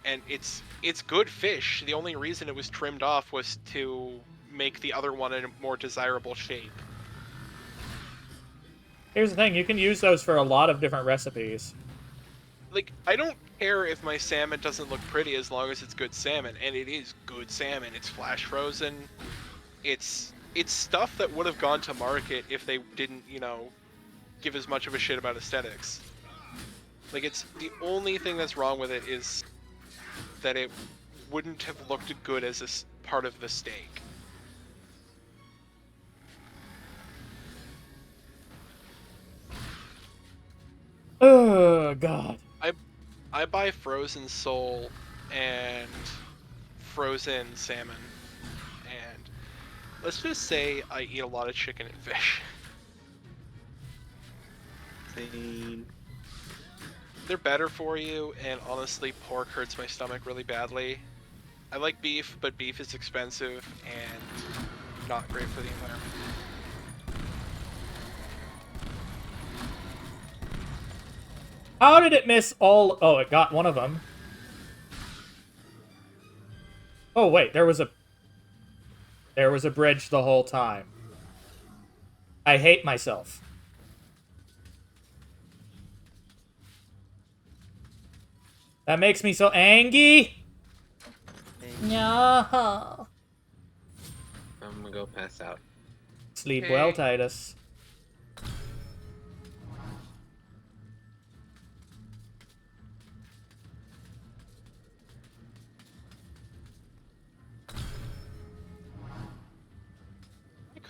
and it's good fish. The only reason it was trimmed off was to make the other one in a more desirable shape. Here's the thing, you can use those for a lot of different recipes. Like, I don't care if my salmon doesn't look pretty as long as it's good salmon, and it is good salmon. It's flash frozen. It's stuff that would have gone to market if they didn't, you know, give as much of a shit about aesthetics. Like, it's the only thing that's wrong with it is that it wouldn't have looked good as a part of the steak. Oh god. I buy frozen sole and frozen salmon, and let's just say I eat a lot of chicken and fish. Same. They're better for you, and honestly, pork hurts my stomach really badly. I like beef, but beef is expensive and not great for the environment. How did it miss all... Oh, it got one of them. Oh, wait, there was a bridge the whole time. I hate myself. That makes me so angry. No. I'm gonna go pass out. Sleep well, Titus.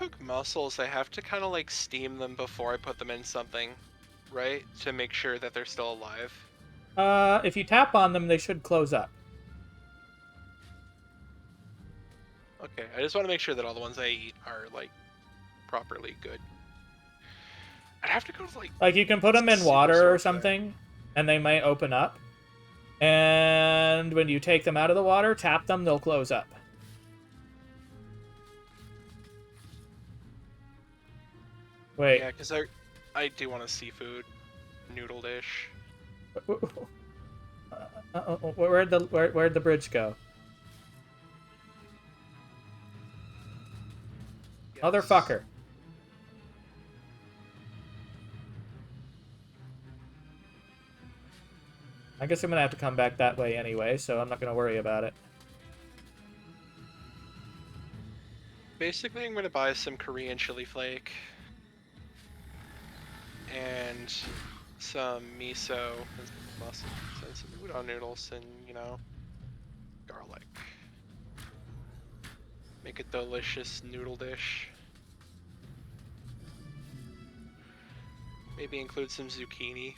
cook mussels, I have to kind of like steam them before I put them in something, right? To make sure that they're still alive. If you tap on them, they should close up. Okay, I just want to make sure that all the ones I eat are like properly good. I'd have to go to Like you can put them in water or something, and they might open up. And when you take them out of the water, tap them, they'll close up. Wait. Yeah, because I do want a seafood noodle dish. Where'd the bridge go? Yes. Motherfucker. I guess I'm gonna have to come back that way anyway, so I'm not gonna worry about it. Basically, I'm gonna buy some Korean chili flake and some miso and some mussels and some udon noodles and, you know, garlic. Make a delicious noodle dish. Maybe include some zucchini.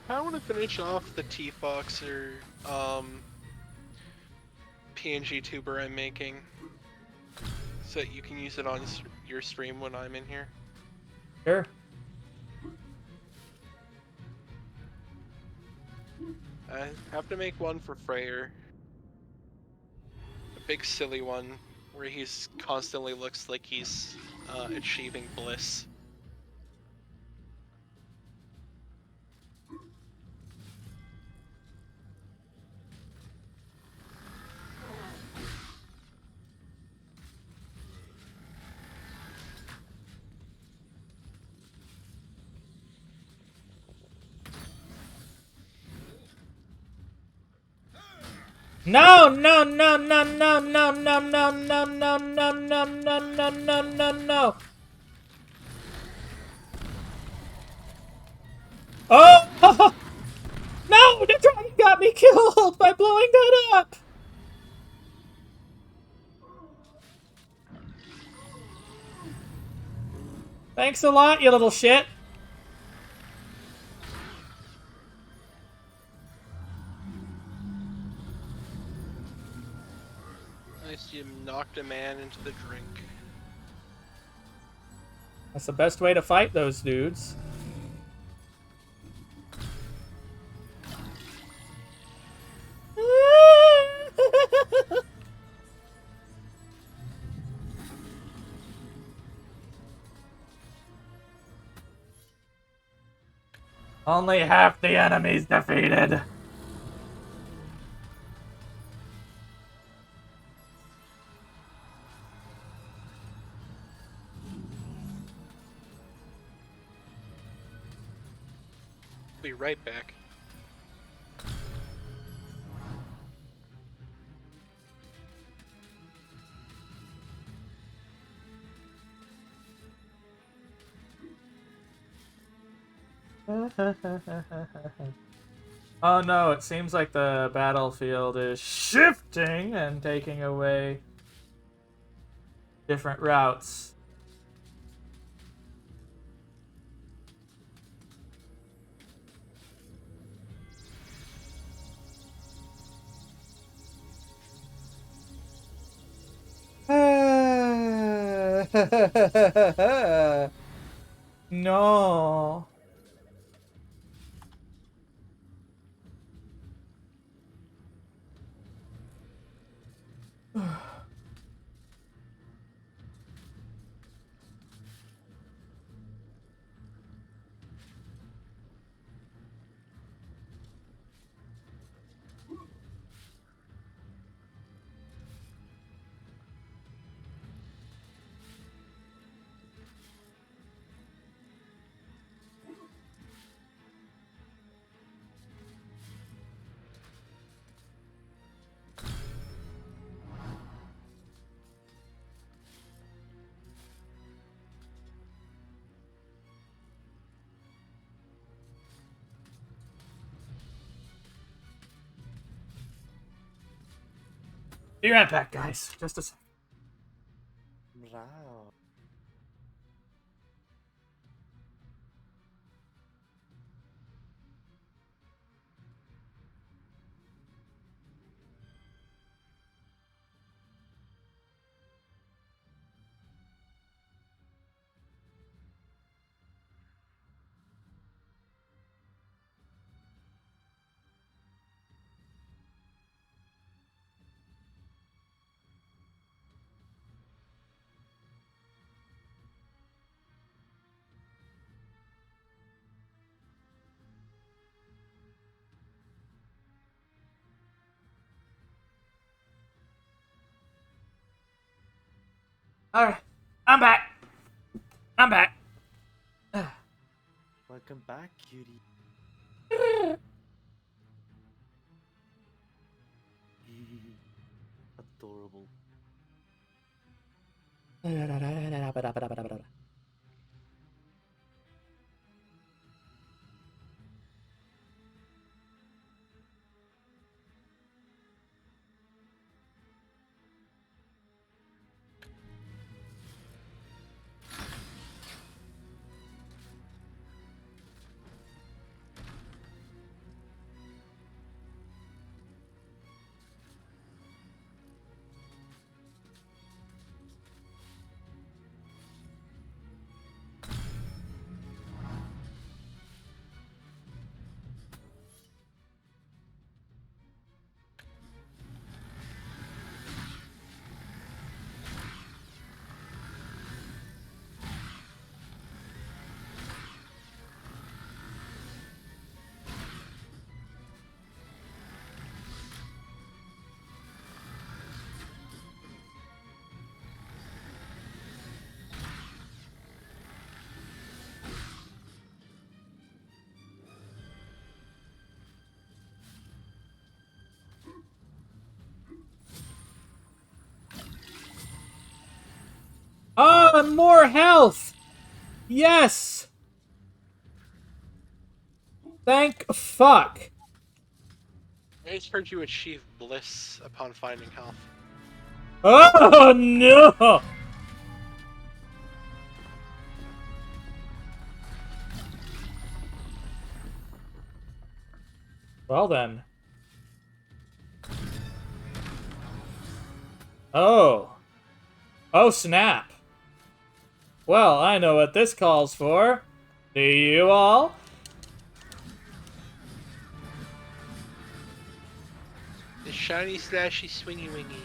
I want to finish off the T-Foxer PNG tuber I'm making, so that you can use it on your stream when I'm in here. Sure. I have to make one for Freyr. A big silly one, where he's constantly looks like he's achieving bliss. No, no, no, no, no, no, no, no, no, no, no, no, no, no, no, no, no. Oh! No, the dragon got me killed by blowing that up. Thanks a lot, you little shit. Nice, you knocked a man into the drink. That's the best way to fight those dudes. Only half the enemy's defeated. Be right back. Oh no, it seems like the battlefield is shifting and taking away different routes. No. Be right back, guys. Just a sec. Wow. Alright. I'm back. I'm back. Welcome back, cutie. Adorable. Oh, and more health! Yes! Thank fuck. I just heard you achieve bliss upon finding health. Oh no! Well then. Oh. Oh snap. Well, I know what this calls for. Do you all? The shiny slashy swingy wingy.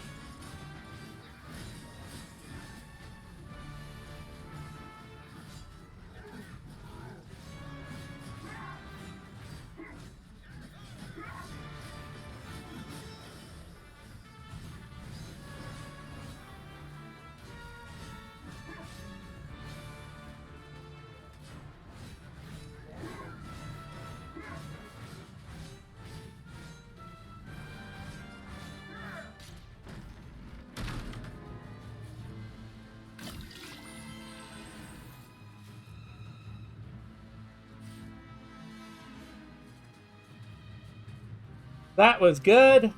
That was good.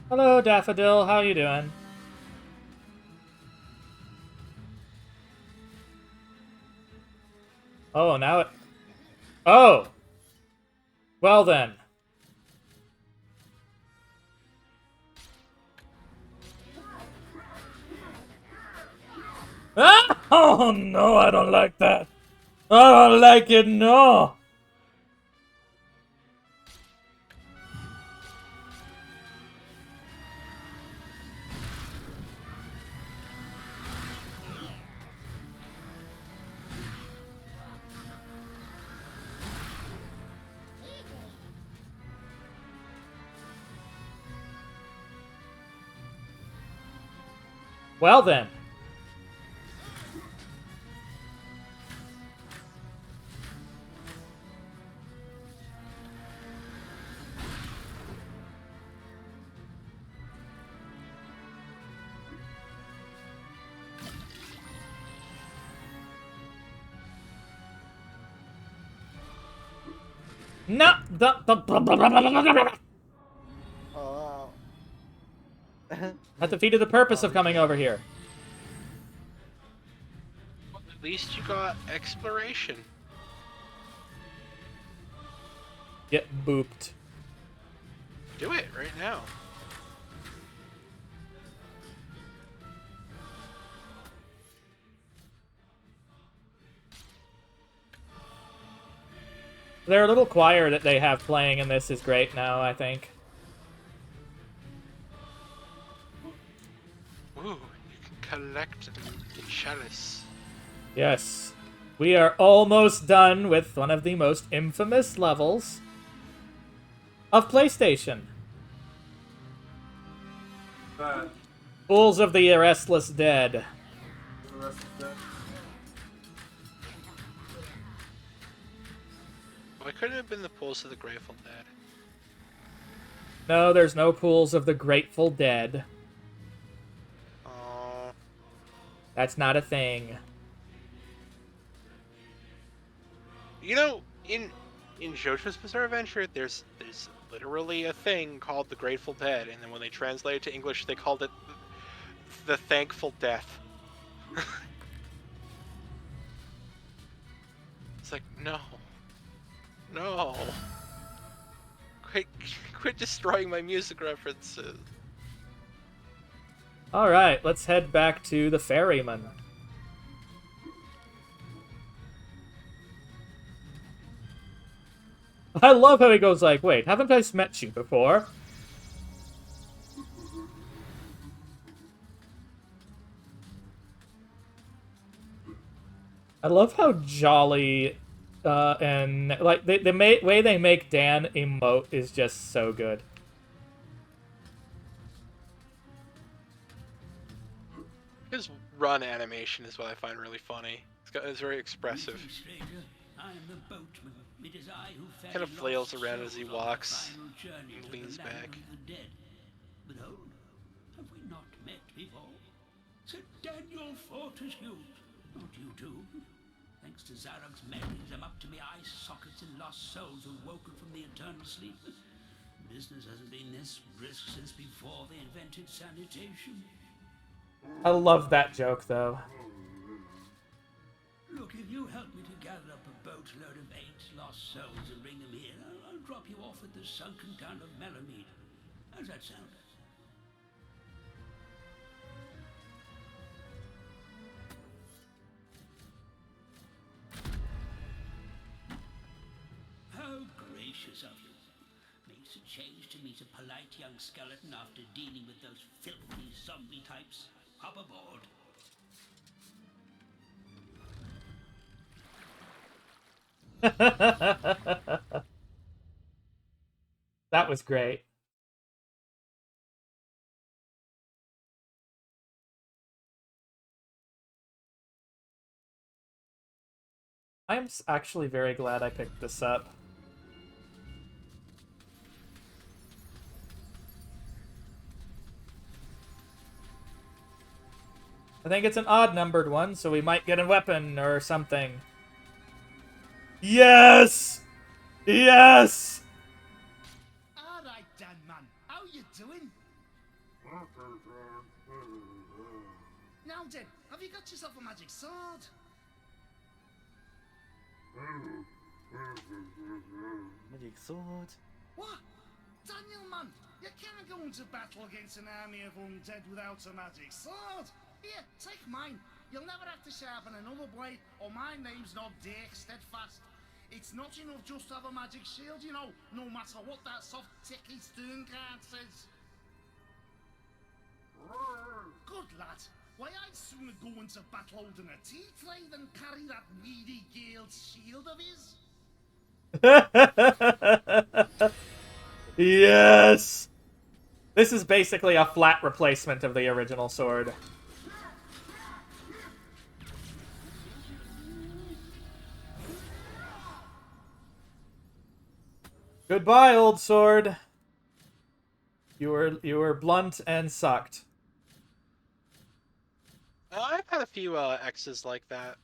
Hello, Daffodil. How you doing? Oh, now it... Oh! Well then. Ah! Oh no, I don't like that. I don't like it, no. Well then. No, That defeated the purpose of coming over here. At least you got exploration. Get booped. Do it right now. Their little choir that they have playing in this is great now, I think. Ooh, you can collect the chalice. Yes. We are almost done with one of the most infamous levels of PlayStation. Fools of the Restless Dead. Why couldn't it have been the Pools of the Grateful Dead? No, there's no Pools of the Grateful Dead. Oh. That's not a thing. You know, in JoJo's Bizarre Adventure, there's literally a thing called the Grateful Dead, and then when they translate it to English, they called it the Thankful Death. It's like, no. No. Quit destroying my music references. Alright, let's head back to the Ferryman. I love how he goes like, wait, haven't I met you before? I love how jolly and like the way they make Dan emote is just so good. His run animation is what I find really funny. It's very expressive. Kind of flails around as he walks and leans back. But hold, have we not met before? Sir Daniel Fortescue, not you two. Thanks to Zarok's memories, I'm up to my eye sockets and lost souls who've woken from the eternal sleep. Business hasn't been this brisk since before they invented sanitation. I love that joke, though. Look, if you help me to gather up a boatload of 8 lost souls and bring them here, I'll drop you off at the sunken town of Melamede. How's that sound? How gracious of you. Makes a change to meet a polite young skeleton after dealing with those filthy zombie types. Hop aboard. That was great. I'm actually very glad I picked this up. I think it's an odd-numbered one, so we might get a weapon or something. Yes! Yes! Alright then, man. How you doing? Now then, have you got yourself a magic sword? Magic sword. What? Daniel, man, you can't go into battle against an army of undead without a magic sword. Here, take mine. You'll never have to sharpen another blade, or my name's not Dick Steadfast. It's not enough just to have a magic shield, you know, no matter what that soft, ticky stern card says. Good lad. Why, I'd sooner go into battle holding a tea tray than carry that weedy Gale's shield of his. Yes! This is basically a flat replacement of the original sword. Goodbye, old sword. You were blunt and sucked. I've had a few X's like that.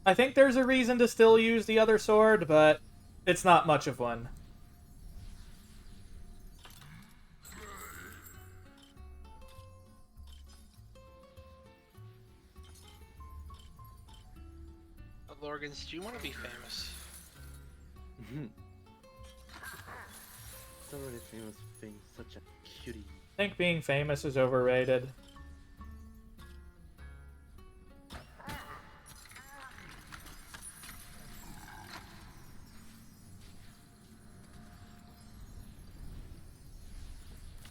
I think there's a reason to still use the other sword, but it's not much of one. Lorgans, do you want to be famous? It's already famous for being such a cutie. I think being famous is overrated.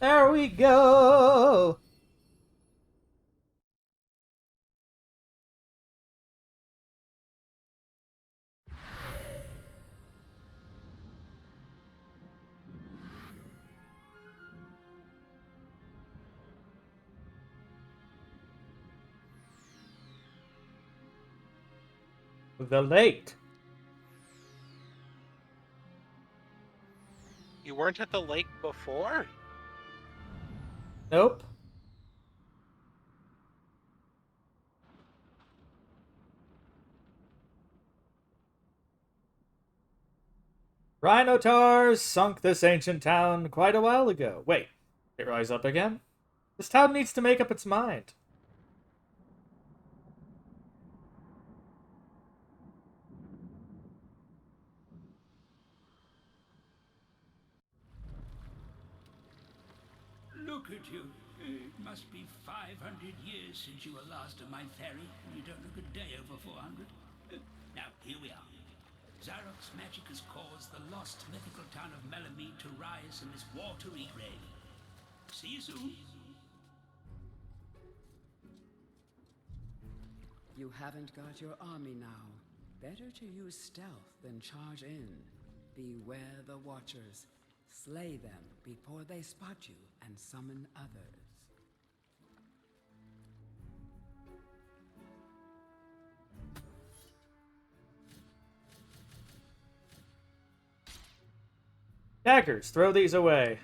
There we go! The lake. You weren't at the lake before? Nope. Rhinotars sunk this ancient town quite a while ago. Wait, it rise up again? This town needs to make up its mind. Look at you. It must be 500 years since you were last on my ferry. You don't look a day over 400. Now, here we are. Zarok's magic has caused the lost mythical town of Melamede to rise from its watery grave. See you soon. You haven't got your army now. Better to use stealth than charge in. Beware the Watchers. Slay them before they spot you and summon others. Daggers, throw these away.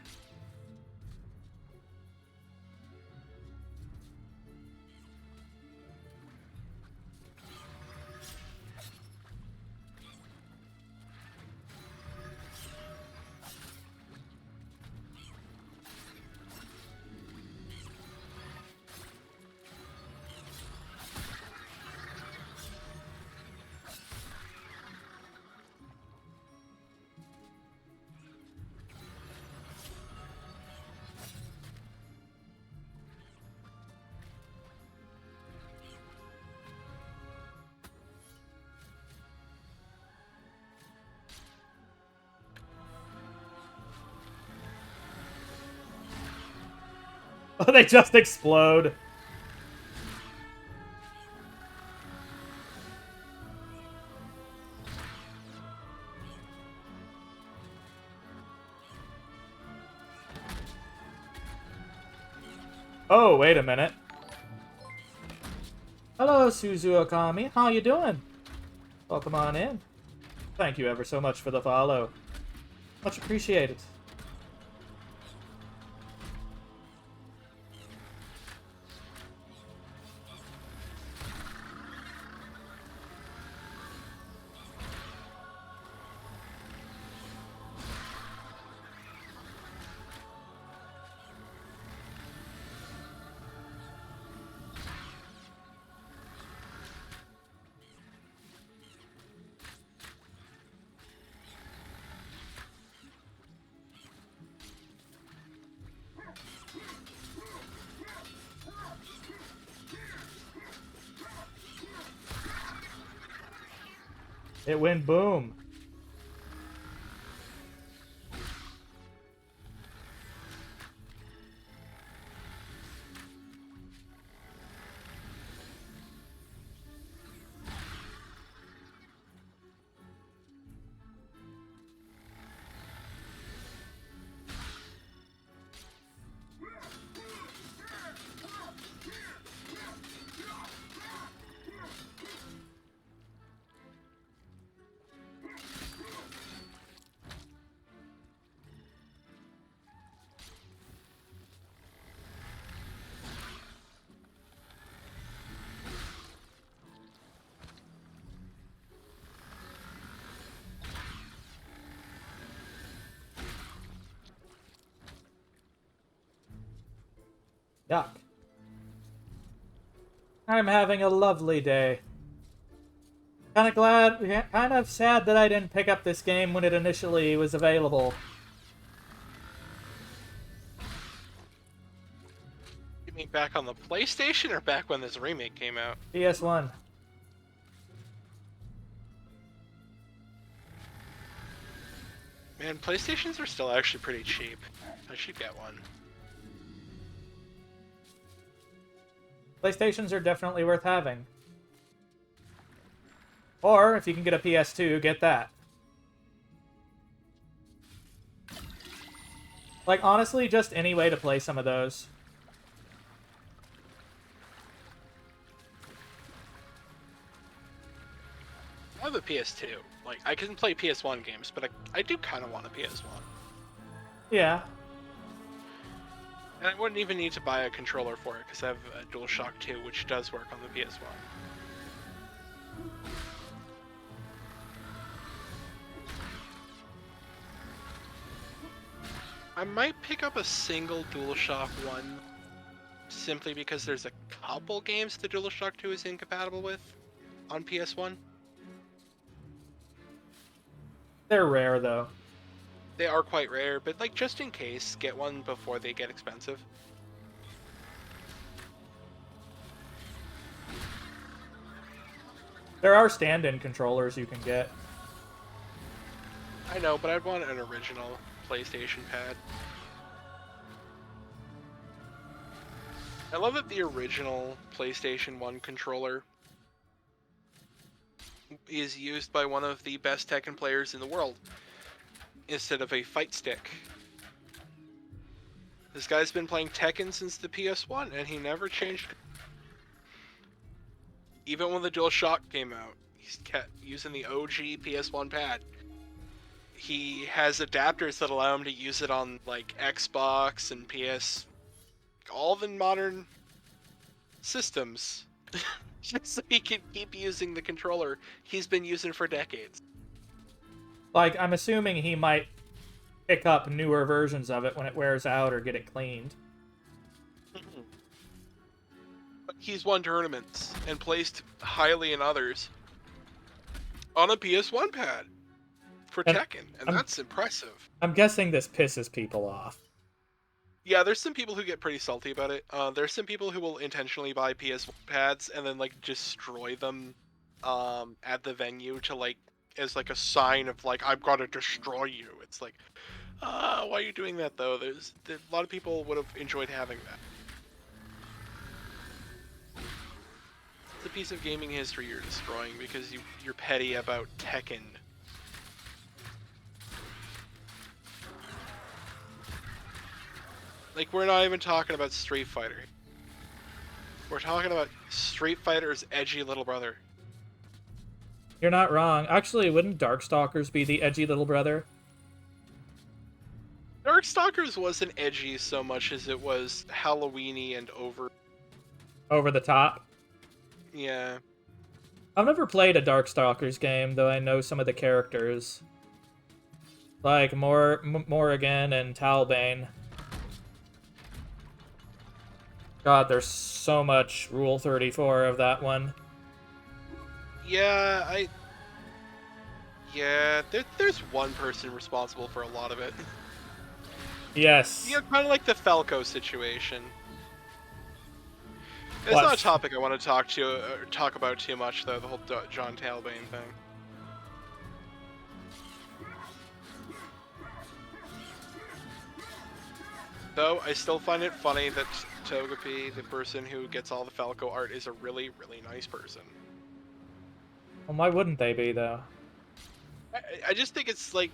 Oh, they just explode. Oh, wait a minute. Hello, Suzu Okami. How you doing? Welcome on in. Thank you ever so much for the follow. Much appreciated. It went boom. Yuck. I'm having a lovely day. Kind of sad that I didn't pick up this game when it initially was available. You mean back on the PlayStation or back when this remake came out? PS1. Man, PlayStations are still actually pretty cheap. I should get one. PlayStations are definitely worth having. Or, if you can get a PS2, get that. Like, honestly, just any way to play some of those. I have a PS2. Like, I can play PS1 games, but I do kind of want a PS1. Yeah. And I wouldn't even need to buy a controller for it, because I have a DualShock 2, which does work on the PS1. I might pick up a single DualShock 1, simply because there's a couple games the DualShock 2 is incompatible with on PS1. They're rare, though. They are quite rare, but like just in case, get one before they get expensive. There are stand-in controllers you can get. I know, but I'd want an original PlayStation pad. I love that the original PlayStation 1 controller is used by one of the best Tekken players in the world instead of a fight stick. This guy's been playing Tekken since the PS1 and he never changed. Even when the DualShock came out, he's kept using the OG PS1 pad. He has adapters that allow him to use it on like Xbox and PS, all the modern systems, just so he can keep using the controller he's been using for decades. Like, I'm assuming he might pick up newer versions of it when it wears out or get it cleaned. But he's won tournaments and placed highly in others on a PS1 pad for Tekken, and that's impressive. I'm guessing this pisses people off. Yeah, there's some people who get pretty salty about it. There's some people who will intentionally buy PS pads and then like destroy them at the venue to like as like a sign of like I'm gonna destroy you. It's like, why are you doing that though? A lot of people would have enjoyed having that. It's a piece of gaming history you're destroying because you're petty about Tekken. Like, we're not even talking about Street Fighter. We're talking about Street Fighter's edgy little brother. You're not wrong. Actually, wouldn't Darkstalkers be the edgy little brother? Darkstalkers wasn't edgy so much as it was Halloween-y and over the top? Yeah. I've never played a Darkstalkers game, though I know some of the characters. Like Morrigan and Talbane. God, there's so much Rule 34 of that one. Yeah, there's one person responsible for a lot of it. Yes. You know, kind of like the Falco situation. It's not a topic I want to talk about too much, though, the whole John Talbane thing. Though, I still find it funny that Togepi, the person who gets all the Falco art, is a really, really nice person. Well, why wouldn't they be, though? I just think it's like,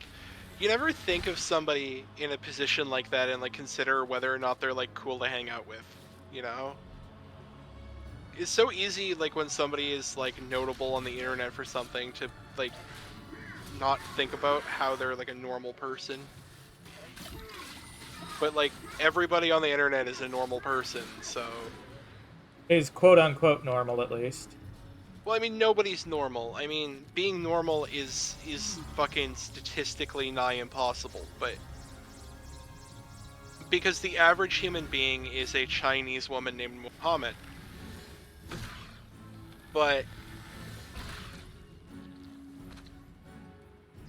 you never think of somebody in a position like that and like consider whether or not they're like cool to hang out with, you know? It's so easy, like when somebody is like notable on the internet for something, to like not think about how they're like a normal person. But like everybody on the internet is a normal person, so Is quote-unquote normal, at least. well, I mean, nobody's normal. I mean, being normal is fucking statistically nigh impossible, but because the average human being is a Chinese woman named Muhammad. But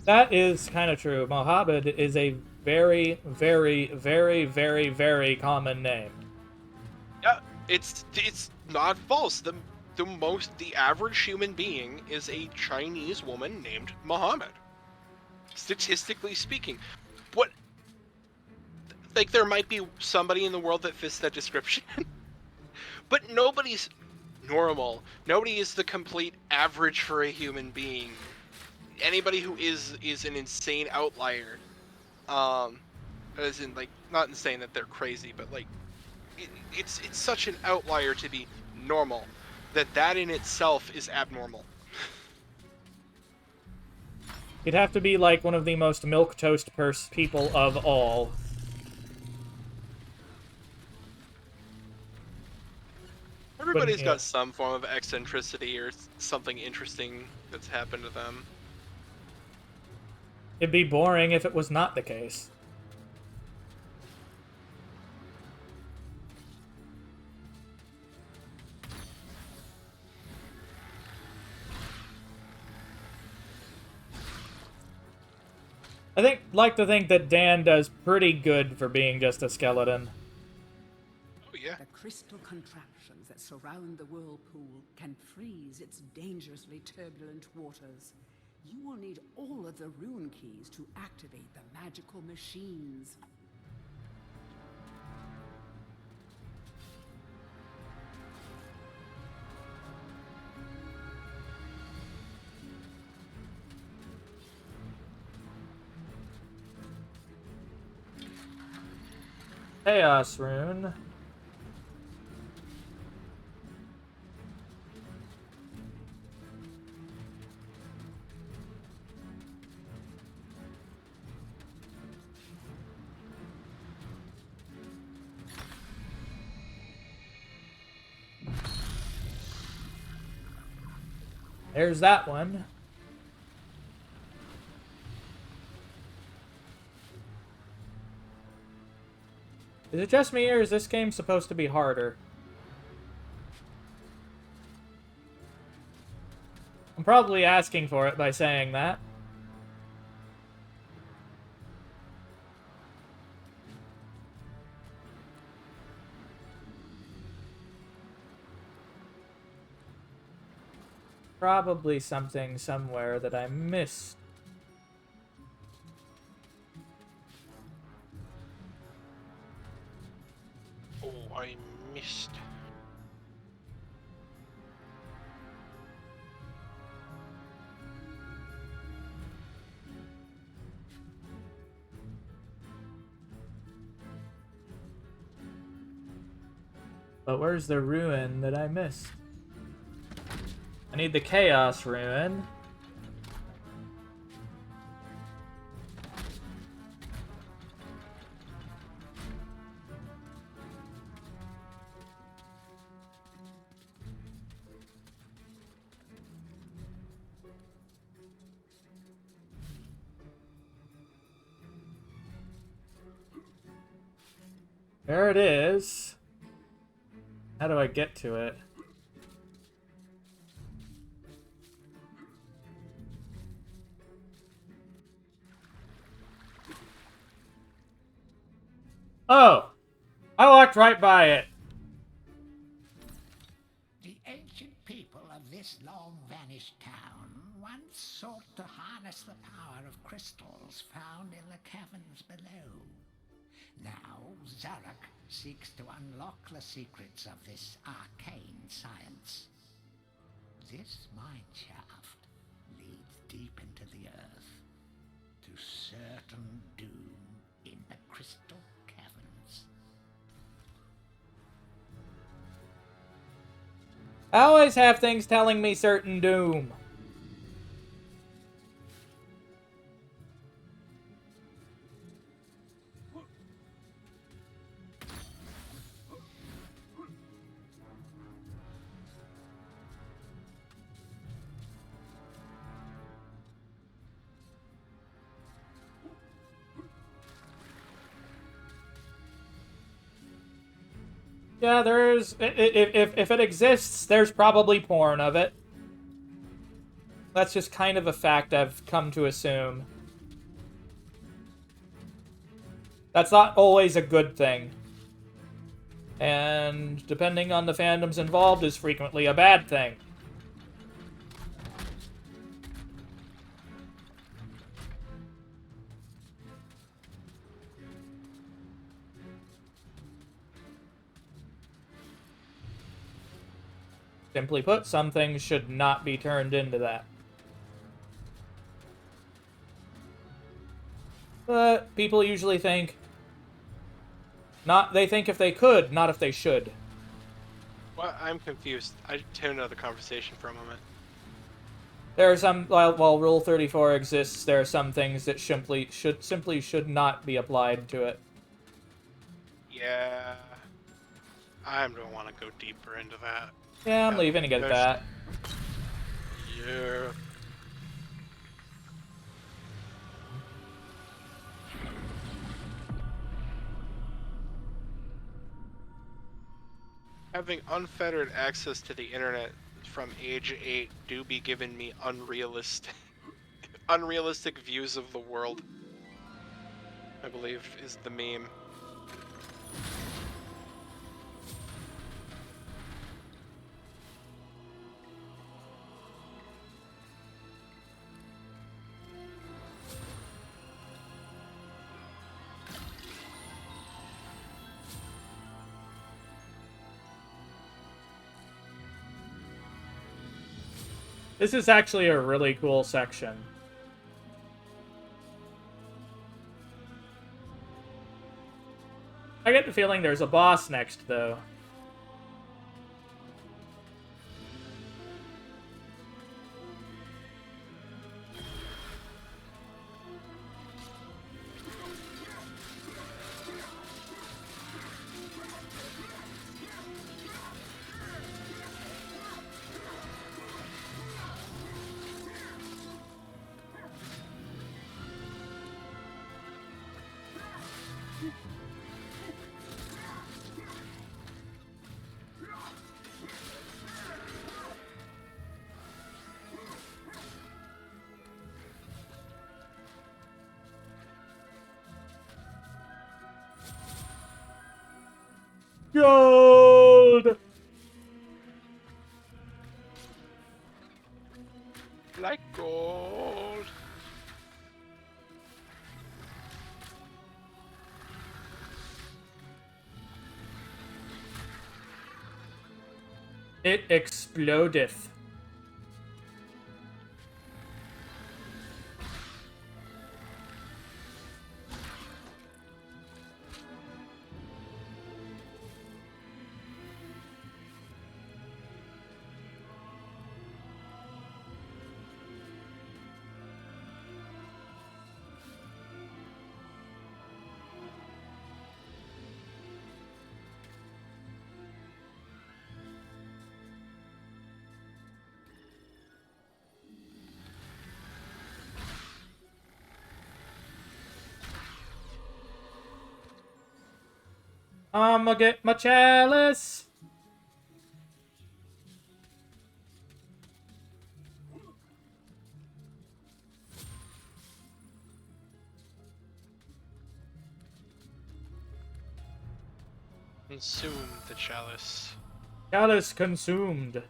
that is kind of true. Mohammed is a very, very, very, very, very common name. yeah, it's not false. The average human being is a Chinese woman named Muhammad. Statistically speaking, what? Like, there might be somebody in the world that fits that description, but nobody's normal. Nobody is the complete average for a human being. Anybody who is an insane outlier. As in, like, not insane that they're crazy, but like, it's such an outlier to be normal that in itself is abnormal. You'd have to be like one of the most milquetoast people of all. Everybody's got some form of eccentricity or something interesting that's happened to them. It'd be boring if it was not the case. Like to think that Dan does pretty good for being just a skeleton. Oh yeah. The crystal contraptions that surround the whirlpool can freeze its dangerously turbulent waters. You will need all of the rune keys to activate the magical machines. Chaos Rune. There's that one. Is it just me, or is this game supposed to be harder? I'm probably asking for it by saying that. Probably something somewhere that I missed. Oh, I missed. But where's the ruin that I missed? I need the Chaos Rune. There it is. How do I get to it? Oh! I walked right by it. The ancient people of this long-vanished town once sought to harness the power of crystals found in the caverns below. Now, Zarek seeks to unlock the secrets of this arcane science. This mineshaft leads deep into the earth, to certain doom in the crystal caverns. I always have things telling me certain doom. Yeah, there's... If it exists, there's probably porn of it. That's just kind of a fact I've come to assume. That's not always a good thing. And depending on the fandoms involved, is frequently a bad thing. Simply put, some things should not be turned into that. But people usually think... They think if they could, not if they should. Well, I'm confused. I tuned out of the conversation for a moment. There are some... While Rule 34 exists, there are some things that simply should not be applied to it. Yeah. I don't want to go deeper into that. Yeah, I'm leaving it at that. Yeah. Having unfettered access to the internet from age 8 do be giving me unrealistic views of the world, I believe is the meme. This is actually a really cool section. I get the feeling there's a boss next, though. Gold! Like gold. It explodeth. I'ma get my chalice. Consume the chalice. Chalice consumed.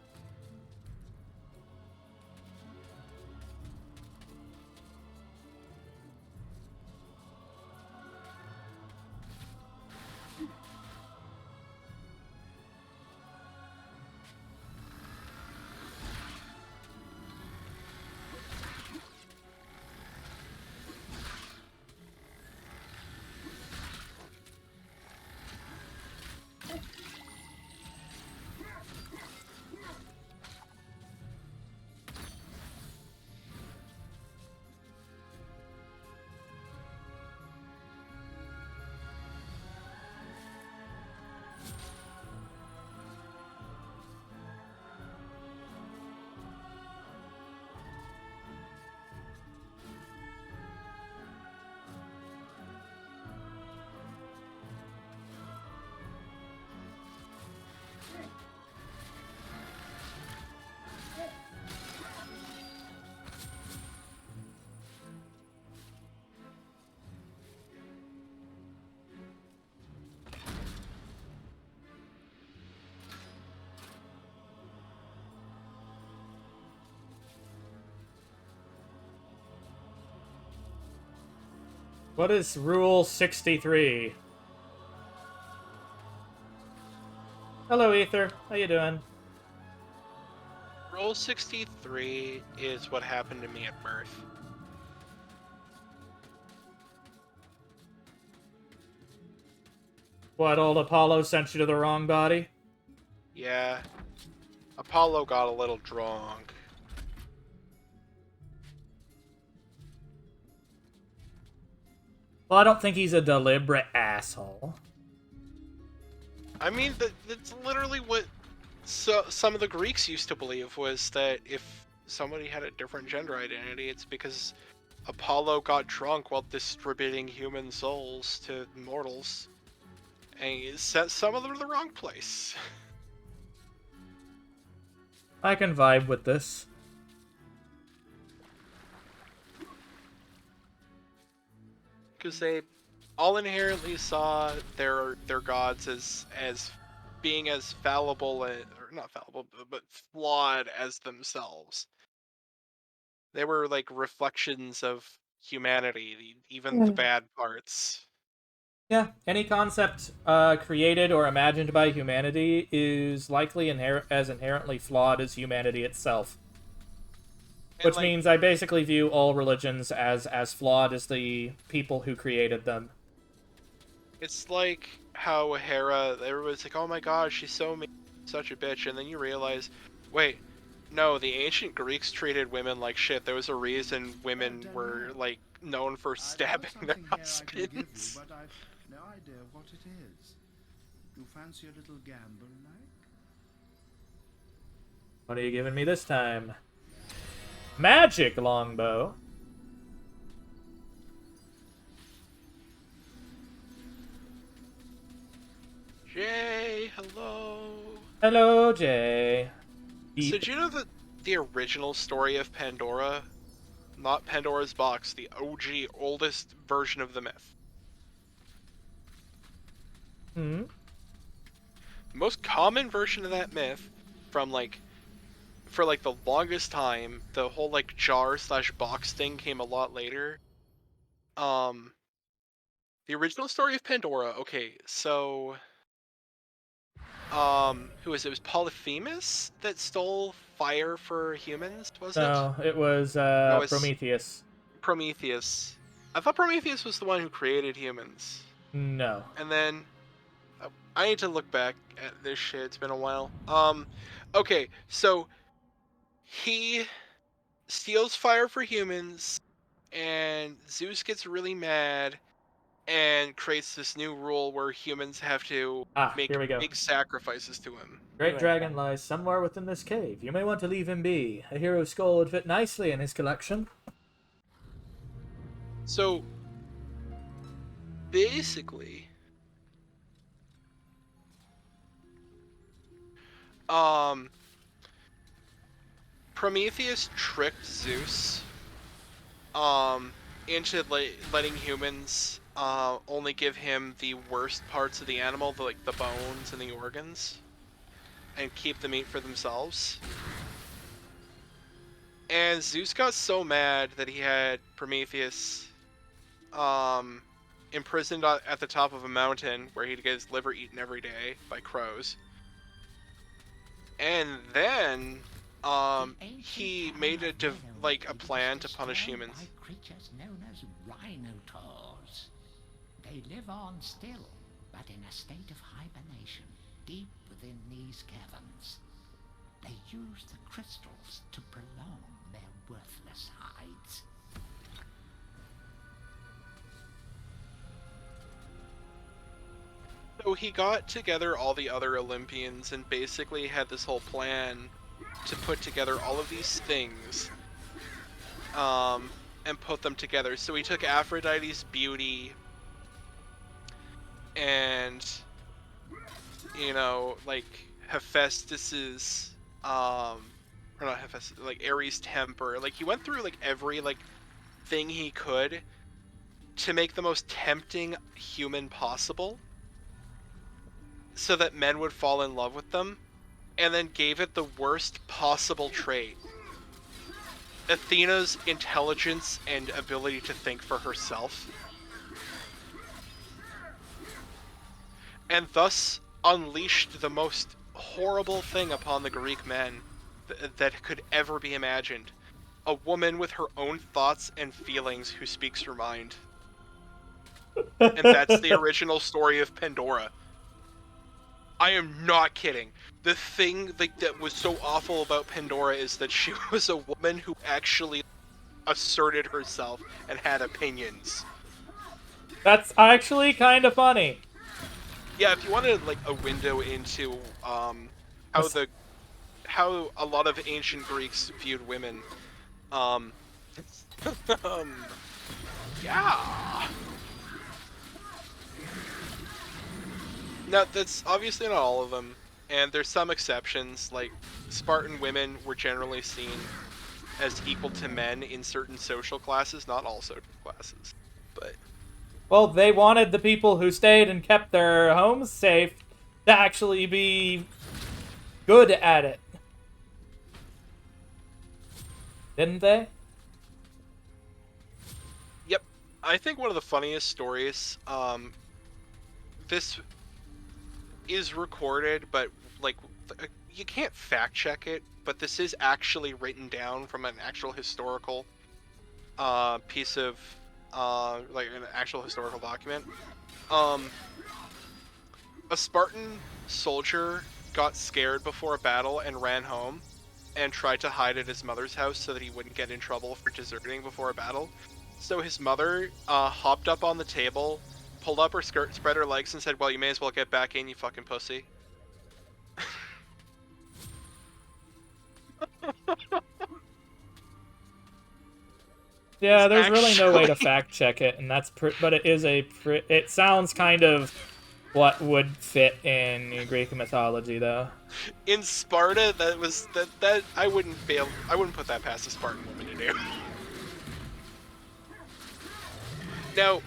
What is Rule 63? Hello, Ether. How you doing? Rule 63 is what happened to me at birth. What, old Apollo sent you to the wrong body? Yeah. Apollo got a little drunk. Well, I don't think he's a deliberate asshole. I mean, that's literally what some of the Greeks used to believe, was that if somebody had a different gender identity, it's because Apollo got drunk while distributing human souls to mortals. And he sent some of them to the wrong place. I can vibe with this. Because they all inherently saw their gods as being as fallible, or not fallible, but flawed as themselves. They were like reflections of humanity, even the bad parts. Yeah, any concept created or imagined by humanity is likely as inherently flawed as humanity itself. Which means I basically view all religions as flawed as the people who created them. It's like how Hera, everybody's like, oh my god, she's so mean, such a bitch, and then you realize, wait, no, the ancient Greeks treated women like shit. There was a reason women were, like, known for stabbing their husbands. But I've no idea what it is. You fancy a little gamble, like? What are you giving me this time? Magic longbow. Jay, hello. Hello, Jay. So do you know that the original story of Pandora, not Pandora's box, the OG oldest version of the myth? Hmm? The most common version of that myth from for the longest time, the whole like jar/box thing came a lot later. The original story of Pandora, okay, so who was it? It was Polyphemus that stole fire for humans, was it? No, it was No, it's Prometheus. Prometheus. I thought Prometheus was the one who created humans. No. And then I need to look back at this shit. It's been a while. Okay, so he steals fire for humans, and Zeus gets really mad and creates this new rule where humans have to make here we go. big sacrifices to him. Great dragon lies somewhere within this cave. You may want to leave him be. A hero's skull would fit nicely in his collection. So, basically, Prometheus tricked Zeus into letting humans only give him the worst parts of the animal, like the bones and the organs, and keep the meat for themselves. And Zeus got so mad that he had Prometheus imprisoned at the top of a mountain where he'd get his liver eaten every day by crows. And then he made a plan to punish humans. Creatures known as rhinotaurs. They live on still, but in a state of hibernation, deep within these caverns. They use the crystals to prolong their worthless hides. So he got together all the other Olympians and basically had this whole plan to put together all of these things and put them together. So he took Aphrodite's beauty and, you know, like Hephaestus's or not Hephaestus, like Ares' temper. Like he went through like every thing he could to make the most tempting human possible so that men would fall in love with them, and then gave it the worst possible trait: Athena's intelligence and ability to think for herself. and thus unleashed the most horrible thing upon the Greek men that could ever be imagined. A woman with her own thoughts and feelings who speaks her mind. And that's the original story of Pandora. I am not kidding. The thing that was so awful about Pandora is that she was a woman who actually asserted herself and had opinions. That's actually kind of funny. Yeah, if you wanted like a window into how a lot of ancient Greeks viewed women, yeah. Now that's obviously not all of them, and there's some exceptions. Like Spartan women were generally seen as equal to men in certain social classes, not all social classes, but. Well, they wanted the people who stayed and kept their homes safe to actually be good at it. Didn't they? Yep. I think one of the funniest stories, this is recorded, but, like, you can't fact check it, but this is actually written down from an actual historical, piece of, like an actual historical document. A Spartan soldier got scared before a battle and ran home and tried to hide at his mother's house so that he wouldn't get in trouble for deserting before a battle. So his mother hopped up on the table, pulled up her skirt, spread her legs, and said, "Well, you may as well get back in, you fucking pussy." Yeah, there's really no way to fact check it, and that's but it is it sounds kind of what would fit in Greek mythology, though. In Sparta, that I wouldn't put that past a Spartan woman to do. Now,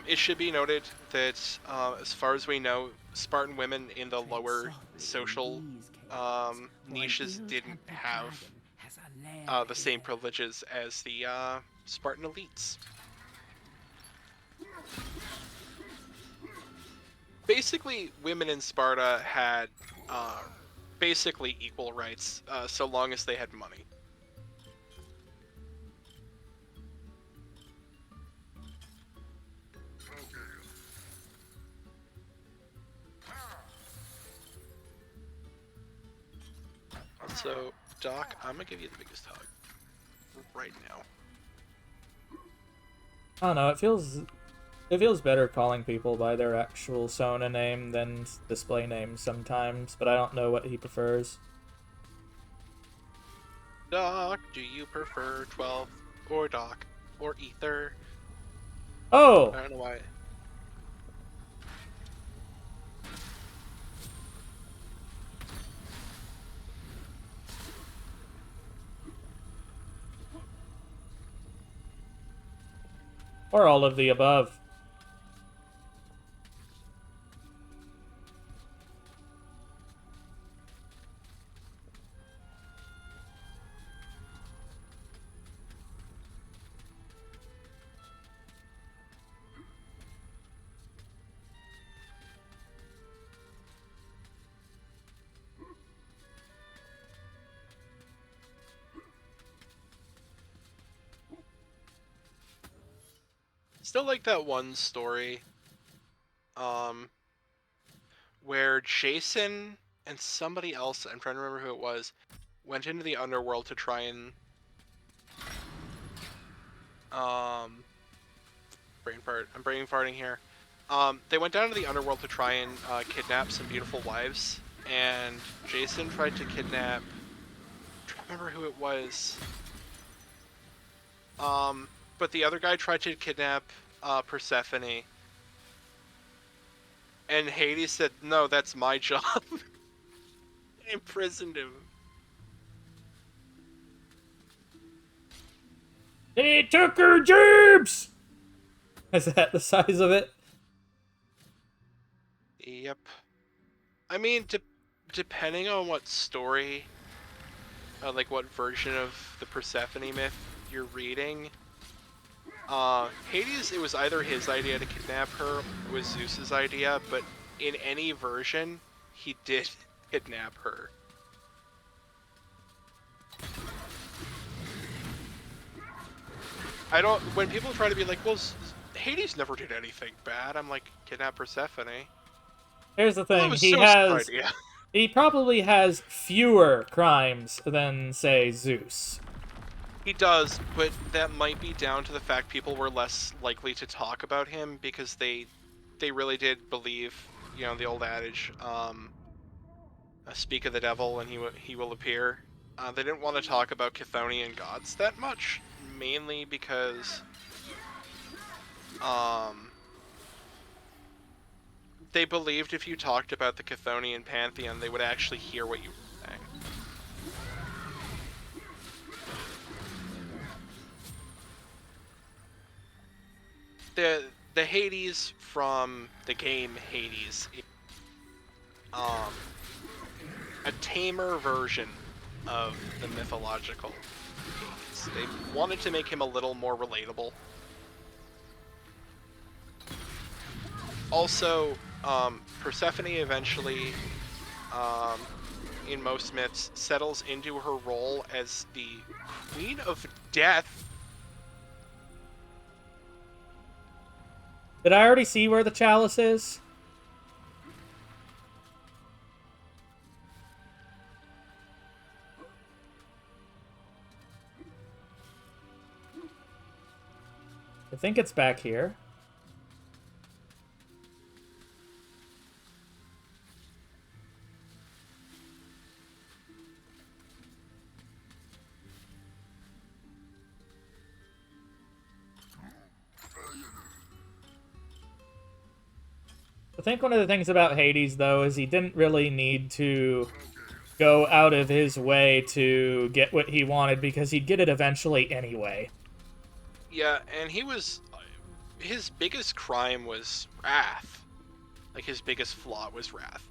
it should be noted that as far as we know, Spartan women in the lower social niches didn't have the same privileges as the Spartan elites. Basically, women in Sparta had basically equal rights so long as they had money. So, Doc, I'm gonna give you the biggest hug right now. I don't know, it feels better calling people by their actual Sona name than display names sometimes, but I don't know what he prefers. Doc, do you prefer 12 or Doc or Ether? Oh! I don't know why. Or all of the above. Still like that one story, where Jason and somebody else, I'm trying to remember who it was, went into the underworld to try and, brain fart, I'm brain farting here. They went down to the underworld to try and kidnap some beautiful wives, and Jason tried to kidnap, I'm trying to remember who it was, but the other guy tried to kidnap Persephone. And Hades said, "No, that's my job." Imprisoned him. They took her jibs! Is that the size of it? Yep. I mean, depending on what story, like what version of the Persephone myth you're reading, Hades, it was either his idea to kidnap her, or it was Zeus's idea, but in any version, he did kidnap her. When people try to be like, well, Hades never did anything bad, I'm like, kidnap Persephone. Here's the thing, Well, he probably has fewer crimes than, say, Zeus. He does, but that might be down to the fact people were less likely to talk about him because they really did believe, you know, the old adage, speak of the devil and he will appear. They didn't want to talk about Chthonian gods that much, mainly because they believed if you talked about the Chthonian pantheon, they would actually hear what you were saying. The Hades from the game Hades, a tamer version of the mythological Hades. They wanted to make him a little more relatable. Also, Persephone eventually, in most myths, settles into her role as the Queen of Death. Did I already see where the chalice is? I think it's back here. I think one of the things about Hades, though, is he didn't really need to go out of his way to get what he wanted, because he'd get it eventually anyway. Yeah, and his biggest crime was wrath. Like, his biggest flaw was wrath.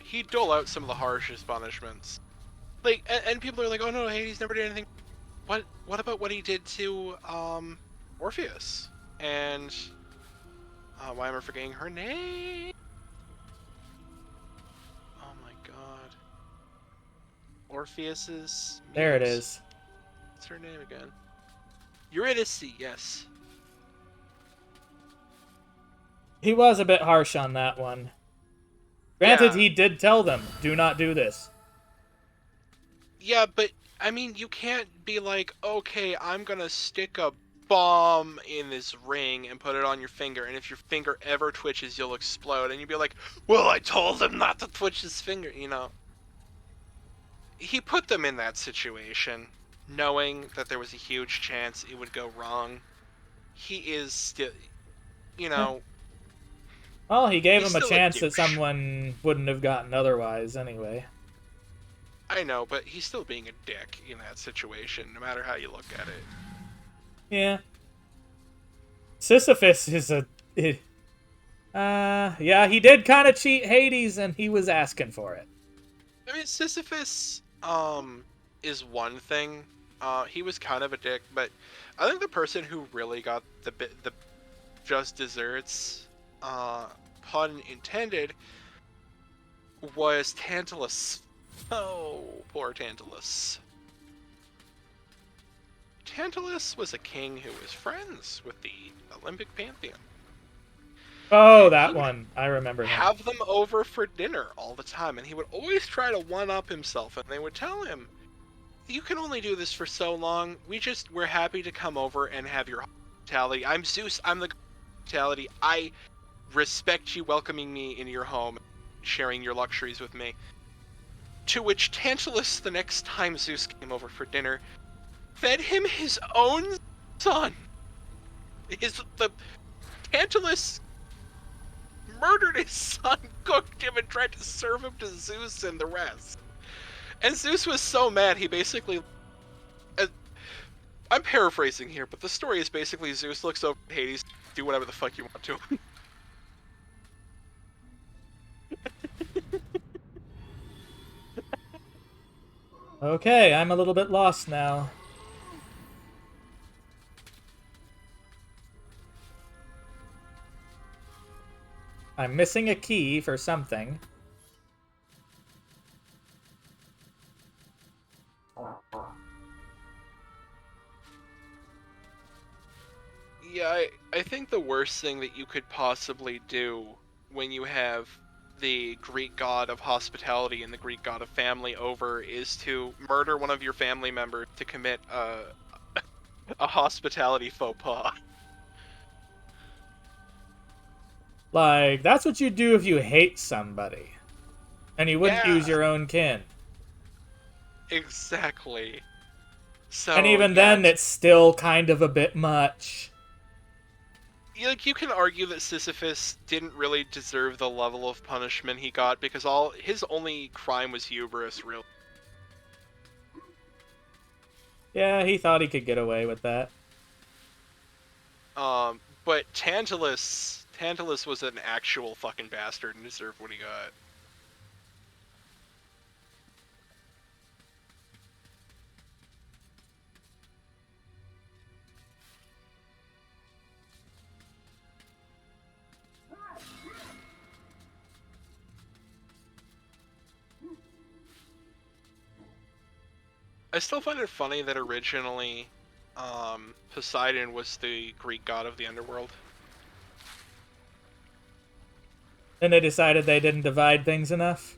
He'd dole out some of the harshest punishments. Like, and people are like, oh no, Hades never did anything. What about what he did to, Orpheus? And... why am I forgetting her name? Oh my god. Orpheus's... There it is. What's her name again? Eurydice, yes. He was a bit harsh on that one. Granted, he did tell them, do not do this. Yeah, but, I mean, you can't be like, okay, I'm gonna stick a bomb in this ring and put it on your finger, and if your finger ever twitches, you'll explode. And you'd be like, well, I told him not to twitch his finger, you know. He put them in that situation, knowing that there was a huge chance it would go wrong. He is still, you know... Well, he gave him a chance that someone wouldn't have gotten otherwise, anyway. I know, but he's still being a dick in that situation, no matter how you look at it. Yeah. Sisyphus is a... yeah, he did kind of cheat Hades, and he was asking for it. I mean, Sisyphus, is one thing. He was kind of a dick, but I think the person who really got the just desserts, pun intended, was Tantalus. Oh, poor Tantalus. Tantalus was a king who was friends with the Olympic Pantheon. Oh, that one. I remember him. Have them over for dinner all the time, and he would always try to one-up himself, and they would tell him, you can only do this for so long. We're happy to come over and have your hospitality. I'm Zeus, I'm the hospitality. I respect you welcoming me in your home, sharing your luxuries with me. To which Tantalus, the next time Zeus came over for dinner, fed him his own son. Tantalus murdered his son, cooked him, and tried to serve him to Zeus and the rest. And Zeus was so mad, he basically... I'm paraphrasing here, but the story is basically Zeus looks over at Hades, do whatever the fuck you want to him. Okay, I'm a little bit lost now. I'm missing a key for something. Yeah, I think the worst thing that you could possibly do when you have the Greek god of hospitality and the Greek god of family over is to murder one of your family members to commit a hospitality faux pas. Like, that's what you do if you hate somebody. And you wouldn't use your own kin. Exactly. So, And even then, it's still kind of a bit much. Like, you can argue that Sisyphus didn't really deserve the level of punishment he got because his only crime was hubris, really. Yeah, he thought he could get away with that. But Tantalus was an actual fucking bastard and deserved what he got. I still find it funny that originally, Poseidon was the Greek god of the underworld. And they decided they didn't divide things enough?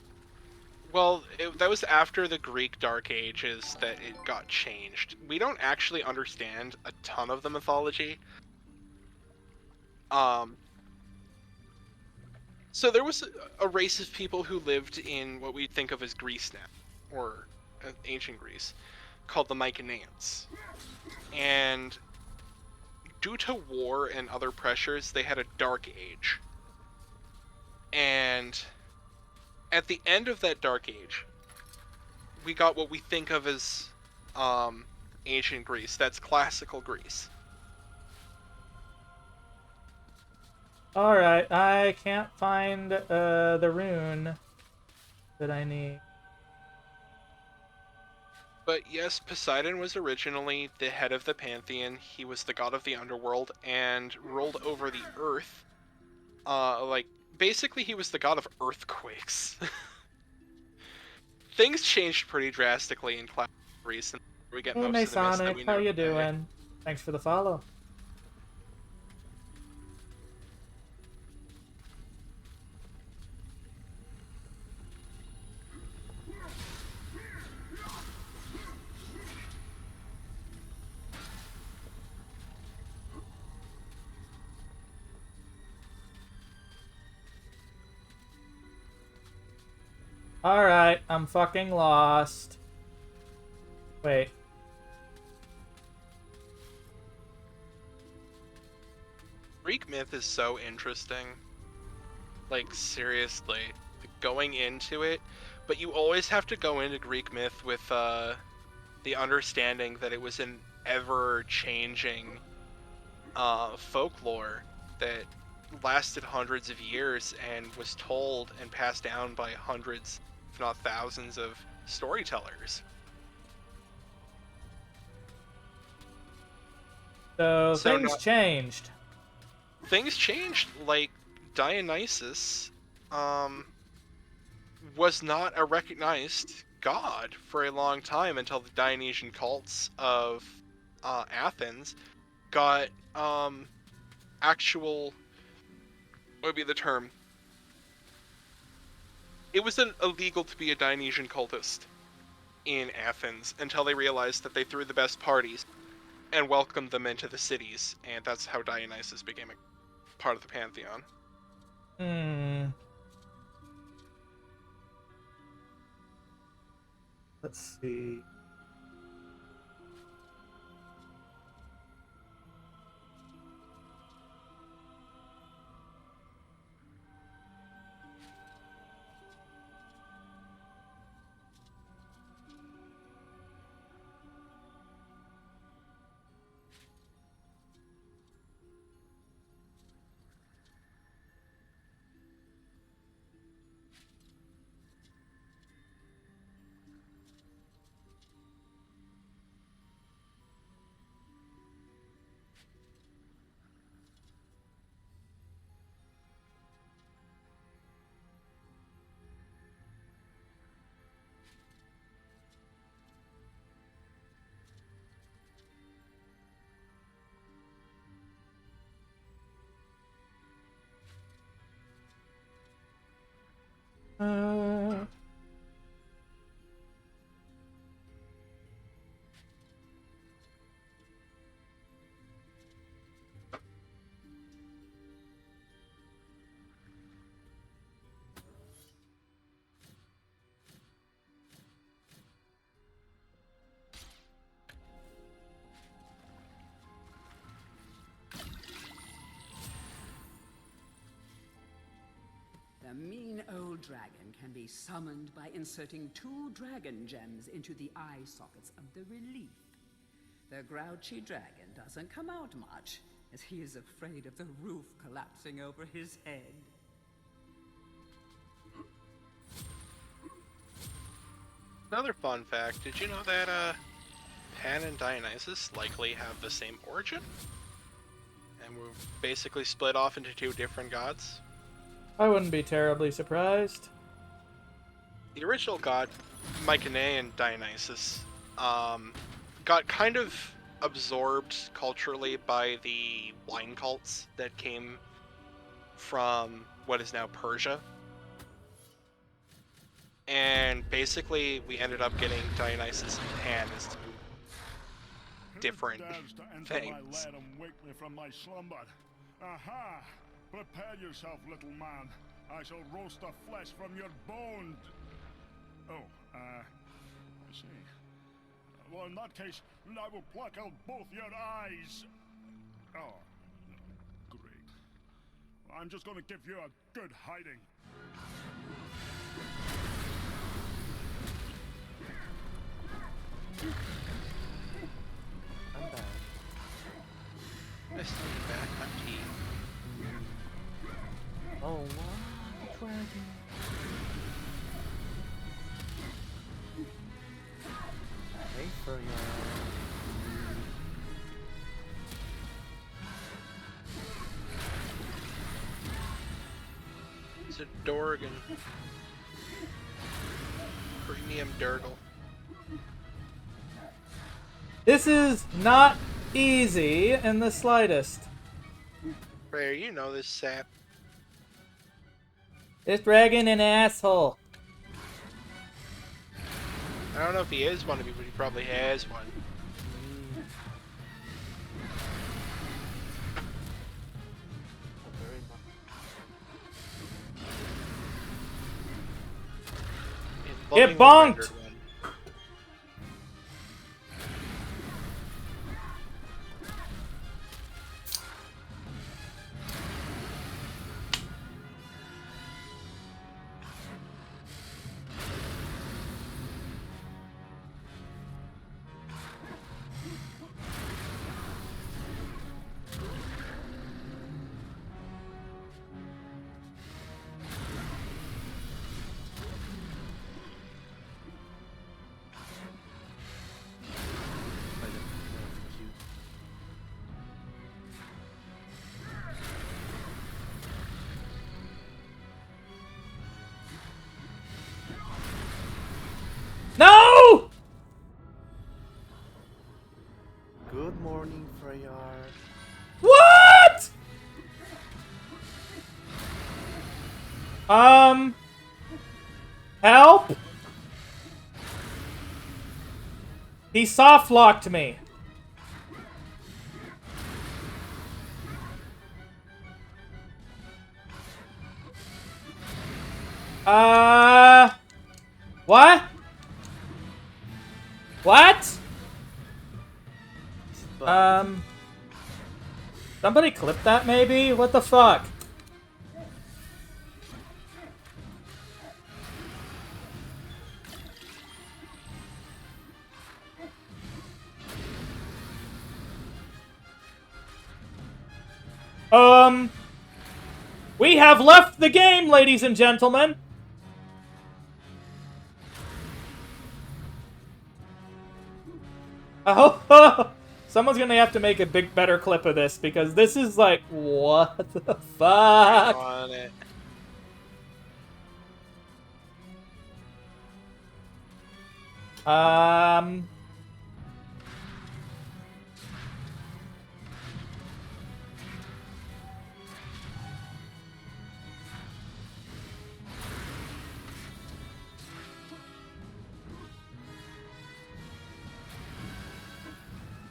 Well, that was after the Greek Dark Ages that it got changed. We don't actually understand a ton of the mythology. So there was a race of people who lived in what we think of as Greece now, or ancient Greece, called the Mycenaeans. And due to war and other pressures, they had a dark age. And at the end of that dark age, we got what we think of as ancient Greece. That's classical Greece. Alright, I can't find the rune that I need. But yes, Poseidon was originally the head of the pantheon. He was the god of the underworld and ruled over the earth. Basically he was the god of earthquakes. Things changed pretty drastically in classical Greece, and we get Hey, most of the myths that Masonic, we how know you today. doing? Thanks for the follow. Alright, I'm fucking lost. Wait. Greek myth is so interesting. Like, seriously. Going into it, but you always have to go into Greek myth with the understanding that it was an ever-changing folklore that lasted hundreds of years and was told and passed down by hundreds, if not thousands, of storytellers. So things changed. Things changed. Like, Dionysus was not a recognized god for a long time until the Dionysian cults of Athens got actual, what would be the term? It was illegal to be a Dionysian cultist in Athens until they realized that they threw the best parties and welcomed them into the cities, and that's how Dionysus became a part of the pantheon. Let's see. The mean old dragon can be summoned by inserting 2 dragon gems into the eye sockets of the relief. The grouchy dragon doesn't come out much, as he is afraid of the roof collapsing over his head. Another fun fact, did you know that Pan and Dionysus likely have the same origin? And were basically split off into 2 different gods? I wouldn't be terribly surprised. The original god, Mycenaean Dionysus, got kind of absorbed culturally by the wine cults that came from what is now Persia. And basically, we ended up getting Dionysus and Pan as 2 different things. My lad and wake me from my slumber. Aha! Prepare yourself, little man. I shall roast the flesh from your bones. Oh, I see. Well, in that case, I will pluck out both your eyes. Oh, great. I'm just gonna give you a good hiding. I'm back. Nice to be back, Hunty. Oh, wow, dragon. Hey, for your... It's a Dorgan. Premium Durgle. This is not easy in the slightest. Rare, you know this sap. This dragon an asshole. I don't know if he is one of you, but he probably has one. Get bonked! No! Good morning, Freyar. What? Help! He soft locked me. What? What? Somebody clip that maybe? What the fuck? We have left the game, ladies and gentlemen. Oh, someone's gonna have to make a better clip of this because this is like, what the fuck? On it.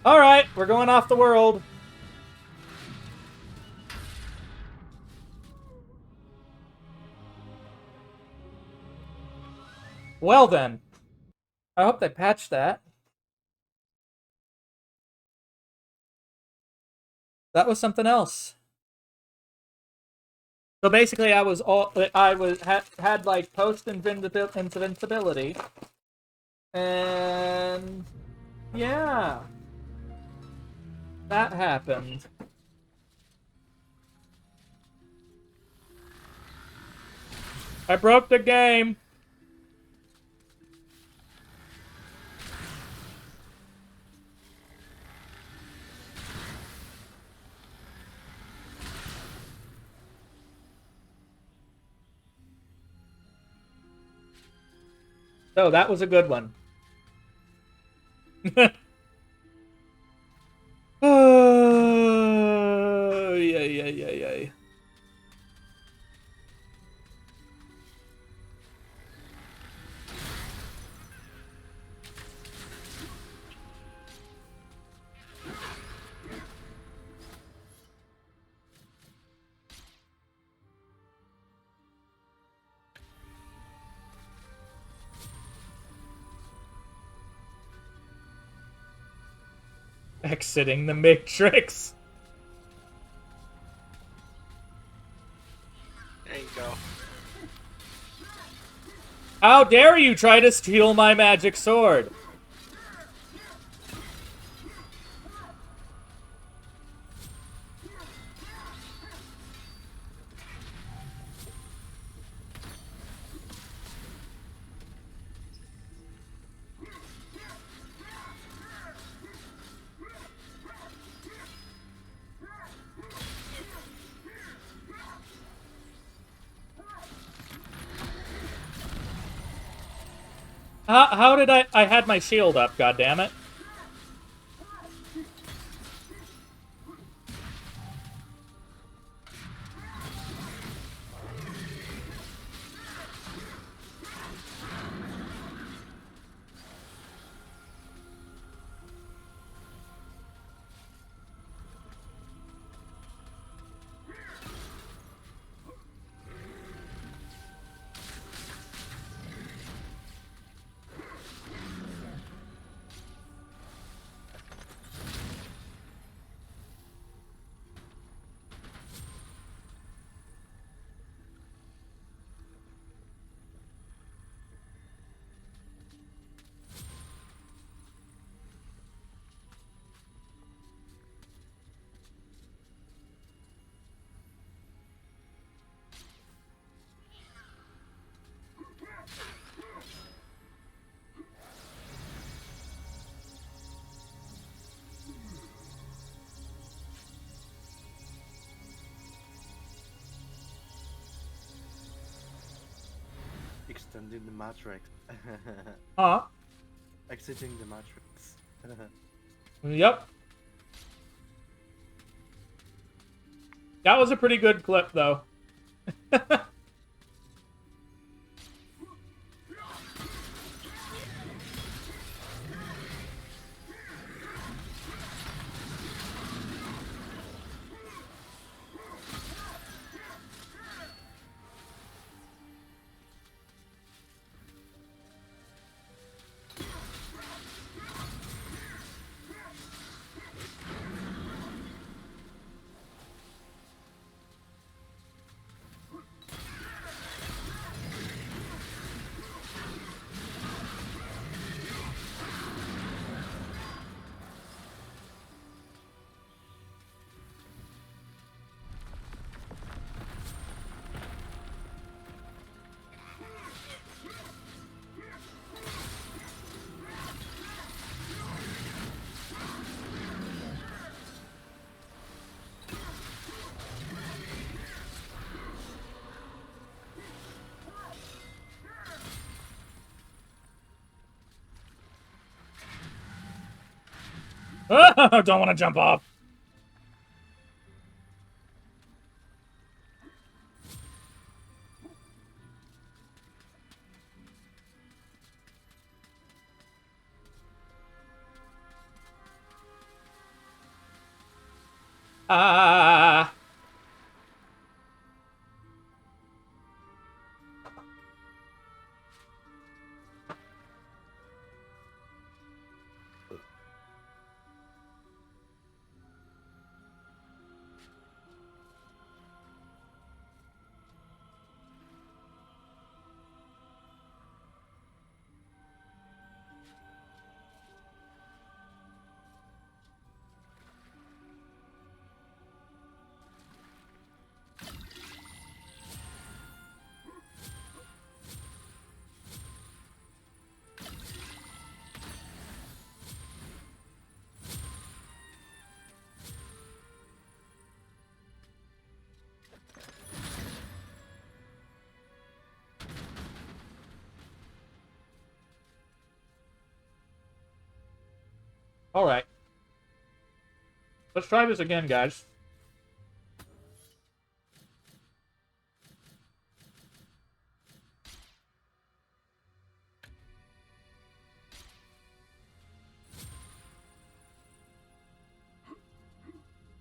Alright, we're going off the world. Well then. I hope they patched that. That was something else. So basically, had like post invincibility, and yeah, that happened. I broke the game. So that was a good one. Oh, yeah. Exiting the Matrix. There you go. How dare you try to steal my magic sword? How did I had my shield up, goddammit. Extending the matrix. Huh? Exiting the matrix. Yep. That was a pretty good clip, though. Don't want to jump off. Ah! Alright. Let's try this again, guys.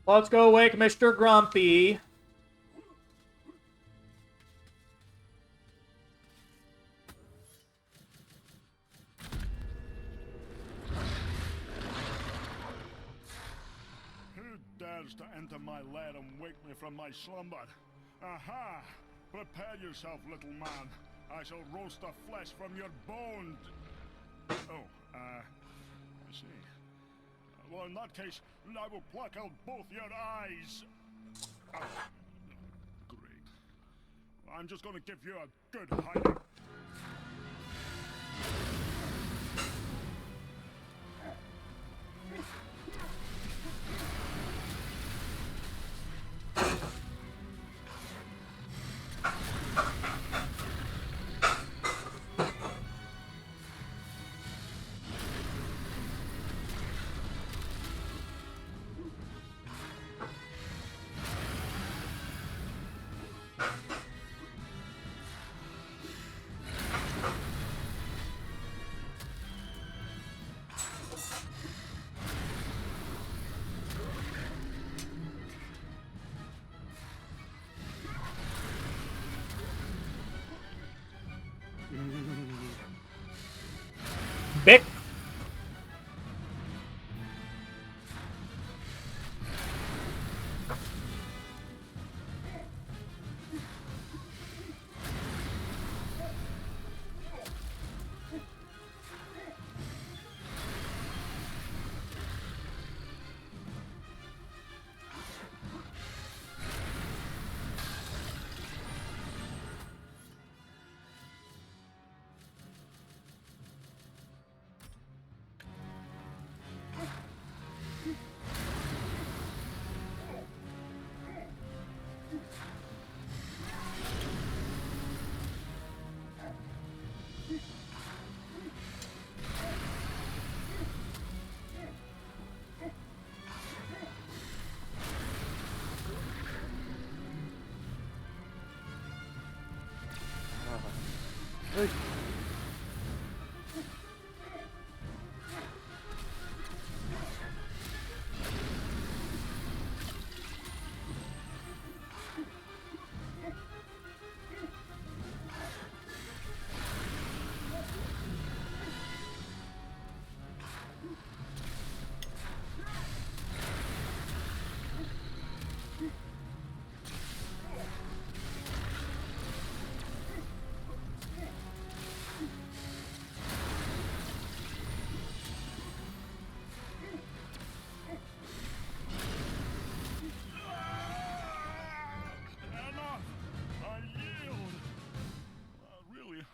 Let's go wake Mr. Grumpy. Who dares to enter my lair and wake me from my slumber? Aha! Prepare yourself, little man. I shall roast the flesh from your bones. Oh, I see. Well, in that case, I will pluck out both your eyes. Oh, great. I'm just gonna give you a good hiding. Bick.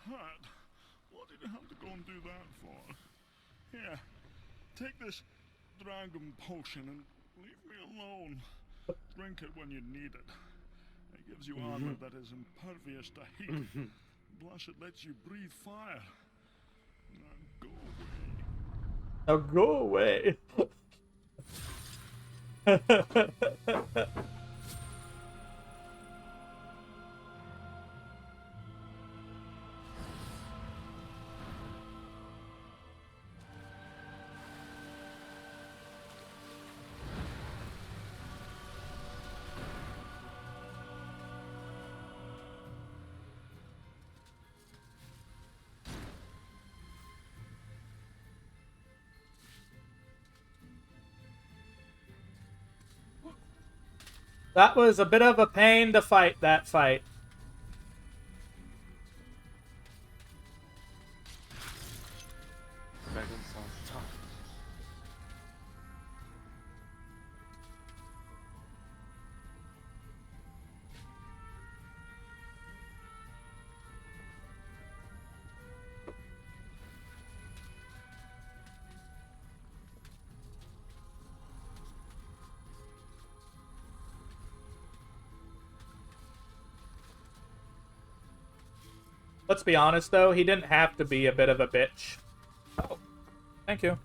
hurt. What did you have to go and do that for? Here, take this dragon potion and leave me alone. Drink it when you need it. It gives you armor that is impervious to heat. Plus, it lets you breathe fire. Now go away. Now go away. That was a bit of a pain to fight that fight. Dragon sounds tough. Let's be honest, though, he didn't have to be a bit of a bitch. Oh, thank you.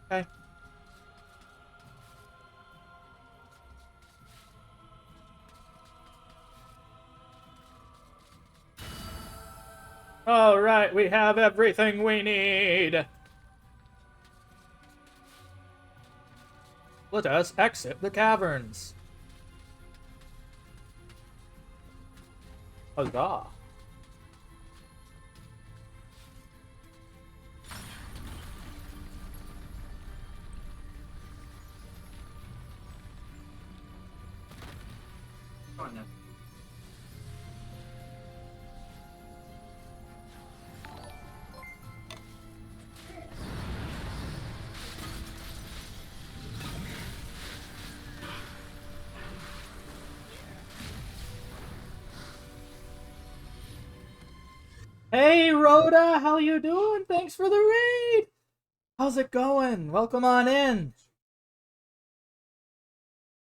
Okay. All right, we have everything we need. Let us exit the caverns. Huzzah. Come on now. Hey, Rhoda, how you doing? Thanks for the raid. How's it going? Welcome on in.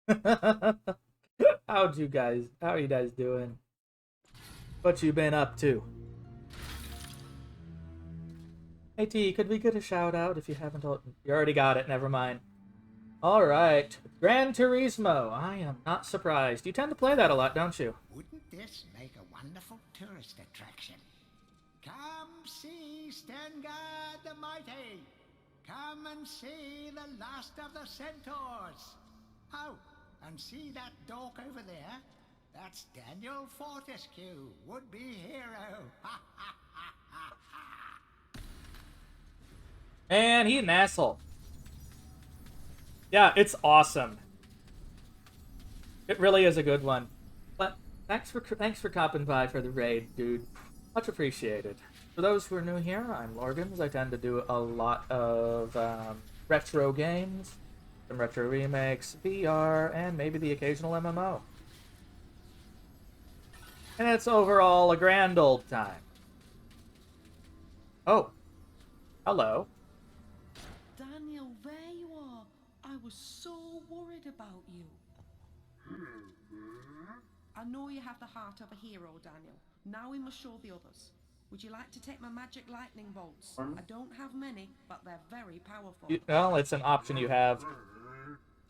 How are you guys doing? What you been up to? Hey T, could we get a shout out if you haven't? You already got it, never mind. Alright, Gran Turismo. I am not surprised. You tend to play that a lot, don't you? Wouldn't this make a wonderful tourist attraction? Come see Stengard the Mighty. Come and see the last of the centaurs. Oh, and see that dork over there? That's Daniel Fortescue, would-be hero. Man, he's an asshole. Yeah, it's awesome. It really is a good one. But thanks for copping by for the raid, dude. Much appreciated. For those who are new here, I'm Lorgans. I tend to do a lot of retro games, some retro remakes, VR, and maybe the occasional MMO. And it's overall a grand old time. Oh. Hello. Daniel, there you are. I was so worried about you. I know you have the heart of a hero, Daniel. Now we must show the others. Would you like to take my magic lightning bolts? I don't have many, but they're very powerful. Well, it's an option you have.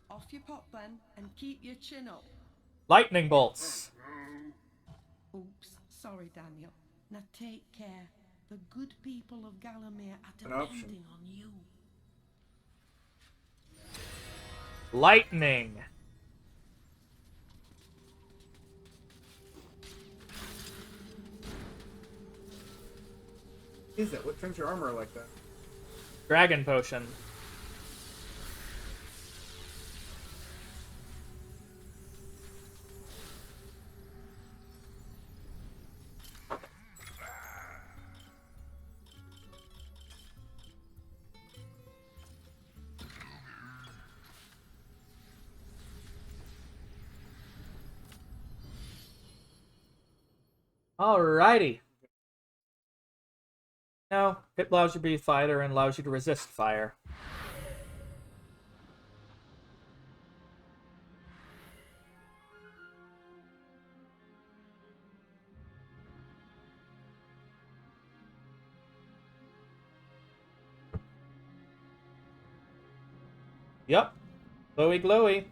Off you pop then, and keep your chin up. Lightning bolts. Oops, sorry, Daniel. Now take care. The good people of Gallamere are depending on you. Lightning. Is it? What turns your armor like that? Dragon potion. Alrighty. No, it allows you to be a fighter and allows you to resist fire. Yep. Glowy glowy.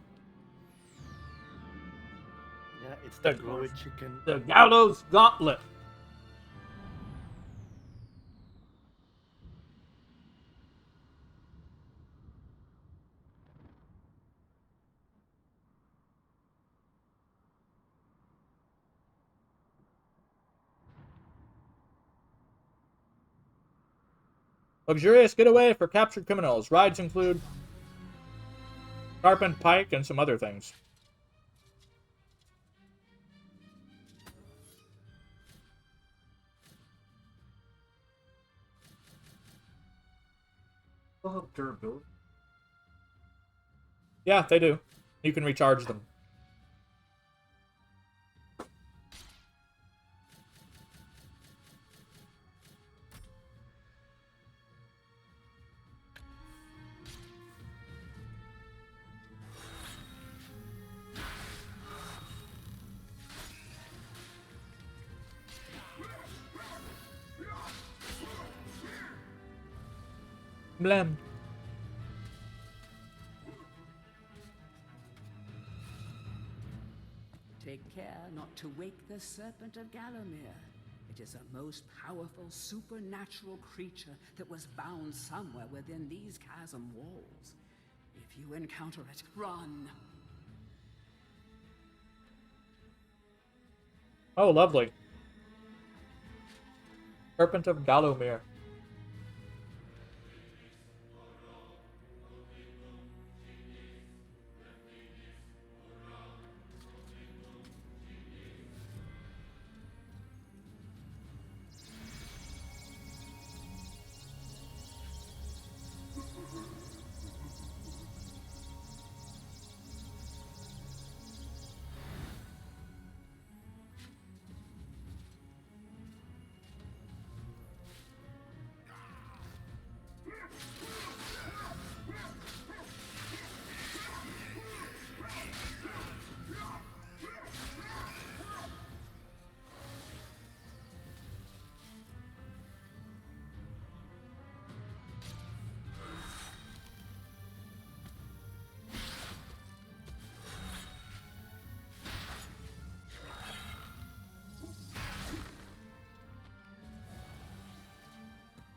Yeah, it's the glowy chicken. The Gallows Gauntlet. Luxurious getaway for captured criminals. Rides include Carpent Pike and some other things. They'll have durability. Yeah, they do. You can recharge them. Blem. Take care not to wake the Serpent of Galomere. It is a most powerful supernatural creature that was bound somewhere within these chasm walls. If you encounter it, run! Oh, lovely. Serpent of Galomere.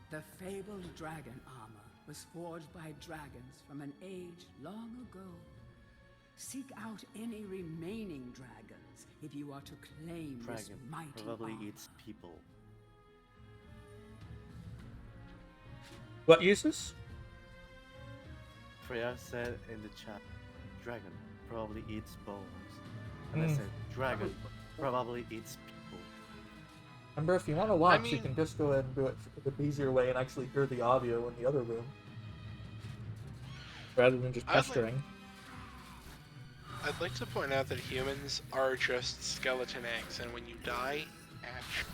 The fabled dragon armor was forged by dragons from an age long ago. Seek out any remaining dragons if you are to claim this Dragon mighty probably armor. eats people. What uses? Freya said in the chat, dragon probably eats bones. And I said, dragon probably eats people. Remember, if you want to watch, you can just go ahead and do it the easier way and actually hear the audio in the other room. Rather than just pestering. I'd like to point out that humans are just skeleton eggs, and when you die, ash.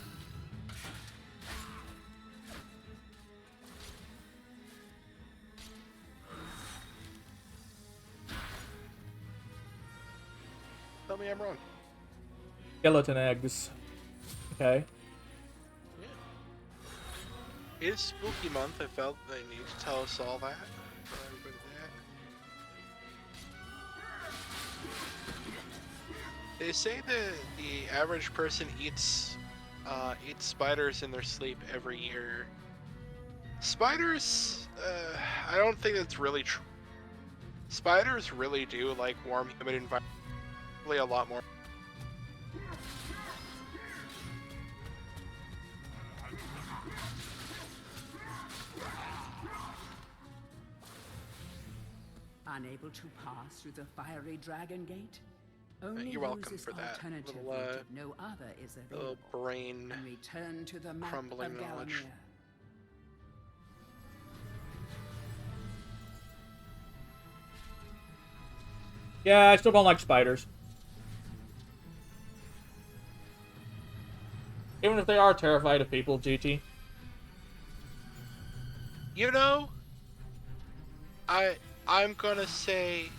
Tell me I'm wrong. Skeleton eggs. Okay. It is spooky month. I felt they need to tell us all that. Tell everybody that. They say that the average person eats spiders in their sleep every year. Spiders, I don't think that's really true. Spiders really do like warm, humid environments. Really a lot more. Unable to pass through the fiery dragon gate? Only You're welcome use for this that. alternative Little, route if no other is available. little brain And return to the map crumbling of knowledge. Galomere. Yeah, I still don't like spiders. Even if they are terrified of people, GT. You know, I'm gonna say,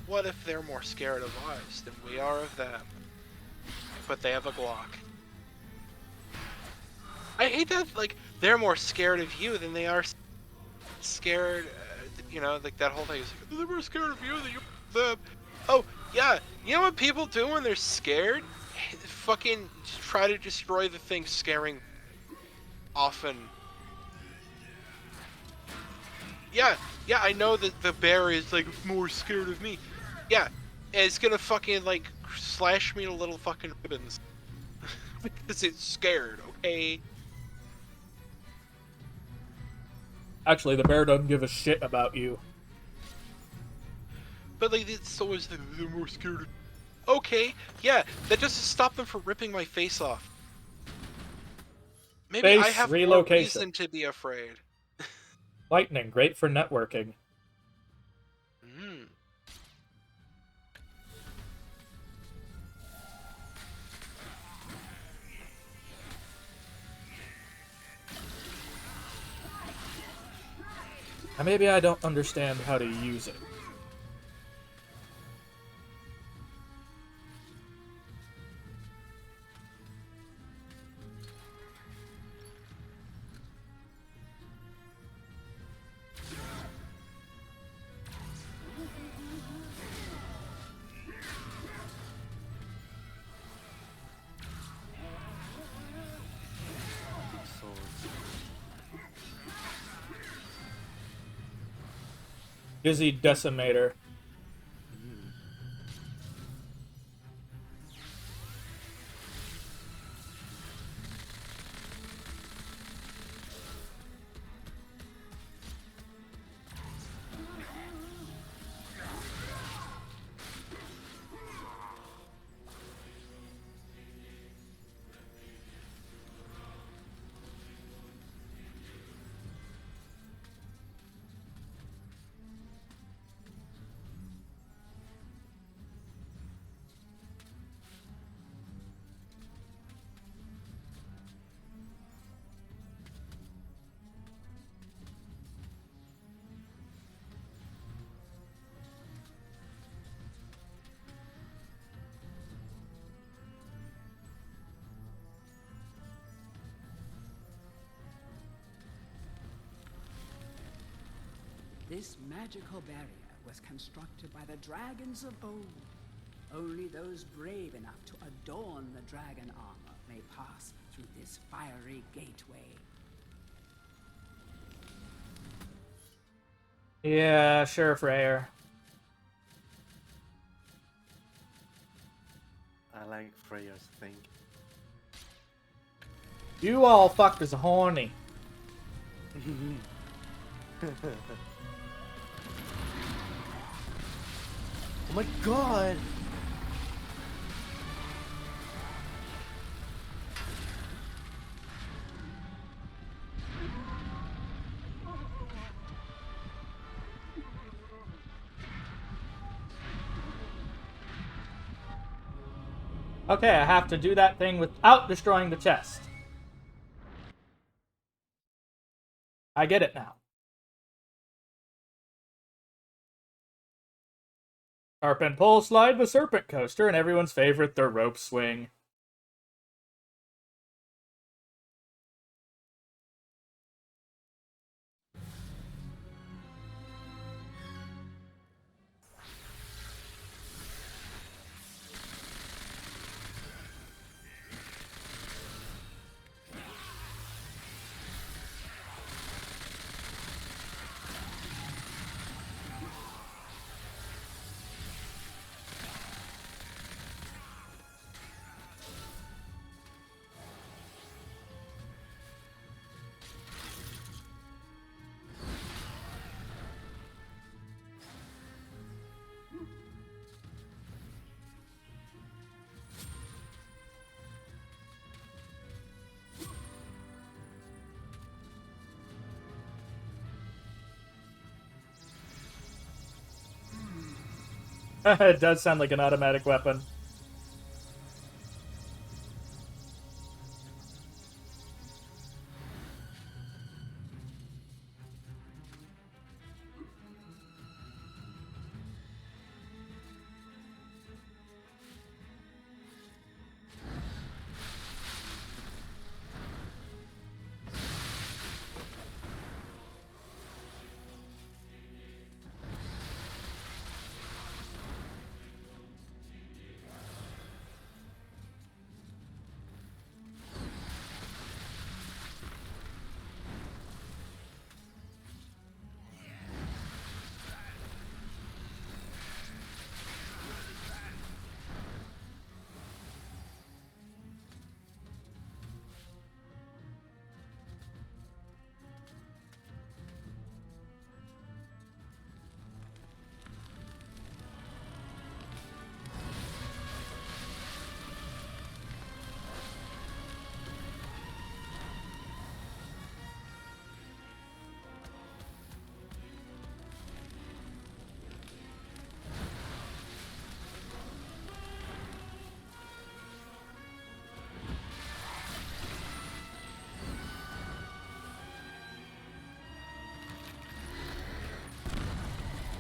what if they're more scared of us than we are of them? But they have a Glock. I hate that, like, they're more scared of you than they are scared, you know, like that whole thing is like, they're more scared of you than you them. Oh, yeah, you know what people do when they're scared? Fucking try to destroy the thing scaring often. Yeah, I know that the bear is, like, more scared of me. Yeah, it's gonna fucking, like, slash me to little fucking ribbons. Because it's scared, okay? Actually, the bear doesn't give a shit about you. But like, it's always they're more scared of... Okay, yeah, that doesn't stop them from ripping my face off. Maybe I Face have more relocation. reason to be afraid. Lightning, great for networking. Hmm. Maybe I don't understand how to use it. Dizzy Decimator. This magical barrier was constructed by the dragons of old. Only those brave enough to adorn the dragon armor may pass through this fiery gateway. Yeah, sure, Freyr. I like Freya's thing. You all fuckers are horny. Oh my god! Okay, I have to do that thing without destroying the chest. I get it now. Harp and pole slide the serpent coaster, and everyone's favorite, the rope swing. It does sound like an automatic weapon.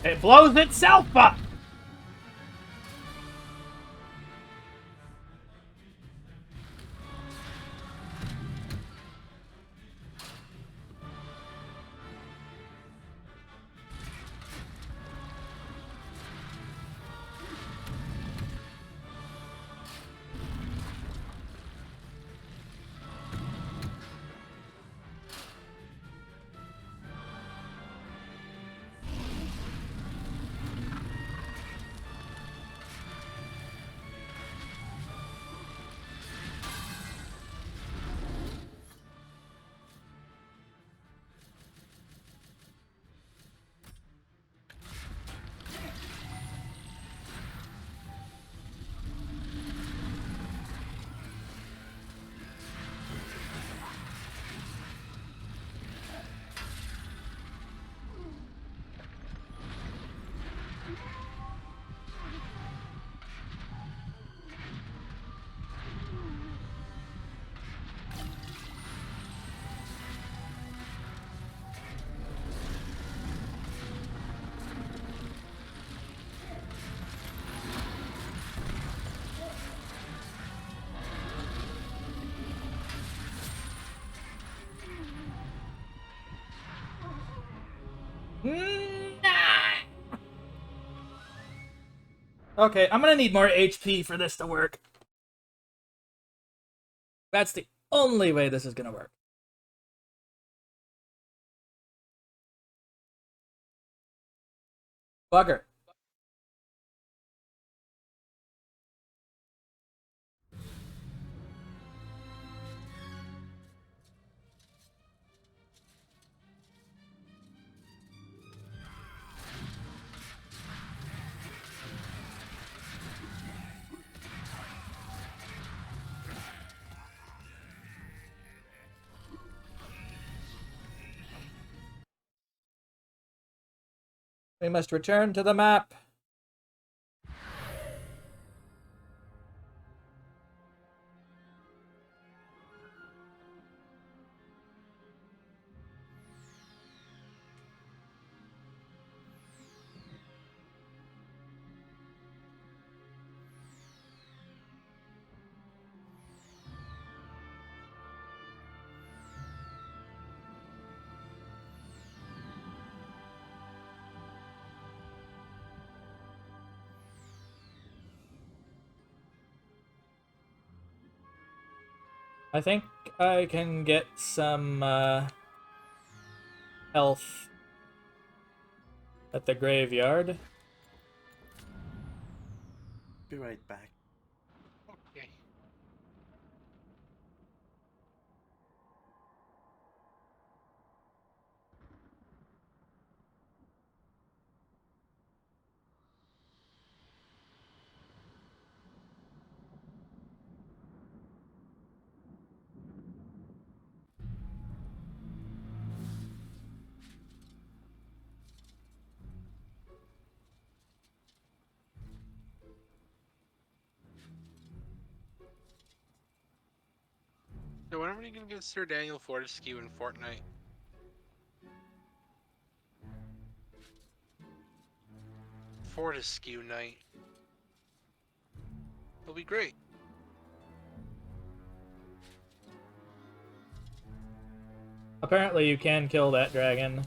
It blows itself up! Okay, I'm gonna need more HP for this to work. That's the only way this is gonna work. Bugger. We must return to the map. I think I can get some health at the graveyard. Be right back. Okay. So when are we gonna get Sir Daniel Fortescue in Fortnite? Fortescue night. It'll be great. Apparently you can kill that dragon.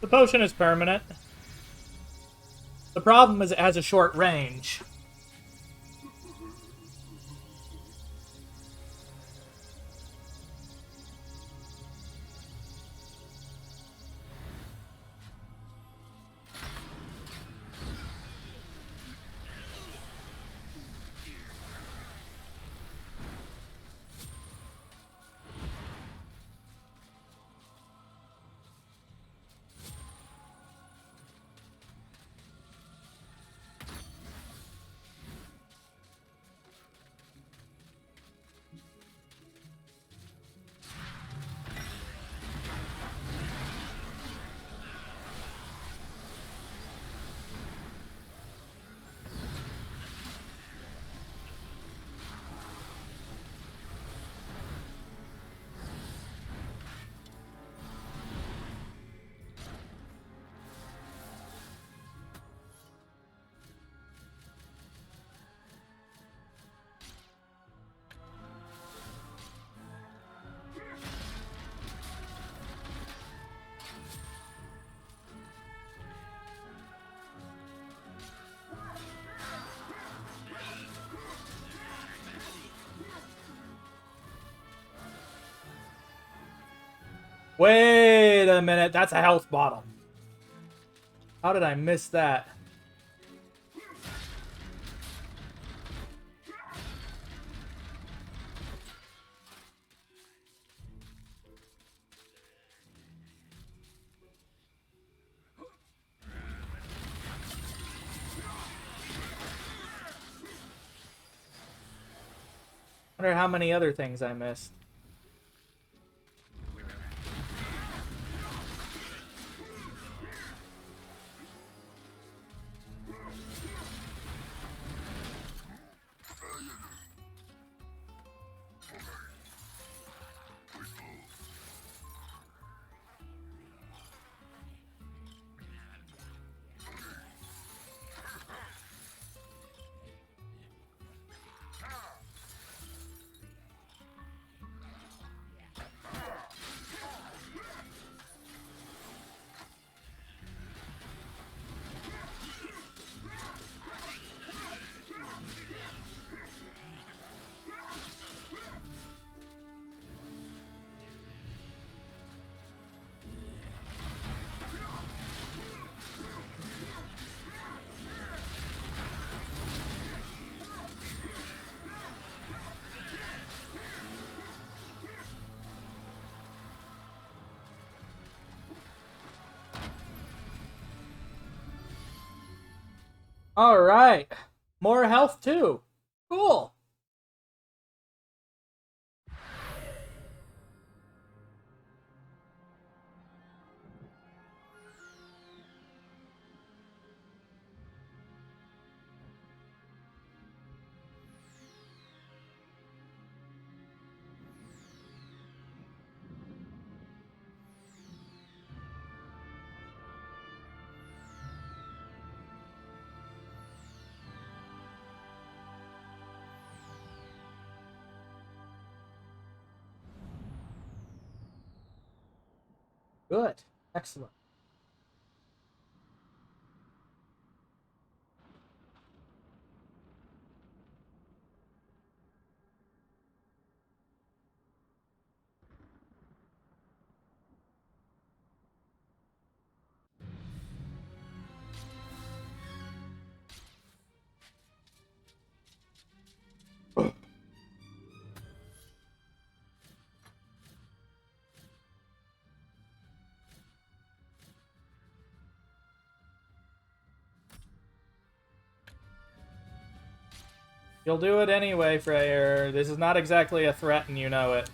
The potion is permanent. The problem is it has a short range. Wait a minute, that's a health bottle. How did I miss that? Wonder how many other things I missed. All right. More health too. Cool. Good. Excellent. You'll do it anyway, Freyr. This is not exactly a threat and you know it.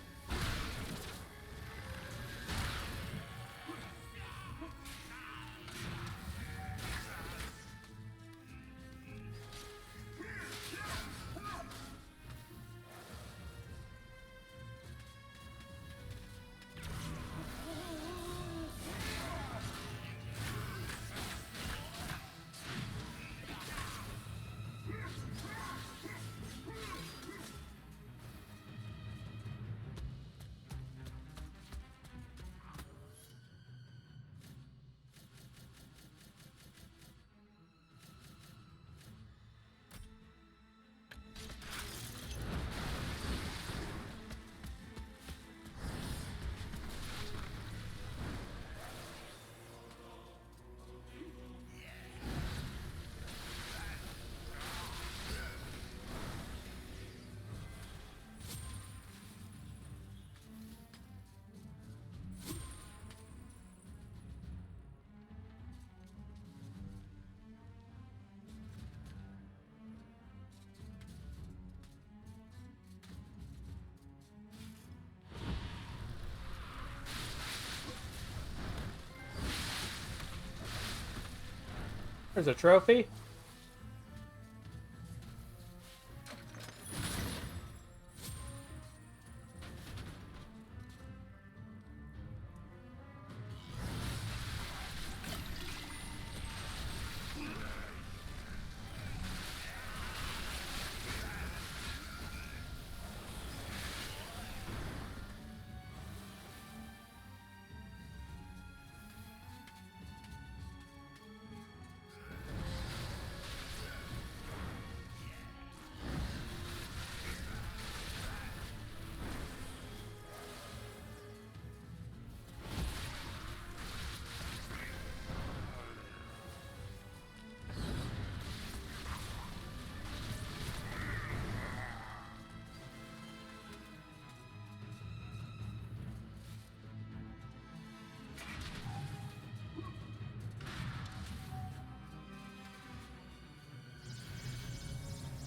There's a trophy.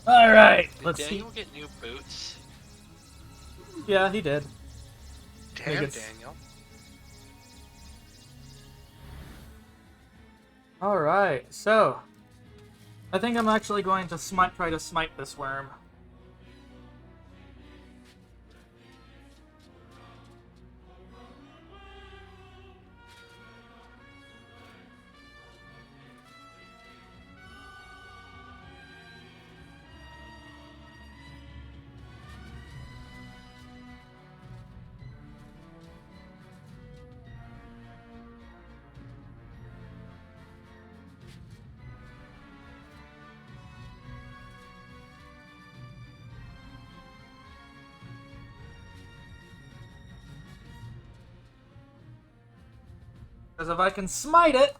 All right, Did let's see. Daniel get new boots? Yeah, he did. Damn, Daniel. All right, so I think I'm actually going to try to smite this worm. Because if I can smite it,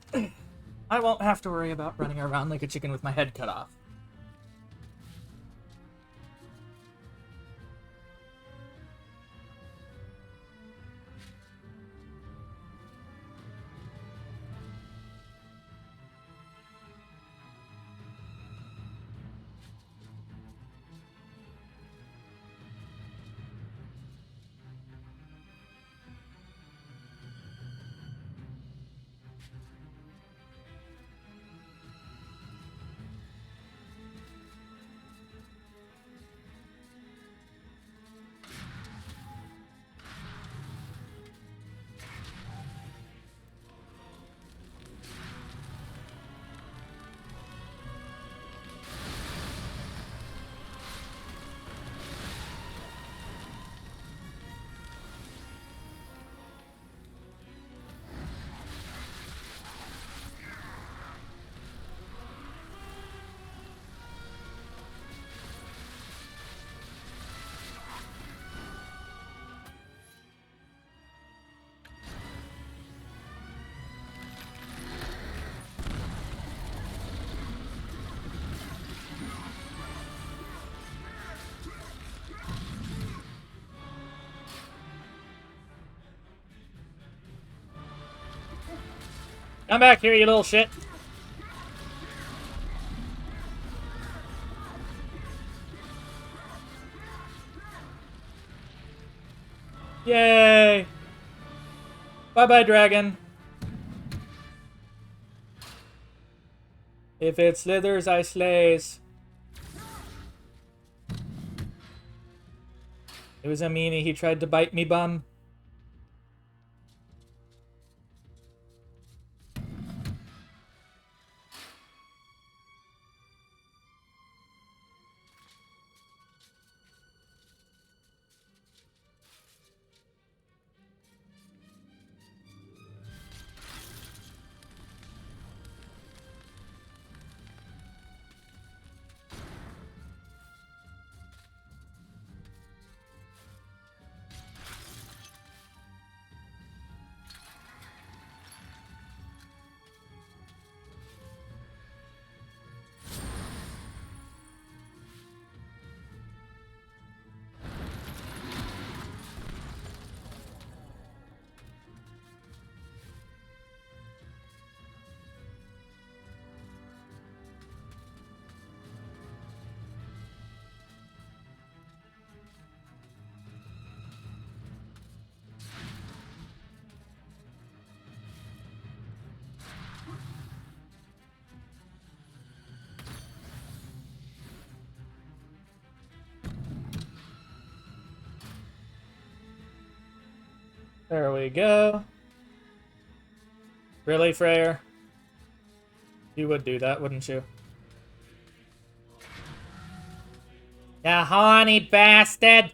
I won't have to worry about running around like a chicken with my head cut off. Come back here, you little shit. Yay! Bye-bye, dragon. If it slithers, I slays. It was a meanie, he tried to bite me bum. There we go. Really, Freyr? You would do that, wouldn't you? You horny bastard!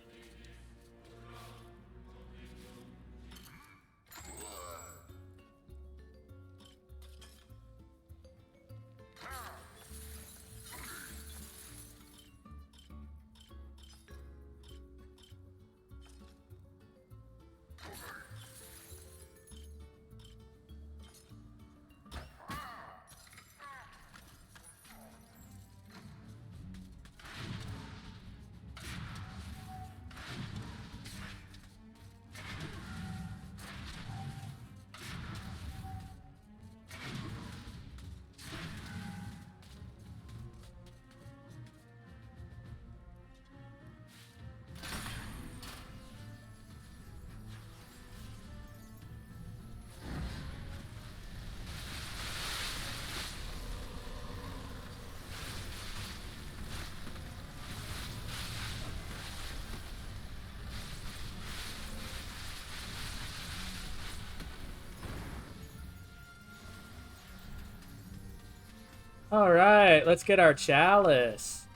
Alright, let's get our chalice.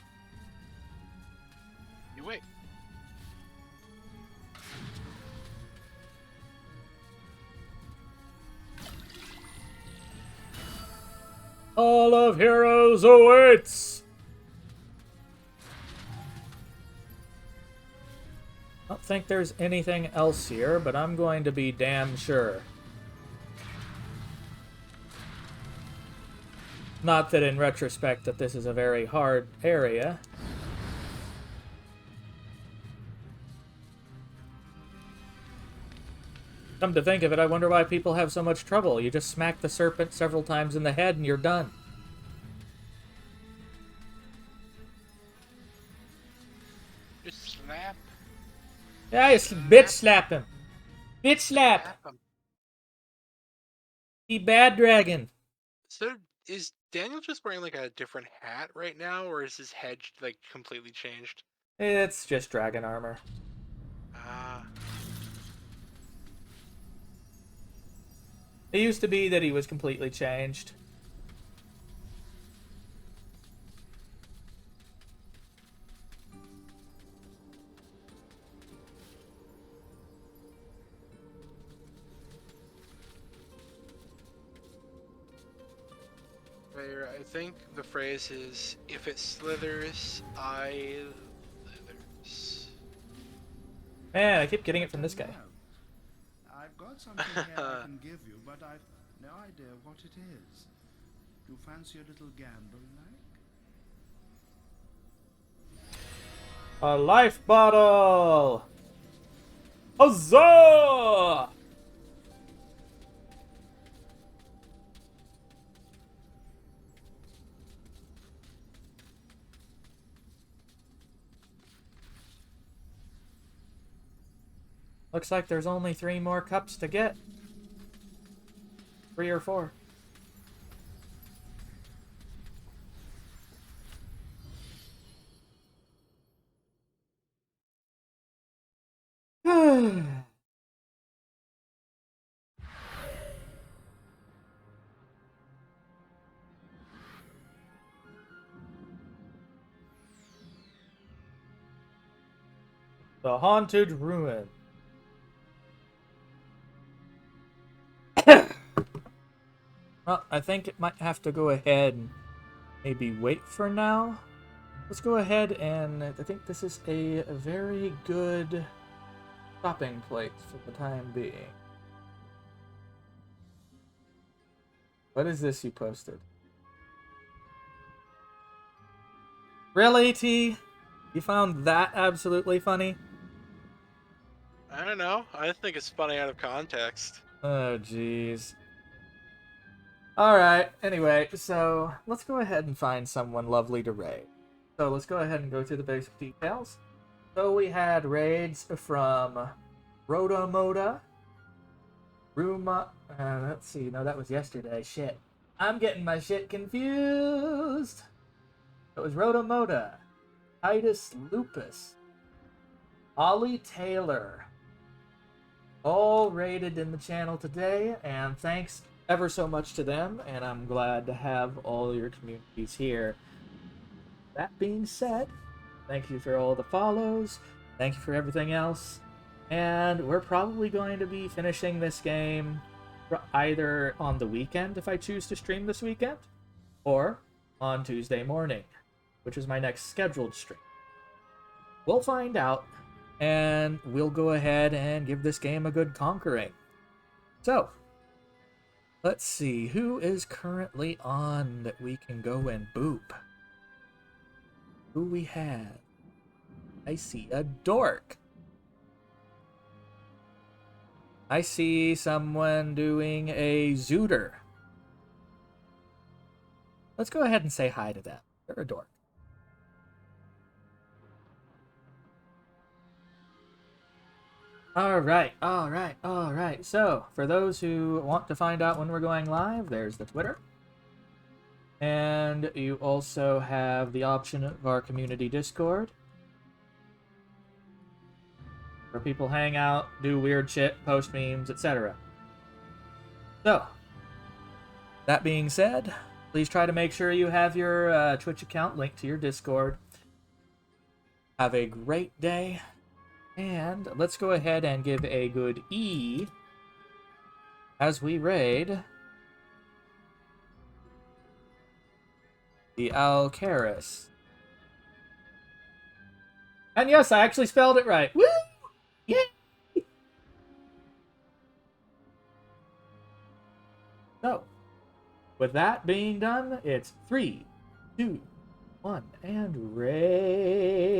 You wait. All of Heroes awaits! I don't think there's anything else here, but I'm going to be damn sure. Not that in retrospect that this is a very hard area. Come to think of it, I wonder why people have so much trouble. You just smack the serpent several times in the head and you're done. Just slap. Yeah, you bitch slap him. Bitch slap. He bad dragon. So is Daniel just wearing like a different hat right now, or is his hedge like completely changed? It's just dragon armor. Ah. It used to be that he was completely changed. I think the phrase is, if it slithers, I slithers. Man, I keep getting it from this guy. I've got something here I can give you, but I've no idea what it is. Do you fancy a little gamble, like? A life bottle! Huzzah! Looks like there's only 3 more cups to get. 3 or 4. The Haunted Ruin. Well, I think it might have to go ahead and maybe wait for now. Let's go ahead and I think this is a very good stopping place for the time being. What is this you posted? Really, T? You found that absolutely funny? I don't know. I think it's funny out of context. Oh, jeez. Alright, anyway, so let's go ahead and find someone lovely to raid. So let's go ahead and go through the basic details. So we had raids from Rotomoda, Ruma, let's see, no, that was yesterday, shit. I'm getting my shit confused. It was Rotomoda, Titus Lupus, Ollie Taylor, all raided in the channel today, and thanks ever so much to them, and I'm glad to have all your communities here. That being said, thank you for all the follows, thank you for everything else, and we're probably going to be finishing this game either on the weekend if I choose to stream this weekend, or on Tuesday morning, which is my next scheduled stream. We'll find out, and we'll go ahead and give this game a good conquering. So, let's see, who is currently on that we can go and boop? Who we have? I see a dork. I see someone doing a zooter. Let's go ahead and say hi to them. They're a dork. Alright. So, for those who want to find out when we're going live, there's the Twitter. And you also have the option of our community Discord, where people hang out, do weird shit, post memes, etc. So, that being said, Please try to make sure you have your Twitch account linked to your Discord. Have a great day. And let's go ahead and give a good E as we raid the Alcaris. And yes, I actually spelled it right. Woo! Yay! So, with that being done, it's 3, 2, 1, and raid.